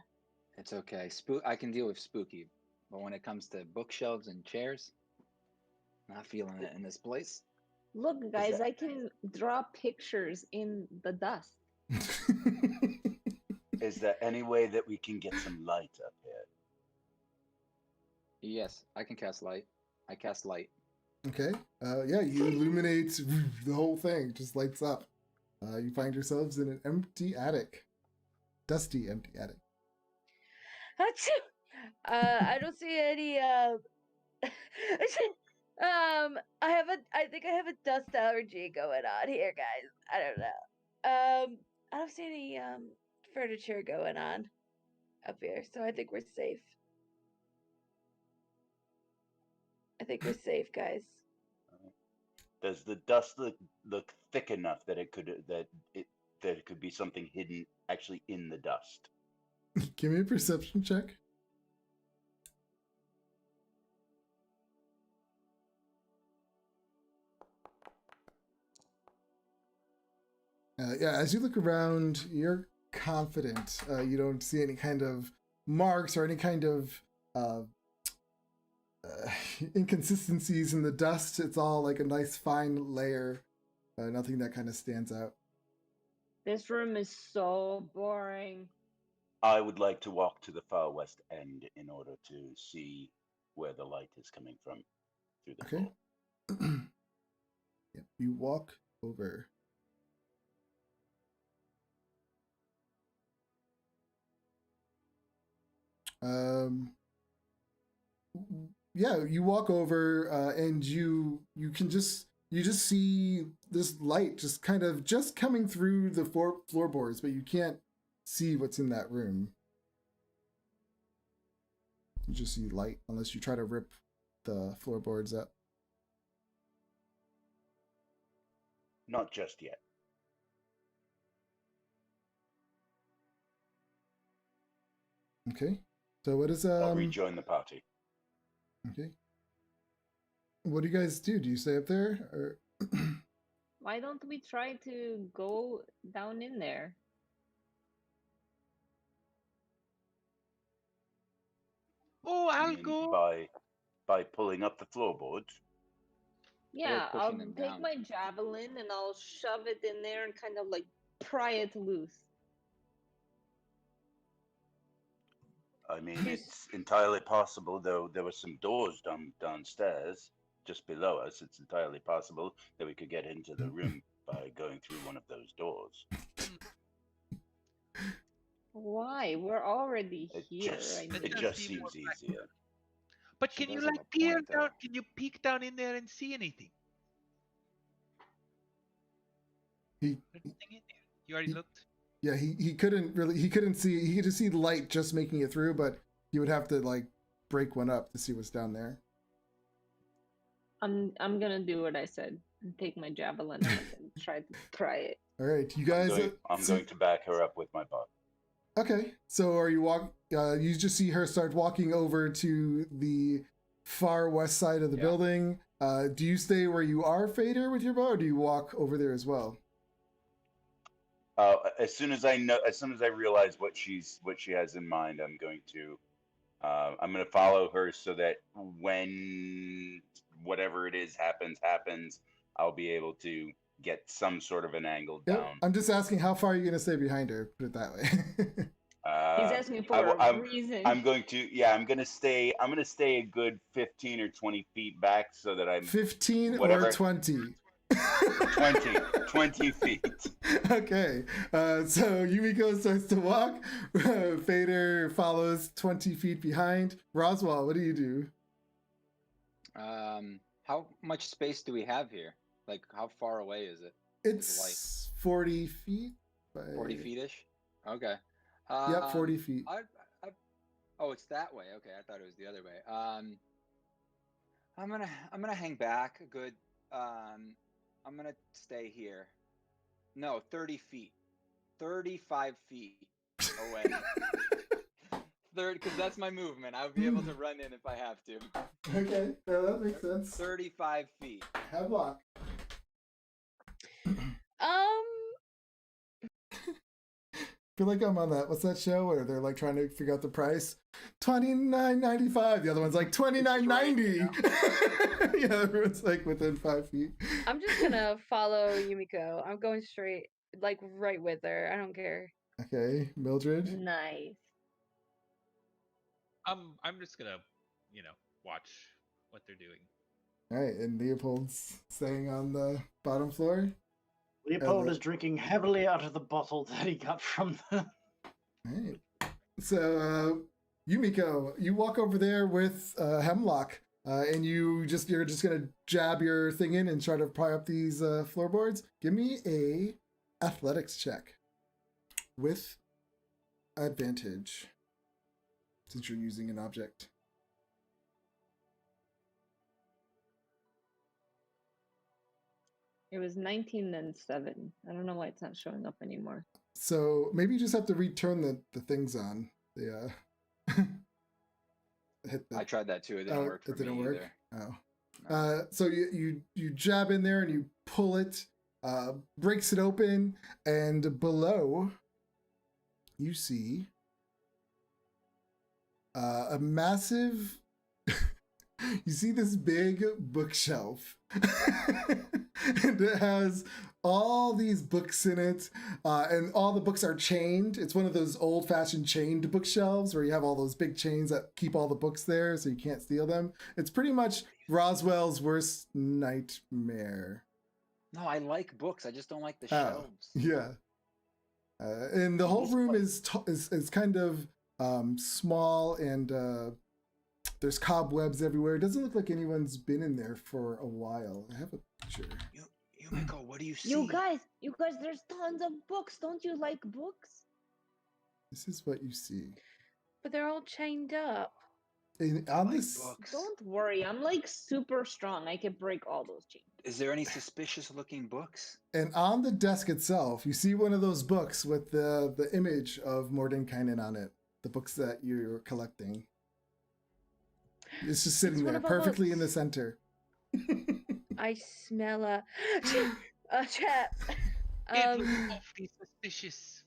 It's okay. I can deal with spooky, but when it comes to bookshelves and chairs, not feeling it in this place. Look, guys, I can draw pictures in the dust. Is there any way that we can get some light up here? Yes, I can cast light. I cast light. Okay. Yeah, you illuminate the whole thing. Just lights up. You find yourselves in an empty attic. Dusty, empty attic. I don't see any. I think I have a dust allergy going on here, guys. I don't know. I don't see any furniture going on up here, so I think we're safe. I think we're safe, guys. Does the dust look thick enough that it could be something hidden actually in the dust? Give me a perception check. Yeah, as you look around, you're confident. You don't see any kind of marks or any kind of inconsistencies in the dust. It's all like a nice fine layer. Nothing that kind of stands out. This room is so boring. I would like to walk to the far west end in order to see where the light is coming from through the Okay. floor. Yep, you walk over. Yeah, you walk over and you just see this light just kind of just coming through the floorboards, but you can't see what's in that room. You just see light unless you try to rip the floorboards up. Not just yet. Okay. So what is I'll rejoin the party. Okay. What do you guys do? Do you stay up there or Why don't we try to go down in there? Oh, You I'll mean go. by pulling up the floorboards? Yeah, pushing I'll them take down. my javelin and I'll shove it in there and kind of like pry it loose. I mean, it's entirely possible, though there were some doors downstairs just below us. It's entirely possible that we could get into the room by going through one of those doors. Why? We're already It here. just I mean, it does just seem more seems easier. But She can you does have like a peer point, down? though. Can you peek down in there and see anything? he Anything in there? You already looked. yeah, he couldn't see, he could just see light just making it through, but he would have to like break one up to see what's down there. I'm gonna do what I said and take my javelin out and try to pry it. All right, you guys I'm going to back her up with my butt. Okay, so are you you just see her start walking over to the far west side of the Yeah. building. Do you stay where you are, Fader, with your bow, or do you walk over there as well? As soon as I realize what she has in mind, I'm going to follow her so that when whatever it is happens, I'll be able to get some sort of an angle Yep. down. I'm just asking how far are you going to stay behind her, put it that way. He's asking for a reason. I'm going to stay a good 15 or 20 feet back so that I'm 15 whatever. or 20? 20 feet. Okay, so Yumiko starts to walk. Fader follows 20 feet behind. Roswell, what do you do? How much space do we have here? Like, how far away is it? Is the light It's 40 feet. 40 feet-ish? Okay. Yep, 40 feet. Oh, it's that way. Okay, I thought it was the other way. I'm gonna hang back a good. I'm gonna stay here. No, 30 feet. 35 feet away. Because that's my movement. I'll be able to run in if I have to. Okay, yeah, that makes sense. 35 feet. Have luck. I feel like I'm on that. What's that show where they're like trying to figure out the price? $29.95. The other one's like $29.90. Yeah, everyone's like within 5 feet. I'm just gonna follow Yumiko. I'm going straight, like right with her. I don't care. Okay, Mildred. Nice. I'm just gonna, watch what they're doing. All right, and Leopold's staying on the bottom floor. Leopold is drinking heavily out of the bottle that he got from the. All right. So Yumiko, you walk over there with Hemlock, and you're just gonna jab your thing in and try to pry up these floorboards. Give me a athletics check with advantage, since you're using an object. It was 19 and 7. I don't know why it's not showing up anymore. So maybe you just have to return the things on. The hit the, I tried that too. It didn't work for it didn't me work. either. Oh. No. So you jab in there and you pull it, breaks it open, and below you see a massive. You see this big bookshelf, and it has all these books in it, and all the books are chained. It's one of those old-fashioned chained bookshelves where you have all those big chains that keep all the books there so you can't steal them. It's pretty much Roswell's worst nightmare. No, I like books. I just don't like the Oh, shelves. yeah. And the whole room is kind of small, and there's cobwebs everywhere. It doesn't look like anyone's been in there for a while. I have a picture. Yumiko, what do you see? You guys, there's tons of books. Don't you like books? This is what you see. But they're all chained up. And I on like this, books. Don't worry, I'm like super strong. I can break all those chains. Is there any suspicious looking books? and on the desk itself, you see one of those books with the image of Mordenkainen on it. The books that you're collecting. It's just sitting It's one there of our perfectly in the books. center. I smell a trap. It looks awfully suspicious.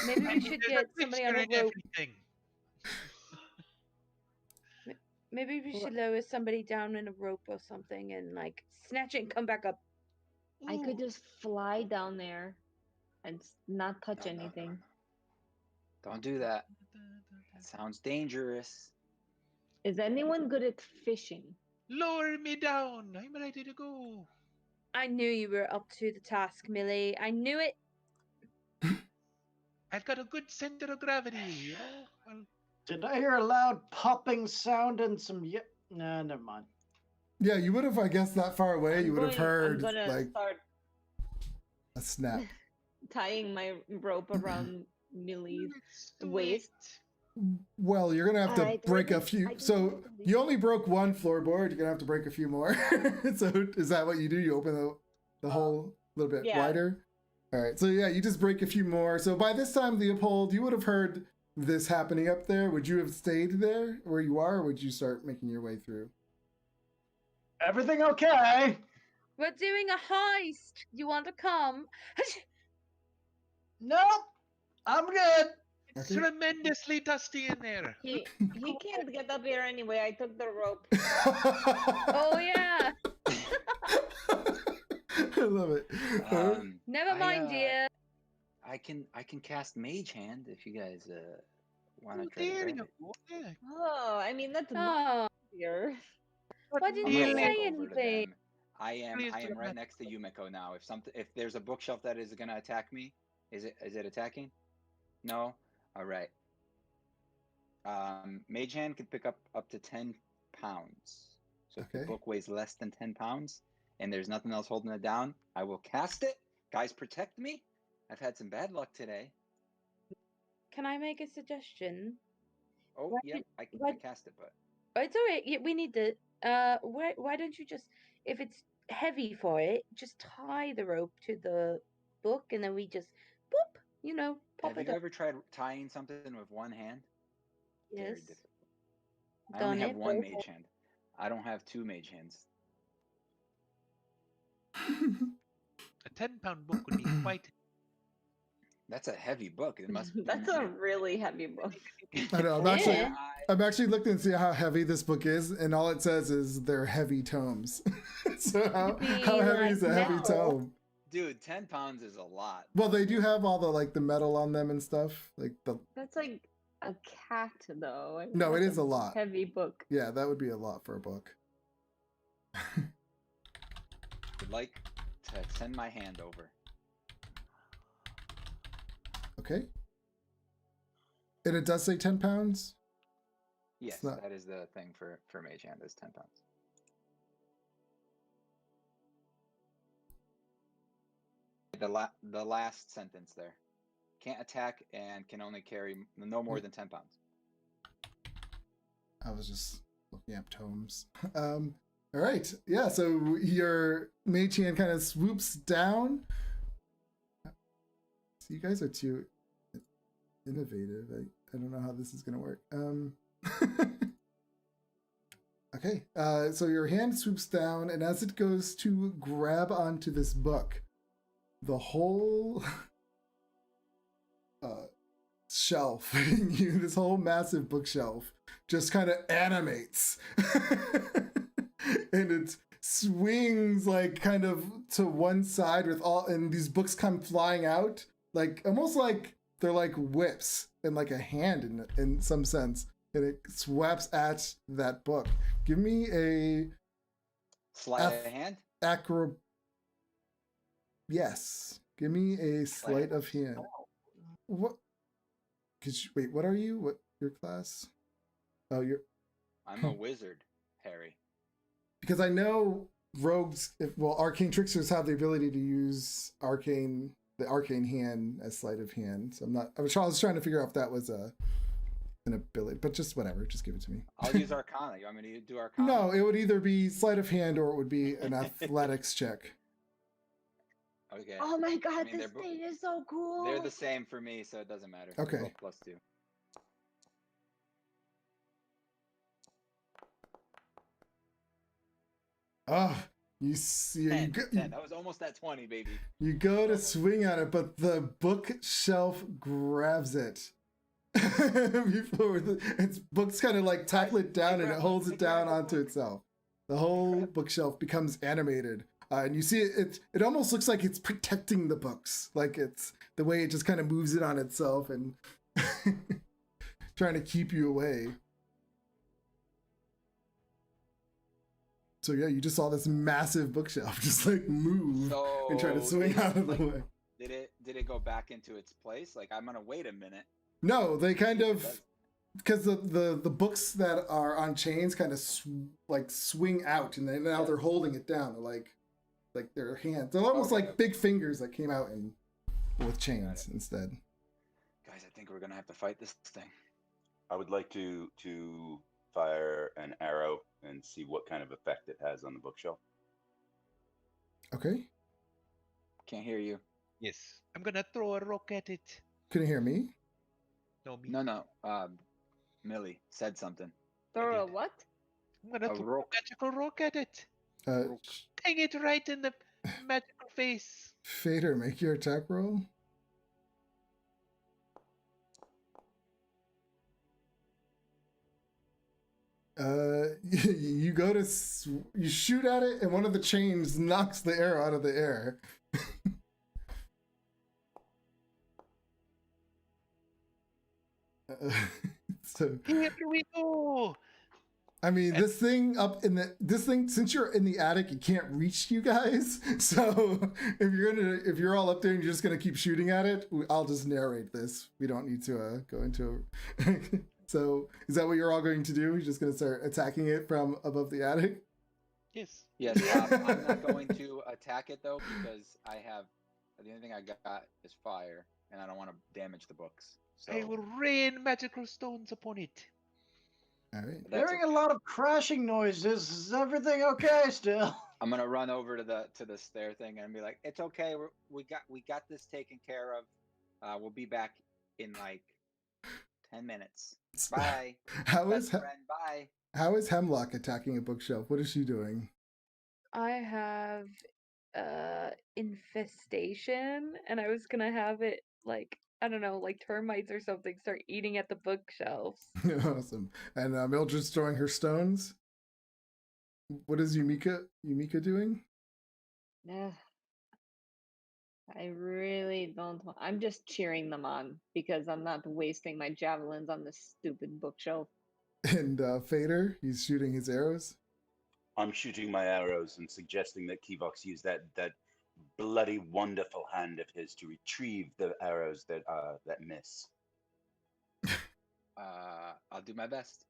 Maybe we And should there's get somebody on picture a and rope. everything. Maybe we should lower somebody down in a rope or something and like snatch it and come back up. I could Ooh, just fly down there and not touch No, no, no, anything. no. Don't do that. That sounds dangerous. Is anyone good at fishing? Lower me down. I'm ready to go. I knew you were up to the task, Millie. I knew it. I've got a good center of gravity, you know? Well, Did I hear a loud popping sound and some? Nah, never mind. Yeah, you would have, I guess, that far away. You would have heard I'm gonna like start a snap. tying my rope around Millie's let's do waist. Well, you're gonna have to Alright, break a I few. didn't So know the you only broke one floorboard. You're gonna have to break a few more. So is that what you do? You open the hole a little bit yeah. wider. All right. So yeah, you just break a few more. So by this time, Leopold, you would have heard this happening up there. Would you have stayed there where you are, or would you start making your way through? Everything okay? We're doing a heist. You want to come? Nope. I'm good. It's Okay. tremendously dusty in there. He can't get up here anyway. I took the rope. Oh yeah. I love it. Never mind, dear. I can cast Mage Hand if you guys want to Oh, try to there grab you it. go. Yeah. Oh, I mean that's Oh, easier. why didn't I'm you gonna Really? say walk over to anything? them. I am Please do right not. next to Yumiko now. If there's a bookshelf that is gonna attack me, is it attacking? No? Alright. Mage Hand can pick up to 10 pounds. So if the Okay. book weighs less than 10 pounds and there's nothing else holding it down, I will cast it. Guys, protect me. I've had some bad luck today. Can I make a suggestion? Oh, Why yep, did- I why- cast it, but Oh, it's alright. Yeah, we need the. Why don't you just, if it's heavy for it, just tie the rope to the book, and then we just, boop, pop have it you up. ever tried tying something with one hand? Very Yes. difficult. I Done only have it, one but- mage hand. I don't have two mage hands. A 10-pound book would be quite. That's a heavy book. It must. That's a really heavy book. I know. Yeah. I'm actually looking to see how heavy this book is, and all it says is they're heavy tomes. So how Could be heavy like is a heavy metal. tome? Dude, 10 pounds is a lot. Well, they do have all the metal on them and stuff. Like the That's like a cat, though. I mean, No, it that's is a lot. Heavy book. Yeah, that would be a lot for a book. Would like to send my hand over. Okay. And it does say 10 pounds? Yes, not- that is the thing for Mage Hand is 10 pounds. The last sentence there. Can't attack and can only carry no more than 10 pounds. I was just looking up tomes. All right. Yeah, so your mage hand kind of swoops down. So you guys are too innovative. I don't know how this is going to work. Okay. So your hand swoops down, and as it goes to grab onto this book, the whole shelf, this whole massive bookshelf, just kind of animates. And it swings like kind of to one side with all, and these books come flying out, like almost like they're like whips and like a hand in some sense, and it swaps at that book. Give me a Sleight of hand? acro. Yes, give me a sleight of hand. What? Wait, what are you? What your class? Oh, you're. I'm a wizard, Harry. Because I know rogues, arcane tricksters have the ability to use the arcane hand as sleight of hand. So I was trying to figure out if that was an ability, but just whatever, just give it to me. I'll use Arcana. You want me to do Arcana? No, it would either be sleight of hand or it would be an athletics check. Okay. Oh my god, mean, this thing is so cool. They're the same for me, so it doesn't matter. Okay. They're both +2. Oh, you see, 10, 10. That was almost at 20, baby. You go to swing on it, but the bookshelf grabs it. Before its books kind of like tackle it down and it holds it down onto itself. The whole bookshelf becomes animated. And you see it almost looks like it's protecting the books. Like it's the way it just kind of moves it on itself and trying to keep you away. So yeah, you just saw this massive bookshelf just like move and try to swing out of the way. Did it go back into its place? Like, I'm gonna wait a minute. No, they kind of, because the books that are on chains kind of swing out, and now they're holding it down. They're like their hands. They're almost like big fingers that came out with chains instead. Guys, I think we're gonna have to fight this thing. I would like to fire an arrow and see what kind of effect it has on the bookshelf. Okay. Can't hear you. Yes. I'm gonna throw a rock at it. Couldn't hear me? No, me. No. Millie said something. Throw a what? I'm gonna A throw rock. a magical rock at it. Uh, Bang it right in the magical face. Fader, make your attack roll. You go to you shoot at it, and one of the chains knocks the arrow out of the air. So here we go. I mean, this thing, since you're in the attic, it can't reach you guys. So if you're all up there and you're just gonna keep shooting at it, I'll just narrate this. We don't need to go into it. So is that what you're all going to do? You're just gonna start attacking it from above the attic? Yes. Yes, I'm not going to attack it though, because the only thing I got is fire, and I don't want to damage the books. So I will rain magical stones upon it. All right. Hearing a lot of crashing noises. Is everything okay still? I'm gonna run over to the stair thing and be like, "It's okay. We got this taken care of. We'll be back in like 10 minutes. Bye. Best friend, bye." How is Hemlock attacking a bookshelf? What is she doing? I have infestation, and I was gonna have it like, I don't know, like termites or something start eating at the bookshelves. Awesome. And Mildred's throwing her stones. What is Yumika doing? Yeah. I really don't want. I'm just cheering them on because I'm not wasting my javelins on this stupid bookshelf. And Fader, he's shooting his arrows. I'm shooting my arrows and suggesting that Kivox use that bloody wonderful hand of his to retrieve the arrows that miss. I'll do my best.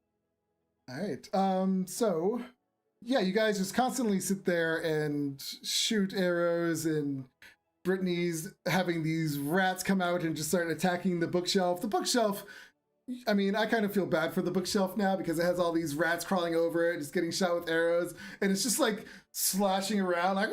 All right. So, yeah, you guys just constantly sit there and shoot arrows, and Brittany's having these rats come out and just start attacking the bookshelf. The bookshelf, I mean, I kind of feel bad for the bookshelf now because it has all these rats crawling over it, just getting shot with arrows, and it's just like slashing around, like,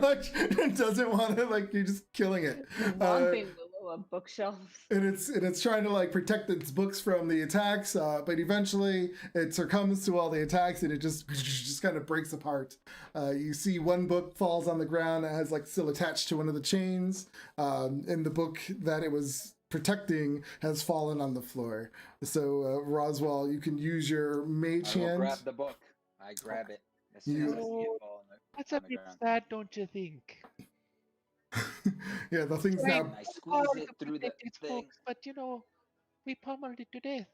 like it doesn't want to, like, you're just killing it. Lumping Willow a bookshelf. And it's trying to like protect its books from the attacks, but eventually it succumbs to all the attacks and it just kind of breaks apart. You see one book falls on the ground that has like still attached to one of the chains, and the book that it was protecting has fallen on the floor. So Roswell, you can use your mage I will hand. grab the book. I grab it as soon as I see it fall on the, That's a on the bit ground. sad, don't you think? Yeah, the thing's Right. now. I squeeze Hard it to through the protect its thing. books, but we pummeled it to death.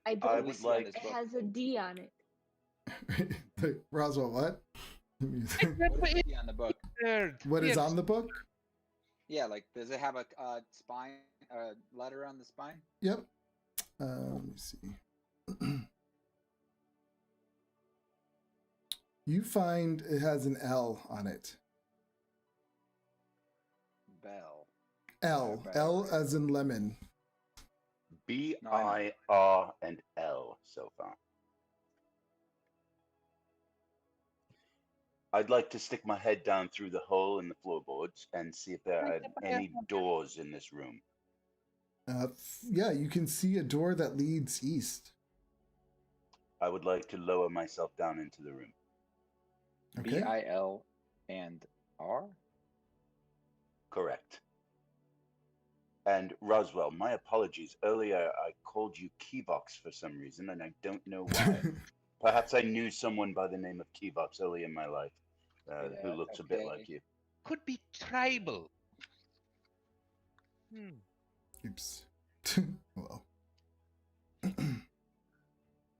I I don't. would see on like- this It book. has a D on it. Roswell, what? What does it see on the book? Third. What is Yes. on the book? Yeah, like does it have a spine, letter on the spine? Yep. Let me see. You find it has an L on it. Bell. L. Okay. L as in lemon. B-I-R and L so far. I'd like to stick my head down through the hole in the floorboards and see if there are any doors in this room. Yeah, you can see a door that leads east. I would like to lower myself down into the room. Okay. B-I-L and R? Correct. And Roswell, my apologies. Earlier I called you Keybox for some reason, and I don't know why. Perhaps I knew someone by the name of Keybox early in my life who Yeah, looks a bit okay. like you. Could be tribal. Oops. Well.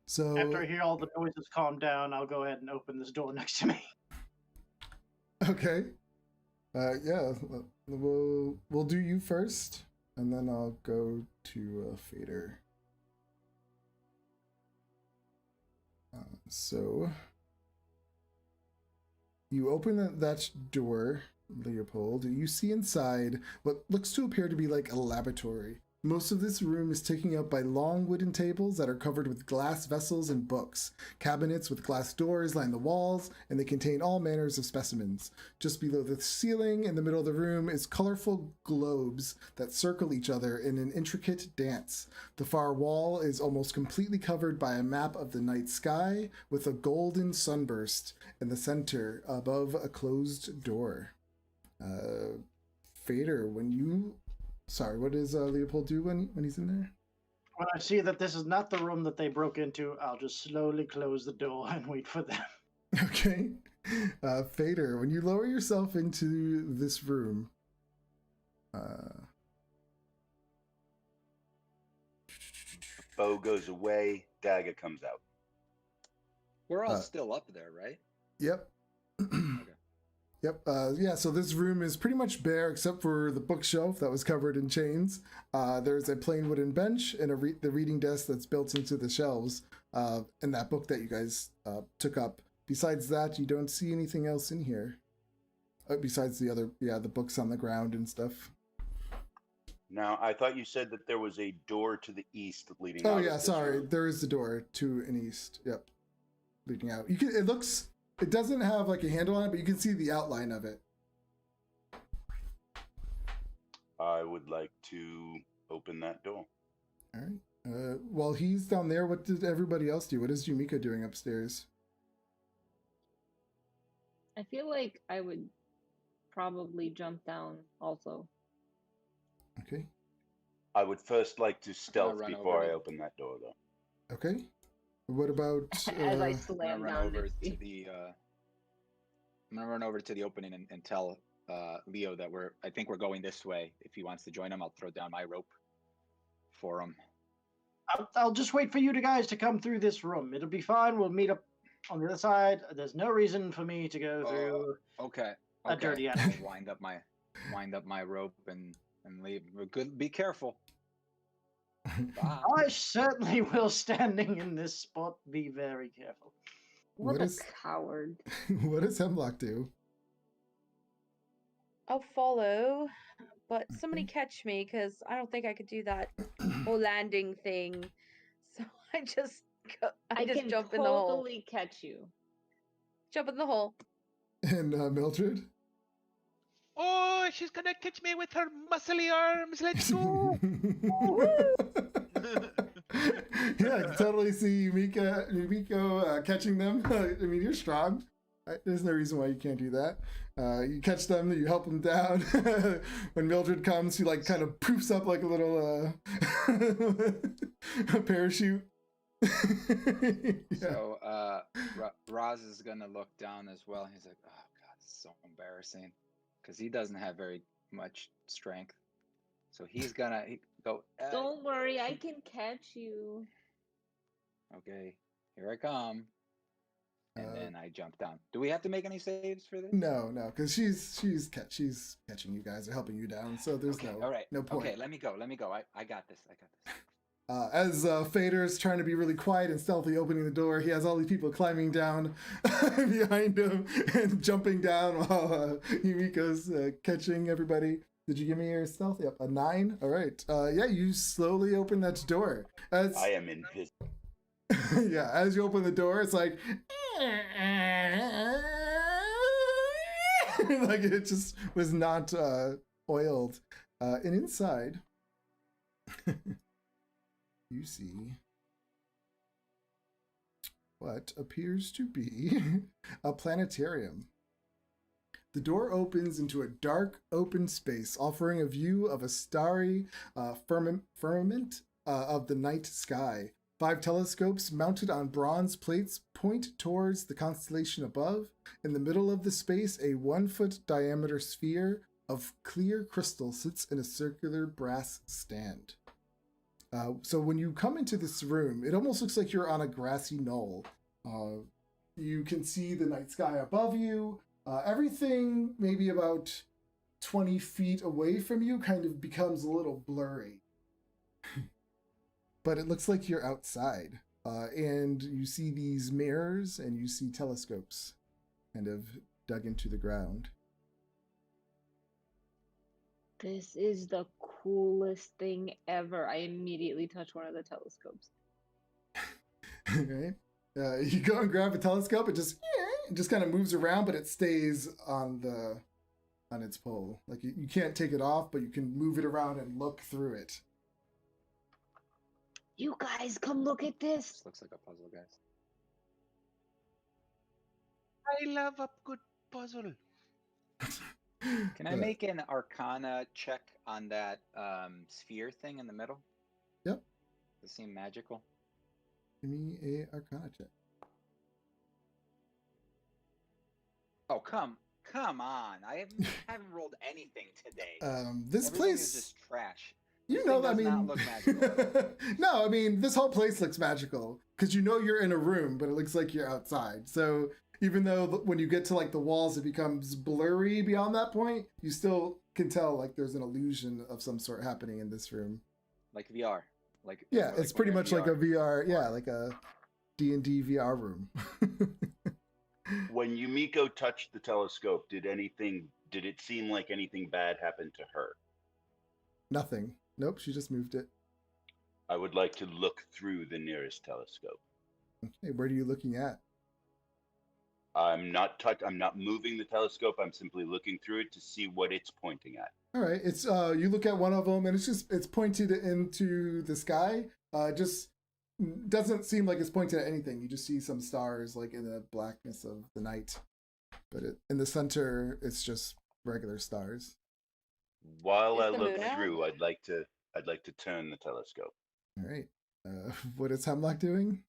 So After I hear all the noises calm down, I'll go ahead and open this door next to me. okay. Yeah, we'll do you first, and then I'll go to Fader. So you open that door, Leopold. You see inside what looks to appear to be like a laboratory. Most of this room is taken up by long wooden tables that are covered with glass vessels and books. Cabinets with glass doors line the walls, and they contain all manners of specimens. Just below the ceiling, in the middle of the room, is colorful globes that circle each other in an intricate dance. The far wall is almost completely covered by a map of the night sky, with a golden sunburst in the center above a closed door. Fader, when you... Sorry, what does Leopold do when he's in there? When I see that this is not the room that they broke into, I'll just slowly close the door and wait for them. Okay. Fader, when you lower yourself into this room, Bow goes away, dagger comes out. We're all still up there, right? yep. Yep. Yeah, so this room is pretty much bare except for the bookshelf that was covered in chains. There's a plain wooden bench and the reading desk that's built into the shelves, and that book that you guys took up. Besides that, you don't see anything else in here. Besides the books on the ground and stuff. Now, I thought you said that there was a door to the east leading out. Oh of yeah, this sorry. room. There is the door to an east. Yep. Leading out. It doesn't have like a handle on it, but you can see the outline of it. I would like to open that door. All right. While he's down there, what did everybody else do? What is Yumika doing upstairs? I feel like I would probably jump down also. Okay. I would first like to stealth run before over I to- open that door, though. Okay. What about As I I'm slam gonna run down over next to to the. I'm gonna run over to the opening and tell Leo that I think we're going this way. If he wants to join him, I'll throw down my rope for him. I'll just wait for you guys to come through this room. It'll be fine. We'll meet up on the other side. There's no reason for me to go through Okay. a dirty I'll attic. wind up my rope and leave. We're good. Be careful. Bye. I certainly will, standing in this spot, be very careful. What What a is- coward. What does Hemlock do? I'll follow, but somebody catch me because I don't think I could do that whole landing thing. So I just I just can jump in the hole. totally catch you. Jump in the hole. And Mildred? Oh, she's gonna catch me with her muscly arms. Let's go. Yeah, I can totally see Yumiko catching them. I mean, you're strong. There's no reason why you can't do that. You catch them, you help them down. When Mildred comes, she like kind of poofs up like a little a parachute. Yeah. So Roz is gonna look down as well. He's like, "Oh God, this is so embarrassing," because he doesn't have very much strength. So he's gonna go. Don't worry, I can catch you. Okay, here I come. And Uh, then I jump down. Do we have to make any saves for this? No, because she's catching you guys or helping you down. So there's Okay, no all right. no point. Okay, let me go. I got this. As Fader's trying to be really quiet and stealthy opening the door, he has all these people climbing down behind him and jumping down while Yumiko's catching everybody. Did you give me your stealth? Yep, a 9. All right. Yeah, you slowly open that door. As I am in business. yeah, as you open the door, it's like like it just was not oiled. And inside, you see what appears to be a planetarium. The door opens into a dark, open space, offering a view of a starry firmament of the night sky. 5 telescopes mounted on bronze plates point towards the constellation above. In the middle of the space, a 1-foot diameter sphere of clear crystal sits in a circular brass stand. So when you come into this room, it almost looks like you're on a grassy knoll. You can see the night sky above you. Everything maybe about 20 feet away from you kind of becomes a little blurry. But it looks like you're outside. And you see these mirrors and you see telescopes kind of dug into the ground. This is the coolest thing ever. I immediately touch one of the telescopes. Right? You go and grab a telescope. It just kind of moves around, but it stays on its pole. Like you can't take it off, but you can move it around and look through it. You guys, come look at this. This looks like a puzzle, guys. I love a good puzzle. Can I make an Arcana check on that sphere thing in the middle? Yep. Does it seem magical? Give me a Arcana check. Oh, come on! I haven't rolled anything today. This Everything place is just trash. You This know, thing I does mean, not look magical. no, I mean, this whole place looks magical because you know you're in a room, but it looks like you're outside. So even though when you get to like the walls, it becomes blurry beyond that point, you still can tell like there's an illusion of some sort happening in this room. Like VR. Yeah, it's pretty when much you're like a VR, yeah, like a D&D VR room. When Yumiko touched the telescope, did it seem like anything bad happened to her? Nothing. Nope, she just moved it. I would like to look through the nearest telescope. Okay, what are you looking at? I'm not moving the telescope. I'm simply looking through it to see what it's pointing at. All right, it's you look at one of them and it's pointed into the sky. Just doesn't seem like it's pointed at anything. You just see some stars like in the blackness of the night, but in the center it's just regular stars. While I Is the look moon out? through, I'd like to turn the telescope. All right, what is Hemlock doing?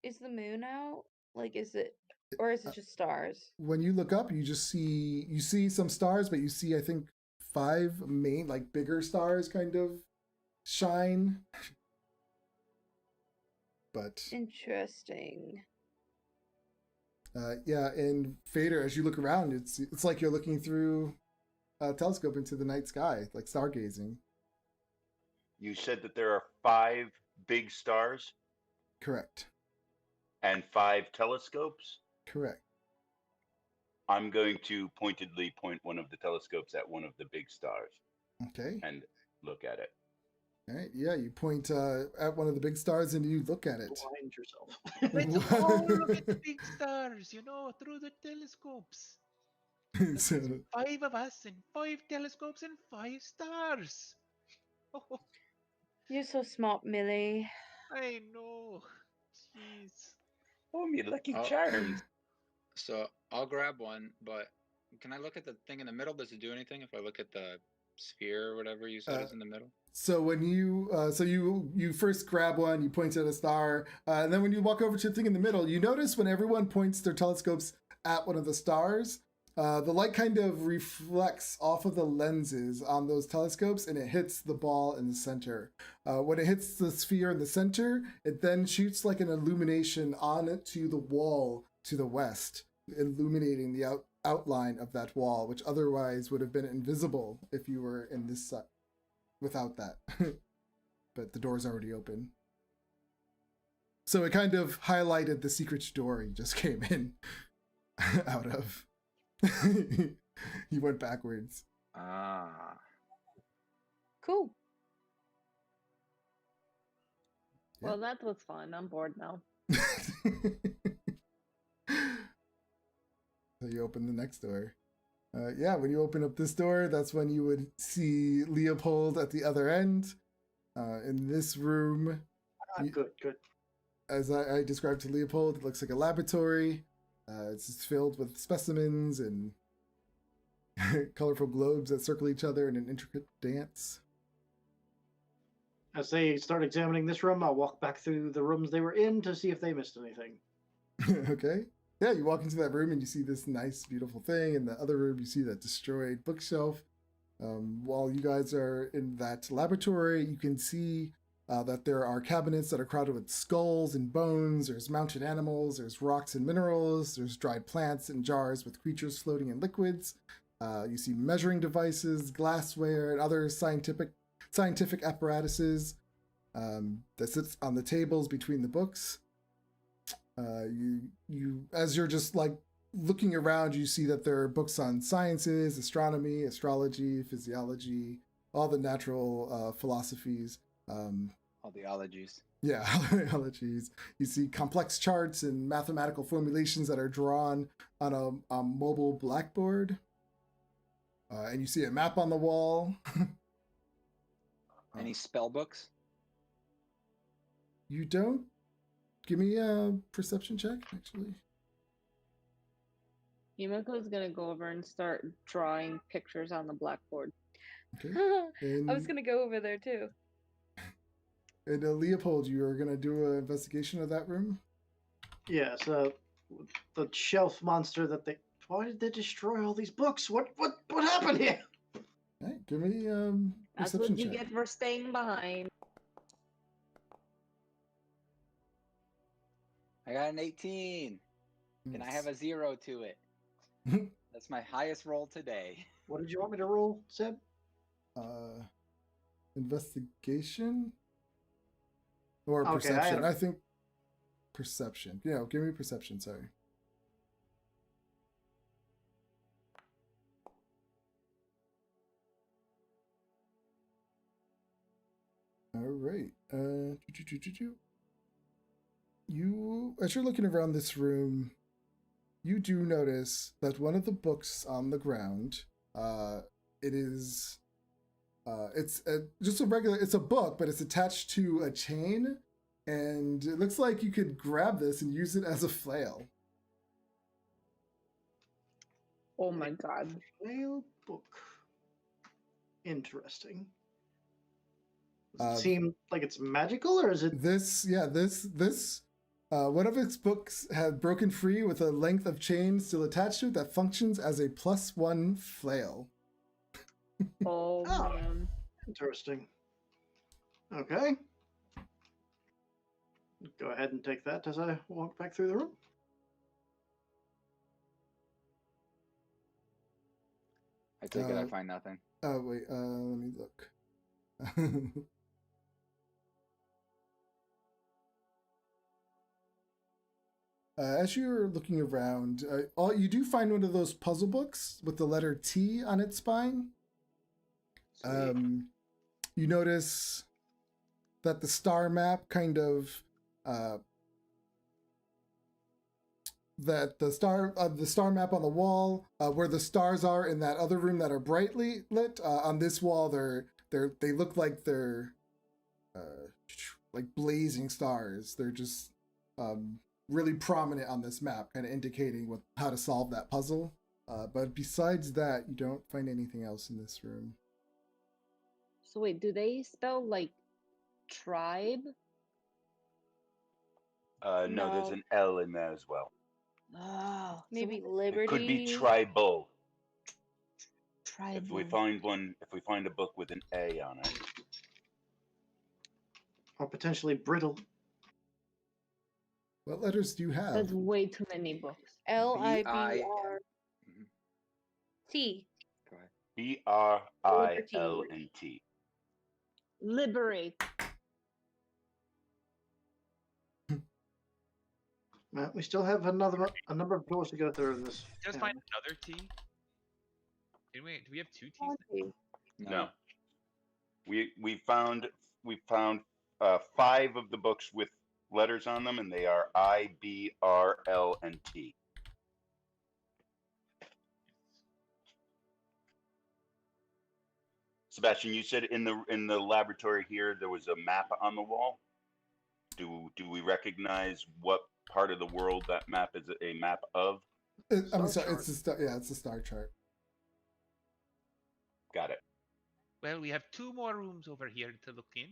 Is the moon out? Like, is it, or is it just stars? When you look up, you see some stars, but you see I think 5 main like bigger stars kind of shine. But Interesting. yeah, and Fader, as you look around, it's like you're looking through a telescope into the night sky, like stargazing. You said that there are 5 big stars Correct. and 5 telescopes. Correct. I'm going to pointedly point one of the telescopes at one of the big stars Okay. and look at it. All right. Yeah, you point at one of the big stars and you look at it. Blind yourself. Let's all look at the big stars, through the telescopes. So, 5 of us and 5 telescopes and 5 stars. Oh, You're so smart, Millie. I know. Jeez. Oh, me lucky Oh. charms. So I'll grab one, but can I look at the thing in the middle? Does it do anything if I look at the sphere or whatever you said is in the middle? so when you you first grab one, you point at a star, and then when you walk over to the thing in the middle, you notice when everyone points their telescopes at one of the stars, the light kind of reflects off of the lenses on those telescopes, and it hits the ball in the center. When it hits the sphere in the center, it then shoots like an illumination onto the wall to the west, illuminating the outline of that wall, which otherwise would have been invisible if you were in this side without that. But the door's already open. So it kind of highlighted the secret door you just came in out of. He went backwards. Ah. Cool. Well, that was fun. I'm bored now. So you open the next door. Yeah, when you open up this door, that's when you would see Leopold at the other end. In this room, Good. as I described to Leopold, it looks like a laboratory. It's just filled with specimens and colorful globes that circle each other in an intricate dance. As they start examining this room, I'll walk back through the rooms they were in to see if they missed anything. Okay. Yeah, you walk into that room and you see this nice, beautiful thing. In the other room, you see that destroyed bookshelf. While you guys are in that laboratory, you can see that there are cabinets that are crowded with skulls and bones. There's mounted animals. There's rocks and minerals. There's dried plants and jars with creatures floating in liquids. You see measuring devices, glassware, and other scientific apparatuses that sits on the tables between the books. You as you're just like looking around, you see that there are books on sciences, astronomy, astrology, physiology, all the natural philosophies. All the ologies. Yeah, ologies. You see complex charts and mathematical formulations that are drawn on a mobile blackboard. And you see a map on the wall. Any spell books? You don't? Give me a perception check, actually. Yumiko's gonna go over and start drawing pictures on the blackboard. Okay. I was gonna go over there too. And Leopold, you are going to do an investigation of that room? Yeah, so the shelf monster that they... Why did they destroy all these books? What happened here? All right, give me That's perception what you check. get for staying behind. I got an 18. Can I have a 0 to it? That's my highest roll today. What did you want me to roll, Seb? Investigation? Or Okay, perception? I think perception. Yeah, give me perception, sorry. All right. You, as you're looking around this room, you do notice that one of the books on the ground, it is, it's just a regular, it's a book, but it's attached to a chain, and it looks like you could grab this and use it as a flail. Oh my god. Flail book. Interesting. Does it seem like it's magical, or is it... This one of its books had broken free with a length of chain still attached to it that functions as a +1 flail. Oh, Oh. man. Interesting. Okay. Go ahead and take that as I walk back through the room. I take it I find nothing. Oh wait, let me look. As you're looking around, you do find one of those puzzle books with the letter T on its spine. Sweet. You notice that the star map kind of the star map on the wall, where the stars are in that other room that are brightly lit. On this wall, they look like they're like blazing stars. They're just really prominent on this map, kind of indicating how to solve that puzzle. But besides that, you don't find anything else in this room. So wait, do they spell like tribe? No, there's No. an L in there as well. Oh, Maybe It could be Liberty. tribal. tribal. If we find a book with an A on it. Or potentially brittle. What letters do you have? That's way too many books. LIBR Mhm. T. Go ahead. BRILNT. Liberate. We still have a number of doors to go through in this. Just find another T. Do we have two T's? No. We found 5 of the books with letters on them, and they are I, B, R, L, and T. Sebastian, you said in the laboratory here there was a map on the wall. Do we recognize what part of the world that map is a map of? I'm sorry, it's a star chart. Got it. Well, we have 2 more rooms over here to look in.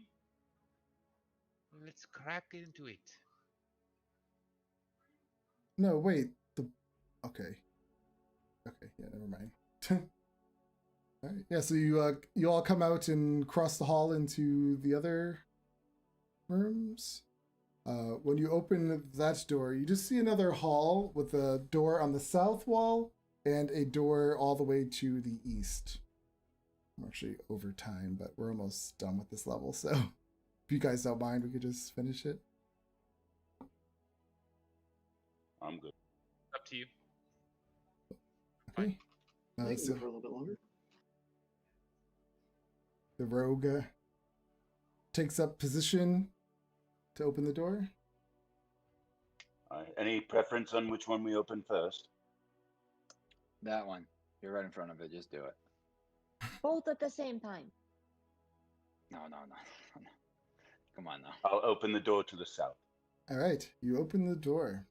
Let's crack into it. No, wait. Okay, yeah, never mind. All right, yeah. So you all come out and cross the hall into the other rooms. When you open that door, you just see another hall with a door on the south wall and a door all the way to the east. I'm actually over time, but we're almost done with this level, so if you guys don't mind, we could just finish it. I'm good. Up to you. Okay. I can So go for a little bit longer. the rogue takes up position to open the door. Any preference on which one we open first? That one. You're right in front of it. Just do it. Both at the same time. No. Come on now. I'll open the door to the south. All right, you open the door.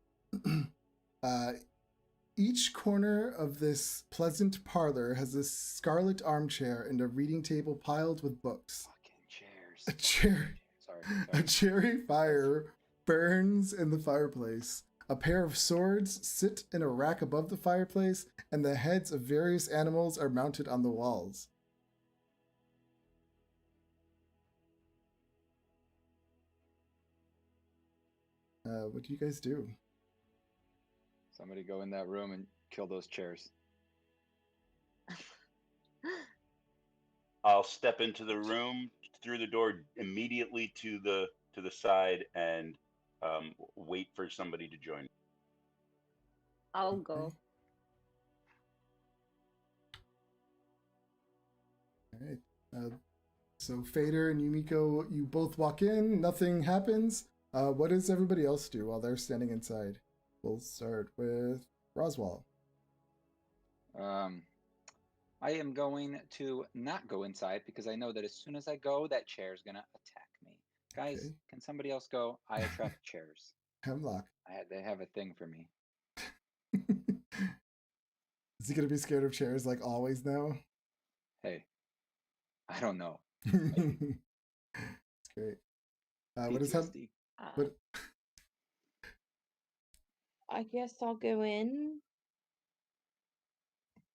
Each corner of this pleasant parlor has a scarlet armchair and a reading table piled with books. Fucking chairs. A chair. Sorry. A cherry fire burns in the fireplace. A pair of swords sit in a rack above the fireplace, and the heads of various animals are mounted on the walls. What do you guys do? Somebody go in that room and kill those chairs. I'll step into the room through the door immediately to the side and wait for somebody to join. I'll go. All right. So Fader and Yumiko, you both walk in. Nothing happens. What does everybody else do while they're standing inside? We'll start with Roswell. I am going to not go inside because I know that as soon as I go, that chair is going to attack me. Guys, Okay. can somebody else go? I attract chairs. Hemlock. They have a thing for me. Is he gonna be scared of chairs like always now? Hey, I don't know. It's great. What is that? PTSD. What? I guess I'll go in.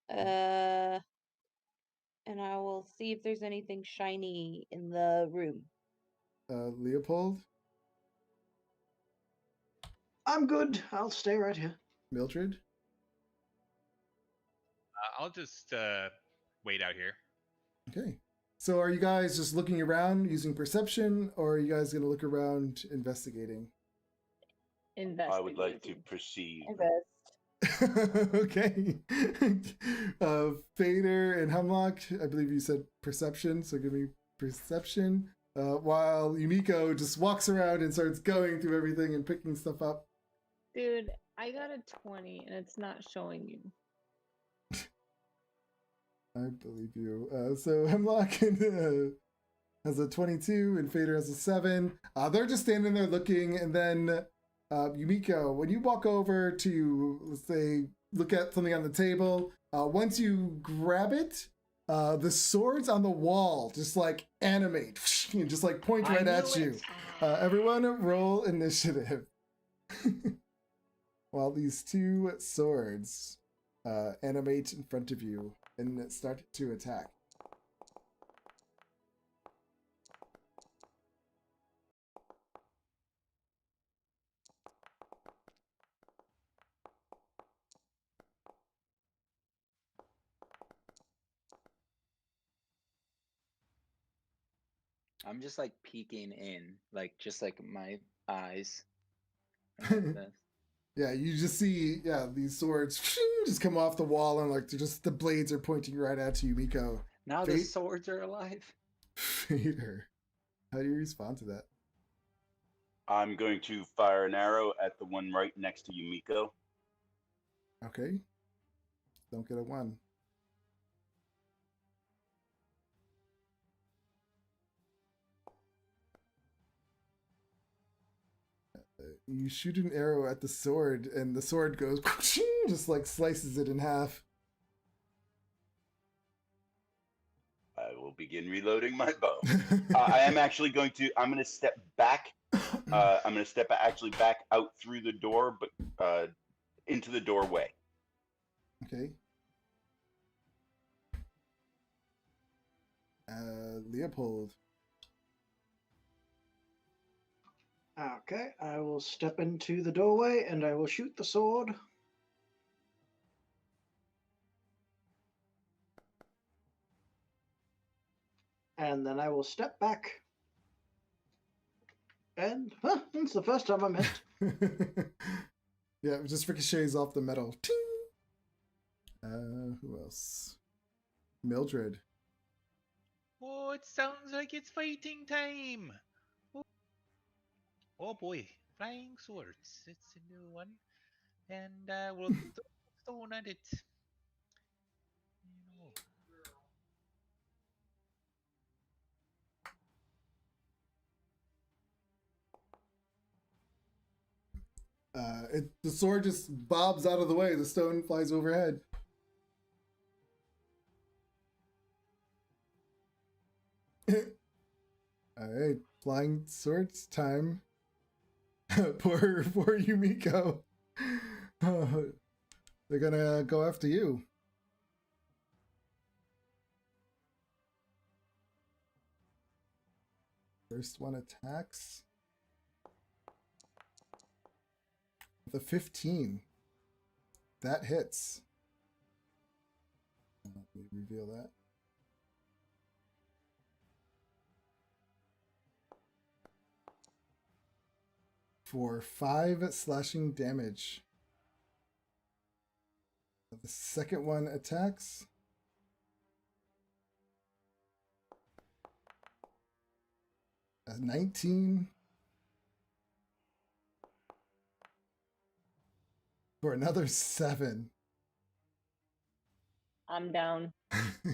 And I will see if there's anything shiny in the room. Leopold? I'm good. I'll stay right here. Mildred? I'll just wait out here. Okay. So are you guys just looking around using perception, or are you guys gonna look around investigating? I would like to Investigating. perceive. Invest. Okay. Fader and Hemlock, I believe you said perception, so give me perception. While Yumiko just walks around and starts going through everything and picking stuff up. Dude, I got a 20 and it's not showing you. I believe you. So Hemlock has a 22 and Fader has a 7. They're just standing there looking, and then Yumiko, when you walk over to, let's say, look at something on the table, once you grab it, the swords on the wall just like animate and just like point right at you. Everyone roll initiative. While these two swords animate in front of you and start to attack. I'm just like peeking in, like just like my eyes. And that's- Yeah, you just see, these swords just come off the wall, and like they're just, the blades are pointing right at you, Miko. now the swords are alive. Fader, how do you respond to that? I'm going to fire an arrow at the one right next to Yumiko. Okay. Don't get a 1. You shoot an arrow at the sword, and the sword goes just like slices it in half. I will begin reloading my bow. I am actually going to. I'm going to step back. I'm going to step actually back out through the door, but into the doorway. Okay. Leopold. Okay, I will step into the doorway and I will shoot the sword. And then I will step back. And it's the first time I missed. Yeah, it just ricochets off the metal. Ting! Who else? Mildred. Oh, it sounds like it's fighting time. Oh boy, flying swords. It's a new one. And we'll throw a stone at it. You know. The sword just bobs out of the way. The stone flies overhead. All right, flying swords time. poor Yumiko. They're gonna go after you. First one attacks. The 15. That hits. Let me reveal that. For 5 slashing damage. The second one attacks. A 19. For another 7. I'm down.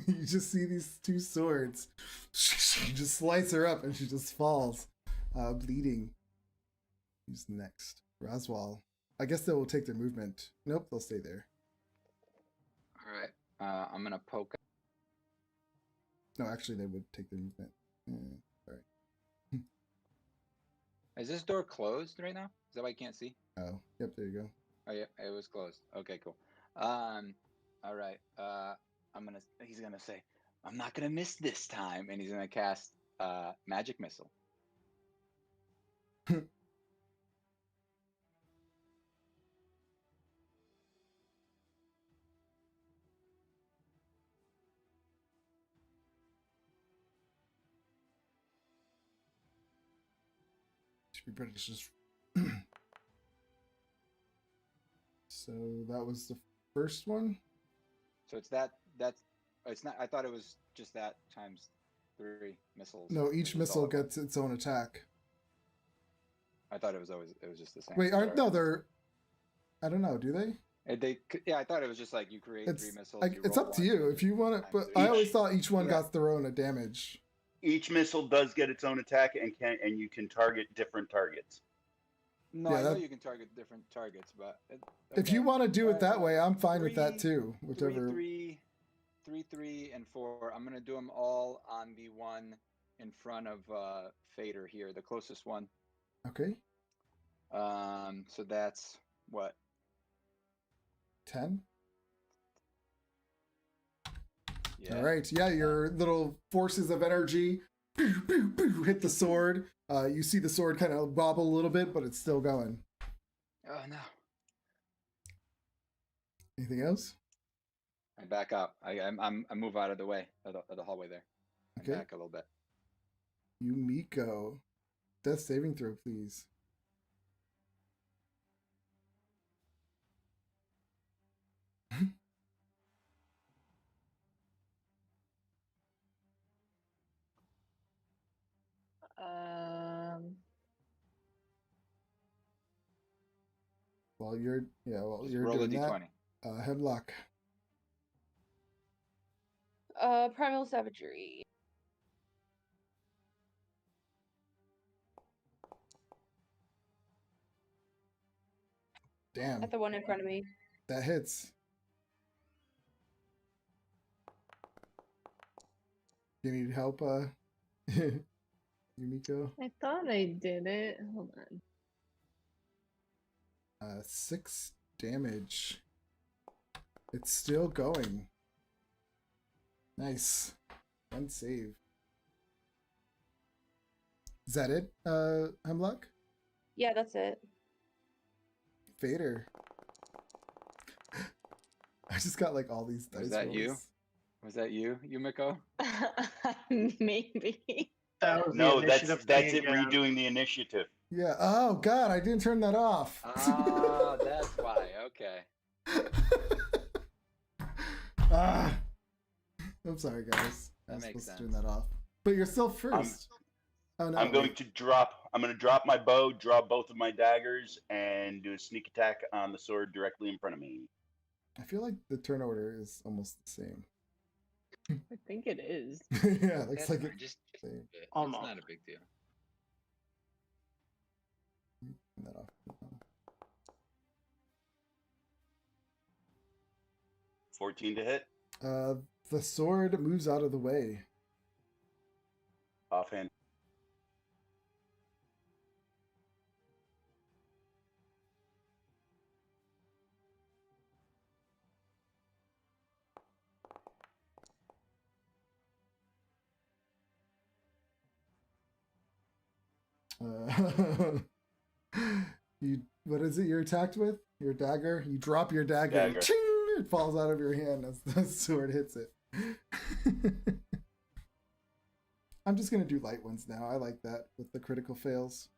You just see these two swords. You just slice her up and she just falls, bleeding. Who's next? Roswell. I guess they will take their movement. Nope, they'll stay there. All right. I'm gonna poke. No, actually, they would take their movement. Sorry. Is this door closed right now? Is that why you can't see? Oh, yep, there you go. Oh yeah, it was closed. Okay, cool. All right. He's gonna say, I'm not gonna miss this time, and he's gonna cast magic missile. Should be British. Just So that was the first one. So it's that's it's not. I thought it was just that times 3 missiles. No, Or each just all missile at once? gets its own attack. I thought it was just the same. Wait, Sorry. no, they're. I don't know. Do they? Yeah, I thought it was just like you create 3 missiles. It's roll up to one, you and if you want it. times But three. I always thought each one Yeah. got their own damage. Each missile does get its own attack and you can target different targets. No, Yeah, I know that- you can target different targets, but If you want to do it that Alright, way, I'm fine with that 3, too. Whichever. 3, and 4. I'm gonna do them all on the one in front of Fader here, the closest one. Okay. So that's what 10. Yeah. All right. Yeah, your little forces of energy hit the sword. You see the sword kind of bobble a little bit, but it's still going. Oh no. Anything else? I back up. I move out of the way of the hallway there. I Okay. back a little bit. Yumiko. Death saving throw, please. While you're Just you're roll a doing d20. that, Hemlock. Primal Savagery. Damn, At the one in front of me. that hits. You need help, Yumiko? I thought I did it. Hold on. 6 damage. It's still going. Nice. One save. Is that it, Hemlock? Yeah, that's it. Fader. I just got like all these dice Was that you? rolls. Was that you, Yumiko? Maybe. That was the No, that's initiative thing it. again. Redoing the initiative. Yeah. Oh God, I didn't turn that off. Oh, that's why. Okay. Ah. I'm sorry, guys. I That was makes supposed to turn sense. that off. But you're still first. Oh no. I'm going wait. to drop. I'm going to drop my bow, draw both of my daggers, and do a sneak attack on the sword directly in front of me. I feel like the turn order is almost the same. I think it is. Yeah, it looks That's like fine, it's just the same. it's Almost. not a big deal. Turn that off. 14 to hit. The sword moves out of the way. Offhand. You what is it you're attacked with? Your dagger? You drop your dagger. Dagger. Ching! It falls out of your hand as the sword hits it. I'm just gonna do light ones now. I like that with the critical fails.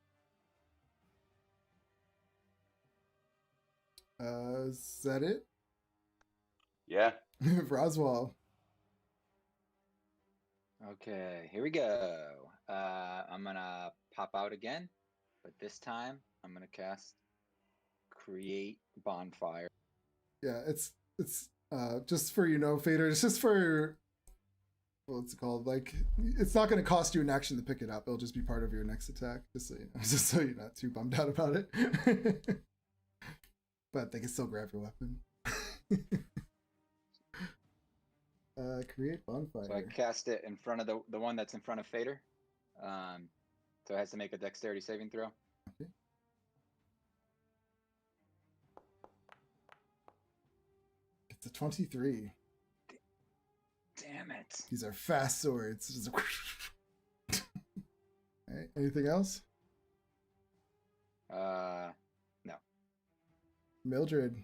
Is that it? Yeah. Roswell. Okay, here we go. I'm gonna pop out again, but this time I'm gonna cast Create Bonfire. Yeah, it's just for Fader. It's just for what's it called? Like it's not going to cost you an action to pick it up. It'll just be part of your next attack. Just so you know, just so you're not too bummed out about it. But they can still grab your weapon. Create bonfire. So I cast it in front of the one that's in front of Fader. So it has to make a dexterity saving throw. Okay. It's a 23. Damn it. These are fast swords. Just Alright, anything else? No. Mildred.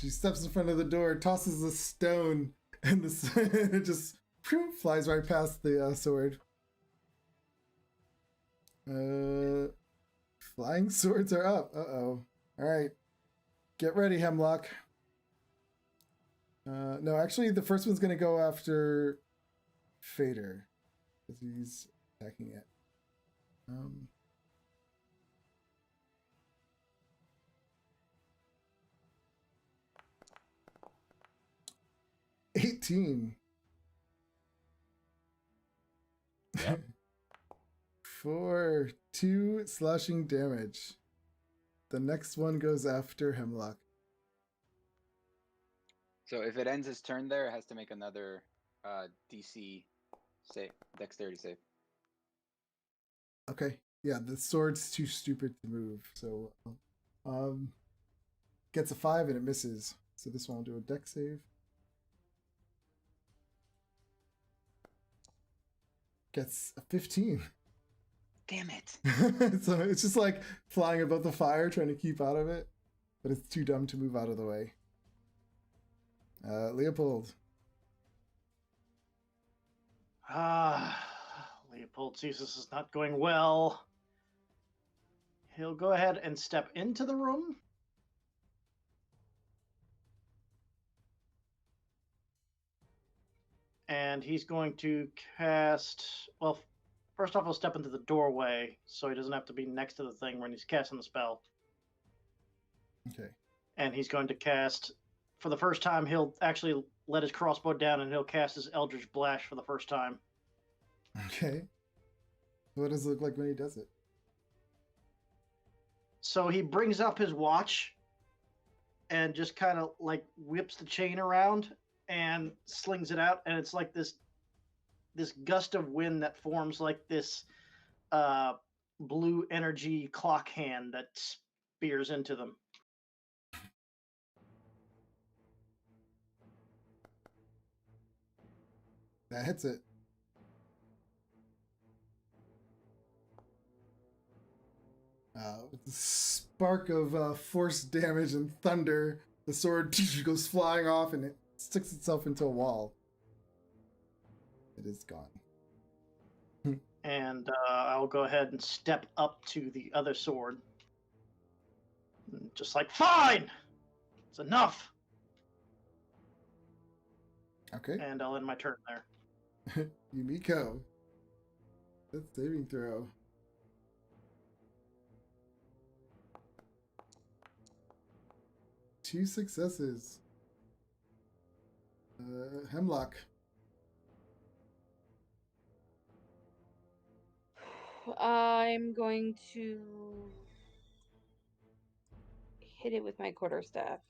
She steps in front of the door, tosses a stone, and it just flies right past the sword. Flying swords are up. Uh-oh. Alright. Get ready, Hemlock. No, actually, the first one's going to go after Fader, because he's attacking it. 18. Yep. For 2 slashing damage. The next one goes after Hemlock. So if it ends his turn there, it has to make another DC save, dexterity save. Okay. Yeah, the sword's too stupid to move, so gets a 5 and it misses. So this one will do a dex save. Gets a 15. Damn it. So it's just like flying above the fire, trying to keep out of it, but it's too dumb to move out of the way. Leopold. Leopold sees this is not going well. He'll go ahead and step into the room. And he's going to cast, well, first off, he'll step into the doorway so he doesn't have to be next to the thing when he's casting the spell. Okay. And he's going to cast, for the first time, he'll actually let his crossbow down and he'll cast his Eldritch Blast for the first time. Okay. What does it look like when he does it? So he brings up his watch and just kind of like whips the chain around and slings it out, and it's like this gust of wind that forms like this blue energy clock hand that spears into them. That hits it. With the spark of force damage and thunder, the sword goes flying off and it sticks itself into a wall. It is gone. And I'll go ahead and step up to the other sword. Just like, fine! It's enough! Okay. And I'll end my turn there. Yumiko. That's saving throw. Two successes. Hemlock. I'm going to hit it with my quarterstaff.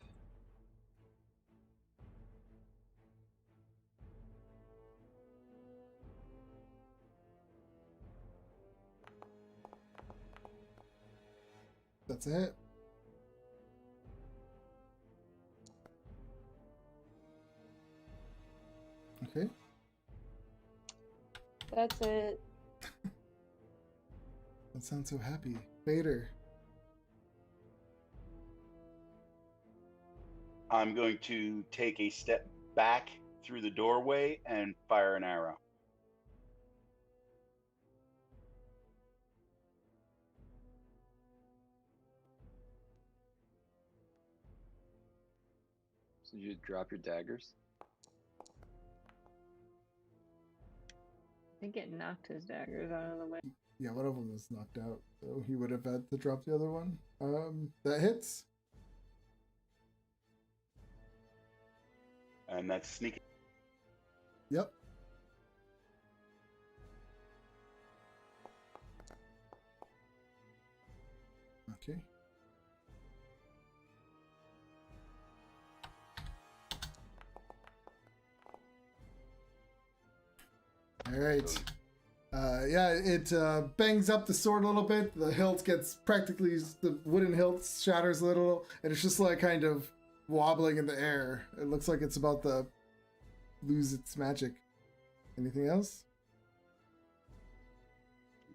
That's a hit. Okay. That's it. That sounds so happy. Vader. I'm going to take a step back through the doorway and fire an arrow. So you drop your daggers? I think it knocked his daggers out of the way. Yeah, one of them was knocked out, so he would have had to drop the other one. That hits. And that's sneaking. Yep. Okay. All right. Yeah, it bangs up the sword a little bit. The hilt gets practically, the wooden hilt shatters a little, and it's just like kind of wobbling in the air. It looks like it's about to lose its magic. Anything else?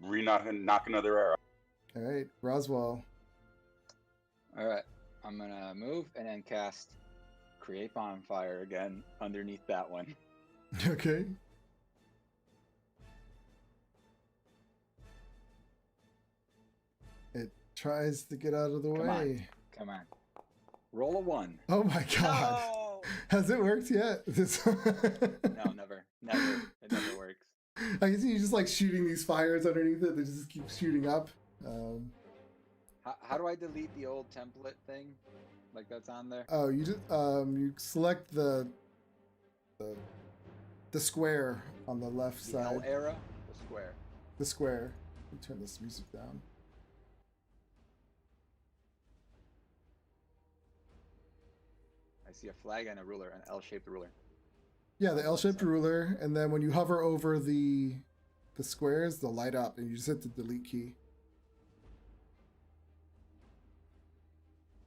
Knock another arrow. All right, Roswell. All right, I'm gonna move and then cast create bonfire again underneath that one. Okay. It tries to get out of the Come on. way. Come on. Roll a 1. Oh my god. No! Has it worked yet? No, never. Never. It never works. I can see you just like shooting these fires underneath it. They just keep shooting up. How do I delete the old template thing? Like that's on there? Oh, you just you select the square on the left The side. L arrow? The square. The square. Let me turn this music down. I see a flag and a ruler, an L-shaped ruler. Yeah, the L-shaped ruler, and then when you hover over the squares, they'll light up, and you just hit the delete key.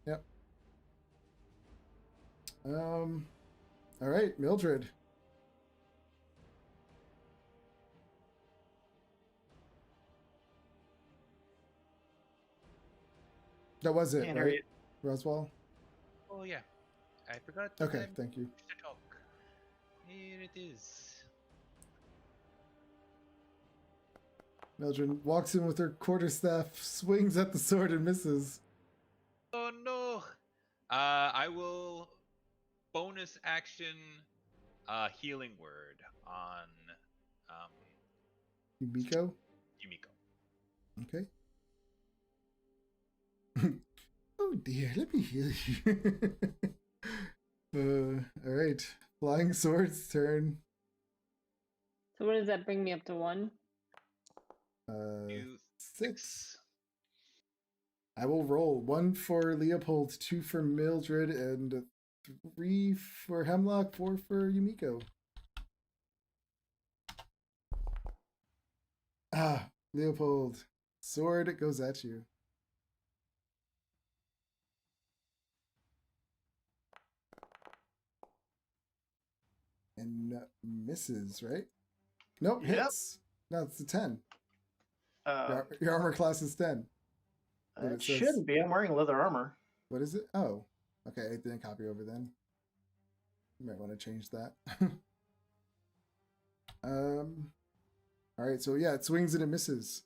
Yep. All right, Mildred. That was it, Can't hear right, you. Roswell? Oh yeah, I forgot. Okay, thank you. To talk. Here it is. Mildred walks in with her quarterstaff, swings at the sword, and misses. Oh no. I will bonus action healing word on Yumiko? Yumiko. Okay. Oh dear, let me heal you. Alright. Flying Sword's turn. So what does that bring me up to 1? You 6. I will roll 1 for Leopold, 2 for Mildred, and 3 for Hemlock, 4 for Yumiko. Ah, Leopold. Sword goes at you. And misses, right? Nope, Yep. hits. No, it's a 10. Uh, Your armor class is 10. But it it says- shouldn't be. I'm wearing leather armor. What is it? Oh, okay. I didn't copy over then. You might want to change that. All right. So yeah, it swings and it misses.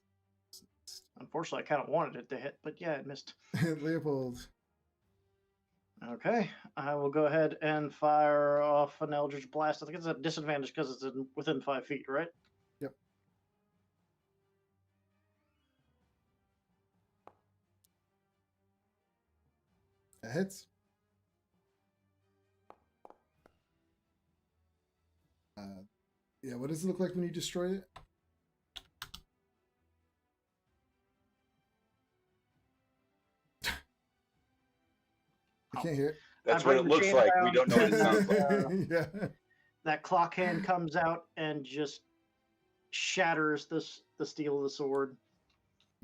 Unfortunately, I kind of wanted it to hit, but yeah, it missed. Leopold. Okay, I will go ahead and fire off an Eldritch Blast. I think it's a disadvantage because it's within 5 feet, right? Yep. That hits. Yeah. What does it look like when you destroy it? I can't hear it. That's I what bring it the looks chain like. We around. don't know what it sounds like. Yeah. That clock hand comes out and just shatters the steel of the sword.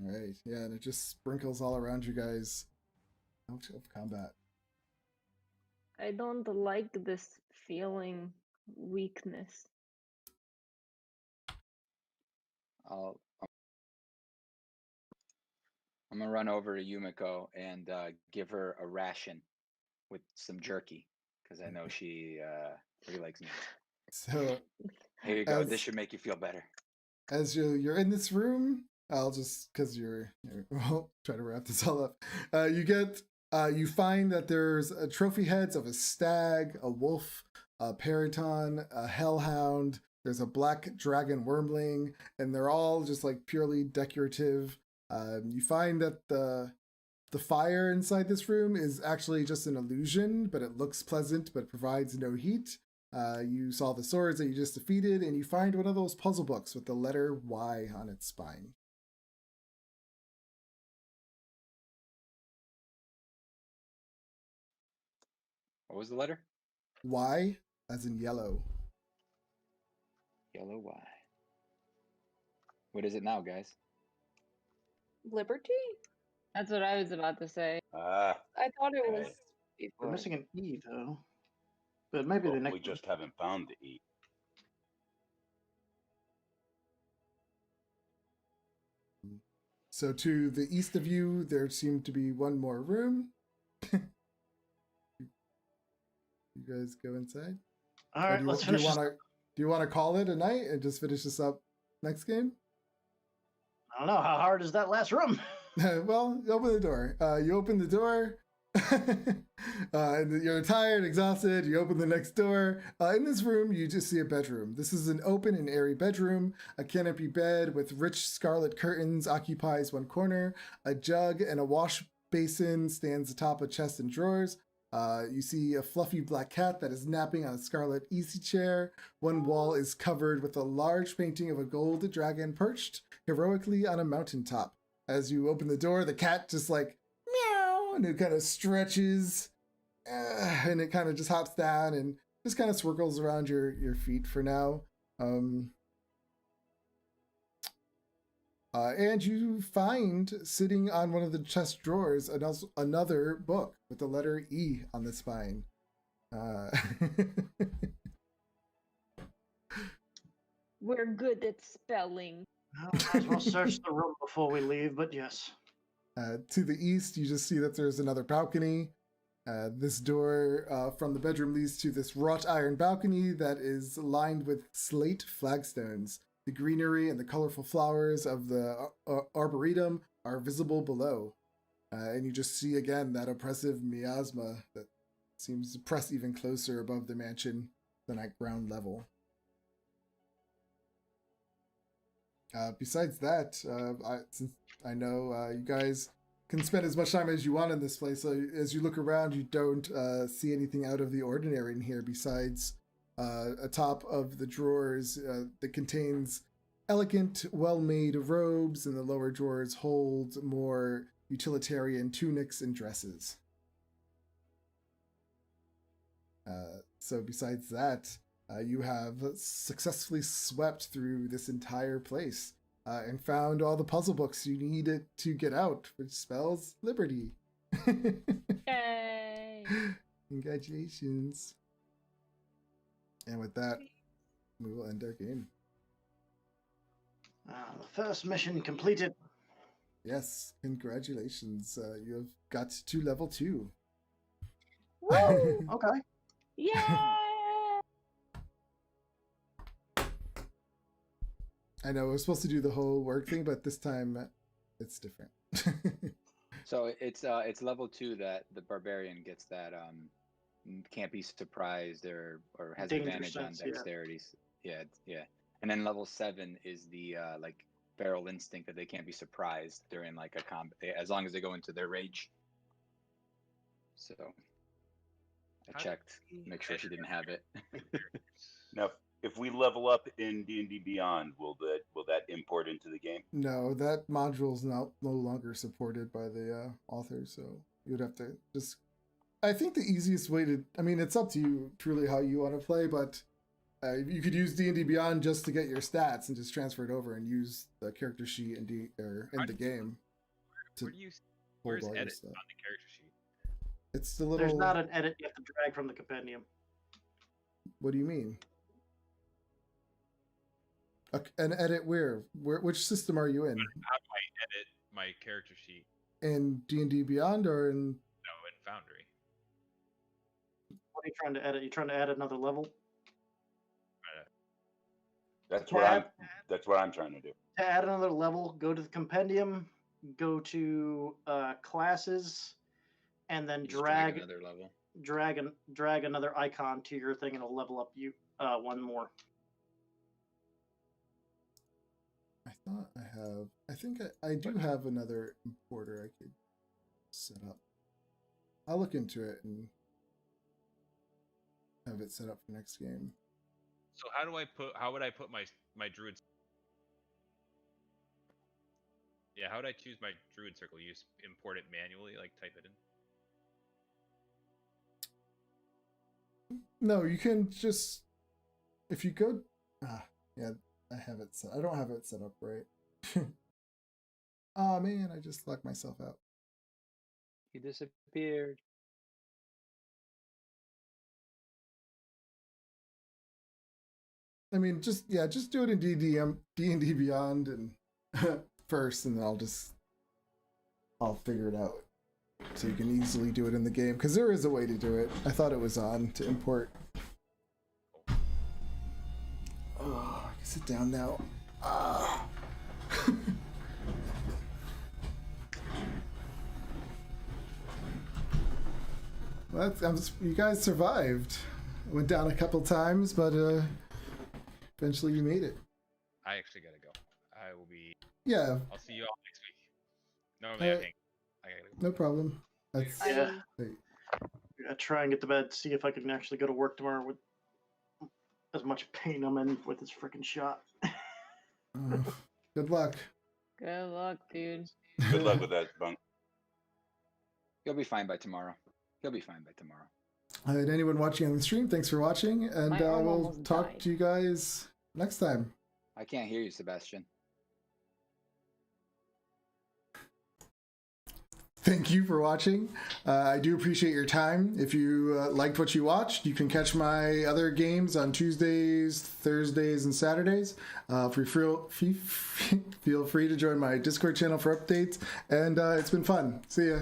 All right. Yeah, and it just sprinkles all around you guys. Out of combat. I don't like this feeling weakness. I'm gonna run over to Yumiko and give her a ration with some jerky because I know she really likes meat. So Here you go. As- This should make you feel better. as you're in this room, I'll just because you're well, try to wrap this all up. You find that there's trophy heads of a stag, a wolf, a periton, a hellhound. There's a black dragon wormling, and they're all just like purely decorative. You find that the fire inside this room is actually just an illusion, but it looks pleasant but provides no heat. You saw the swords that you just defeated, and you find one of those puzzle books with the letter Y on its spine. What was the letter? Y as in yellow. Yellow Y. What is it now, guys? Liberty? That's what I was about to say. Ah, I thought it was Right. We're before. missing an E though, but maybe the well, next we just haven't found the E. So to the east of you, there seemed to be one more room. You you guys go inside? All Or right, let's finish. Do you want to call it a night and just finish this up next game? I don't know, how hard is that last room? Well, open the door. You open the door. And you're tired, exhausted. You open the next door. In this room, you just see a bedroom. This is an open and airy bedroom. A canopy bed with rich scarlet curtains occupies one corner. A jug and a wash basin stands atop a chest and drawers. You see a fluffy black cat that is napping on a scarlet easy chair. One wall is covered with a large painting of a gold dragon perched heroically on a mountaintop. As you open the door, the cat just like meow, and it kind of stretches, and it kind of just hops down and just kind of swirls around your feet for now. And you find sitting on one of the chest drawers another book with the letter E on the spine. We're good at spelling. Well, might as well search the room before we leave, but yes. To the east, you just see that there's another balcony. This door from the bedroom leads to this wrought iron balcony that is lined with slate flagstones. The greenery and the colorful flowers of the arboretum are visible below. And you just see again that oppressive miasma that seems to press even closer above the mansion than at ground level. Besides that, since I know you guys can spend as much time as you want in this place, so as you look around, you don't see anything out of the ordinary in here besides atop of the drawers that contains elegant, well-made robes, and the lower drawers hold more utilitarian tunics and dresses. So besides that, you have successfully swept through this entire place and found all the puzzle books you needed to get out, which spells liberty. Yay! Congratulations. And with that, we will end our game. The first mission completed. Yes, congratulations. You have got to level 2. Woo! Okay. Yay! I know we're supposed to do the whole work thing, but this time it's different. So it's level 2 that the barbarian gets that can't be surprised or has Danger advantage on sense, yeah. dexterities. Yeah. And then level 7 is the like feral instinct that they can't be surprised during like a combat as long as they go into their rage. So I checked, make sure she didn't have it. Now, if we level up in D&D Beyond, will that import into the game? No, that module is no longer supported by the author, so you'd have to just... I think the easiest way to... I mean, it's up to you truly how you want to play, but you could use D&D Beyond just to get your stats and just transfer it over and use the character sheet in the game. Where's edit on the character sheet? It's the little... There's not an edit you have to drag from the compendium. What do you mean? An edit where? Which system are you in? How do I edit my character sheet? In D&D Beyond or in... No, in Foundry. What are you trying to edit? You trying to add another level? That's what I'm trying to do. To add another level, go to the compendium, go to classes, and then Just drag another level. drag another icon to your thing, and it'll level up you one more. I think I do have another importer I could set up. I'll look into it and have it set up for next game. So how would I put my druid? Yeah, how would I choose my druid circle? You just import it manually, like type it in? No, you can just... If you go... yeah, I have it set. I don't have it set up right. Oh man, I just locked myself out. He disappeared. I mean, just do it in D&D Beyond and first, and then I'll figure it out. so you can easily do it in the game, because there is a way to do it. I thought it was on to import. Oh, I can sit down now. Ah. Well, you guys survived. Went down a couple times, but eventually you made it. I actually gotta go. I will be. Yeah. I'll see you all next week. Normally I hang. I gotta go. No problem. That's Yeah. Wait. I try and get to bed, see if I can actually go to work tomorrow with as much pain I'm in with this freaking shot. Good luck. Good luck, dude. Good luck with that, Bunk. You'll be fine by tomorrow. You'll be fine by tomorrow. And anyone watching on the stream, thanks for watching, and My arm we'll almost talk died. to you guys next time. I can't hear you, Sebastian. Thank you for watching. I do appreciate your time. If you liked what you watched, you can catch my other games on Tuesdays, Thursdays, and Saturdays. Feel free to join my Discord channel for updates, and it's been fun. See ya.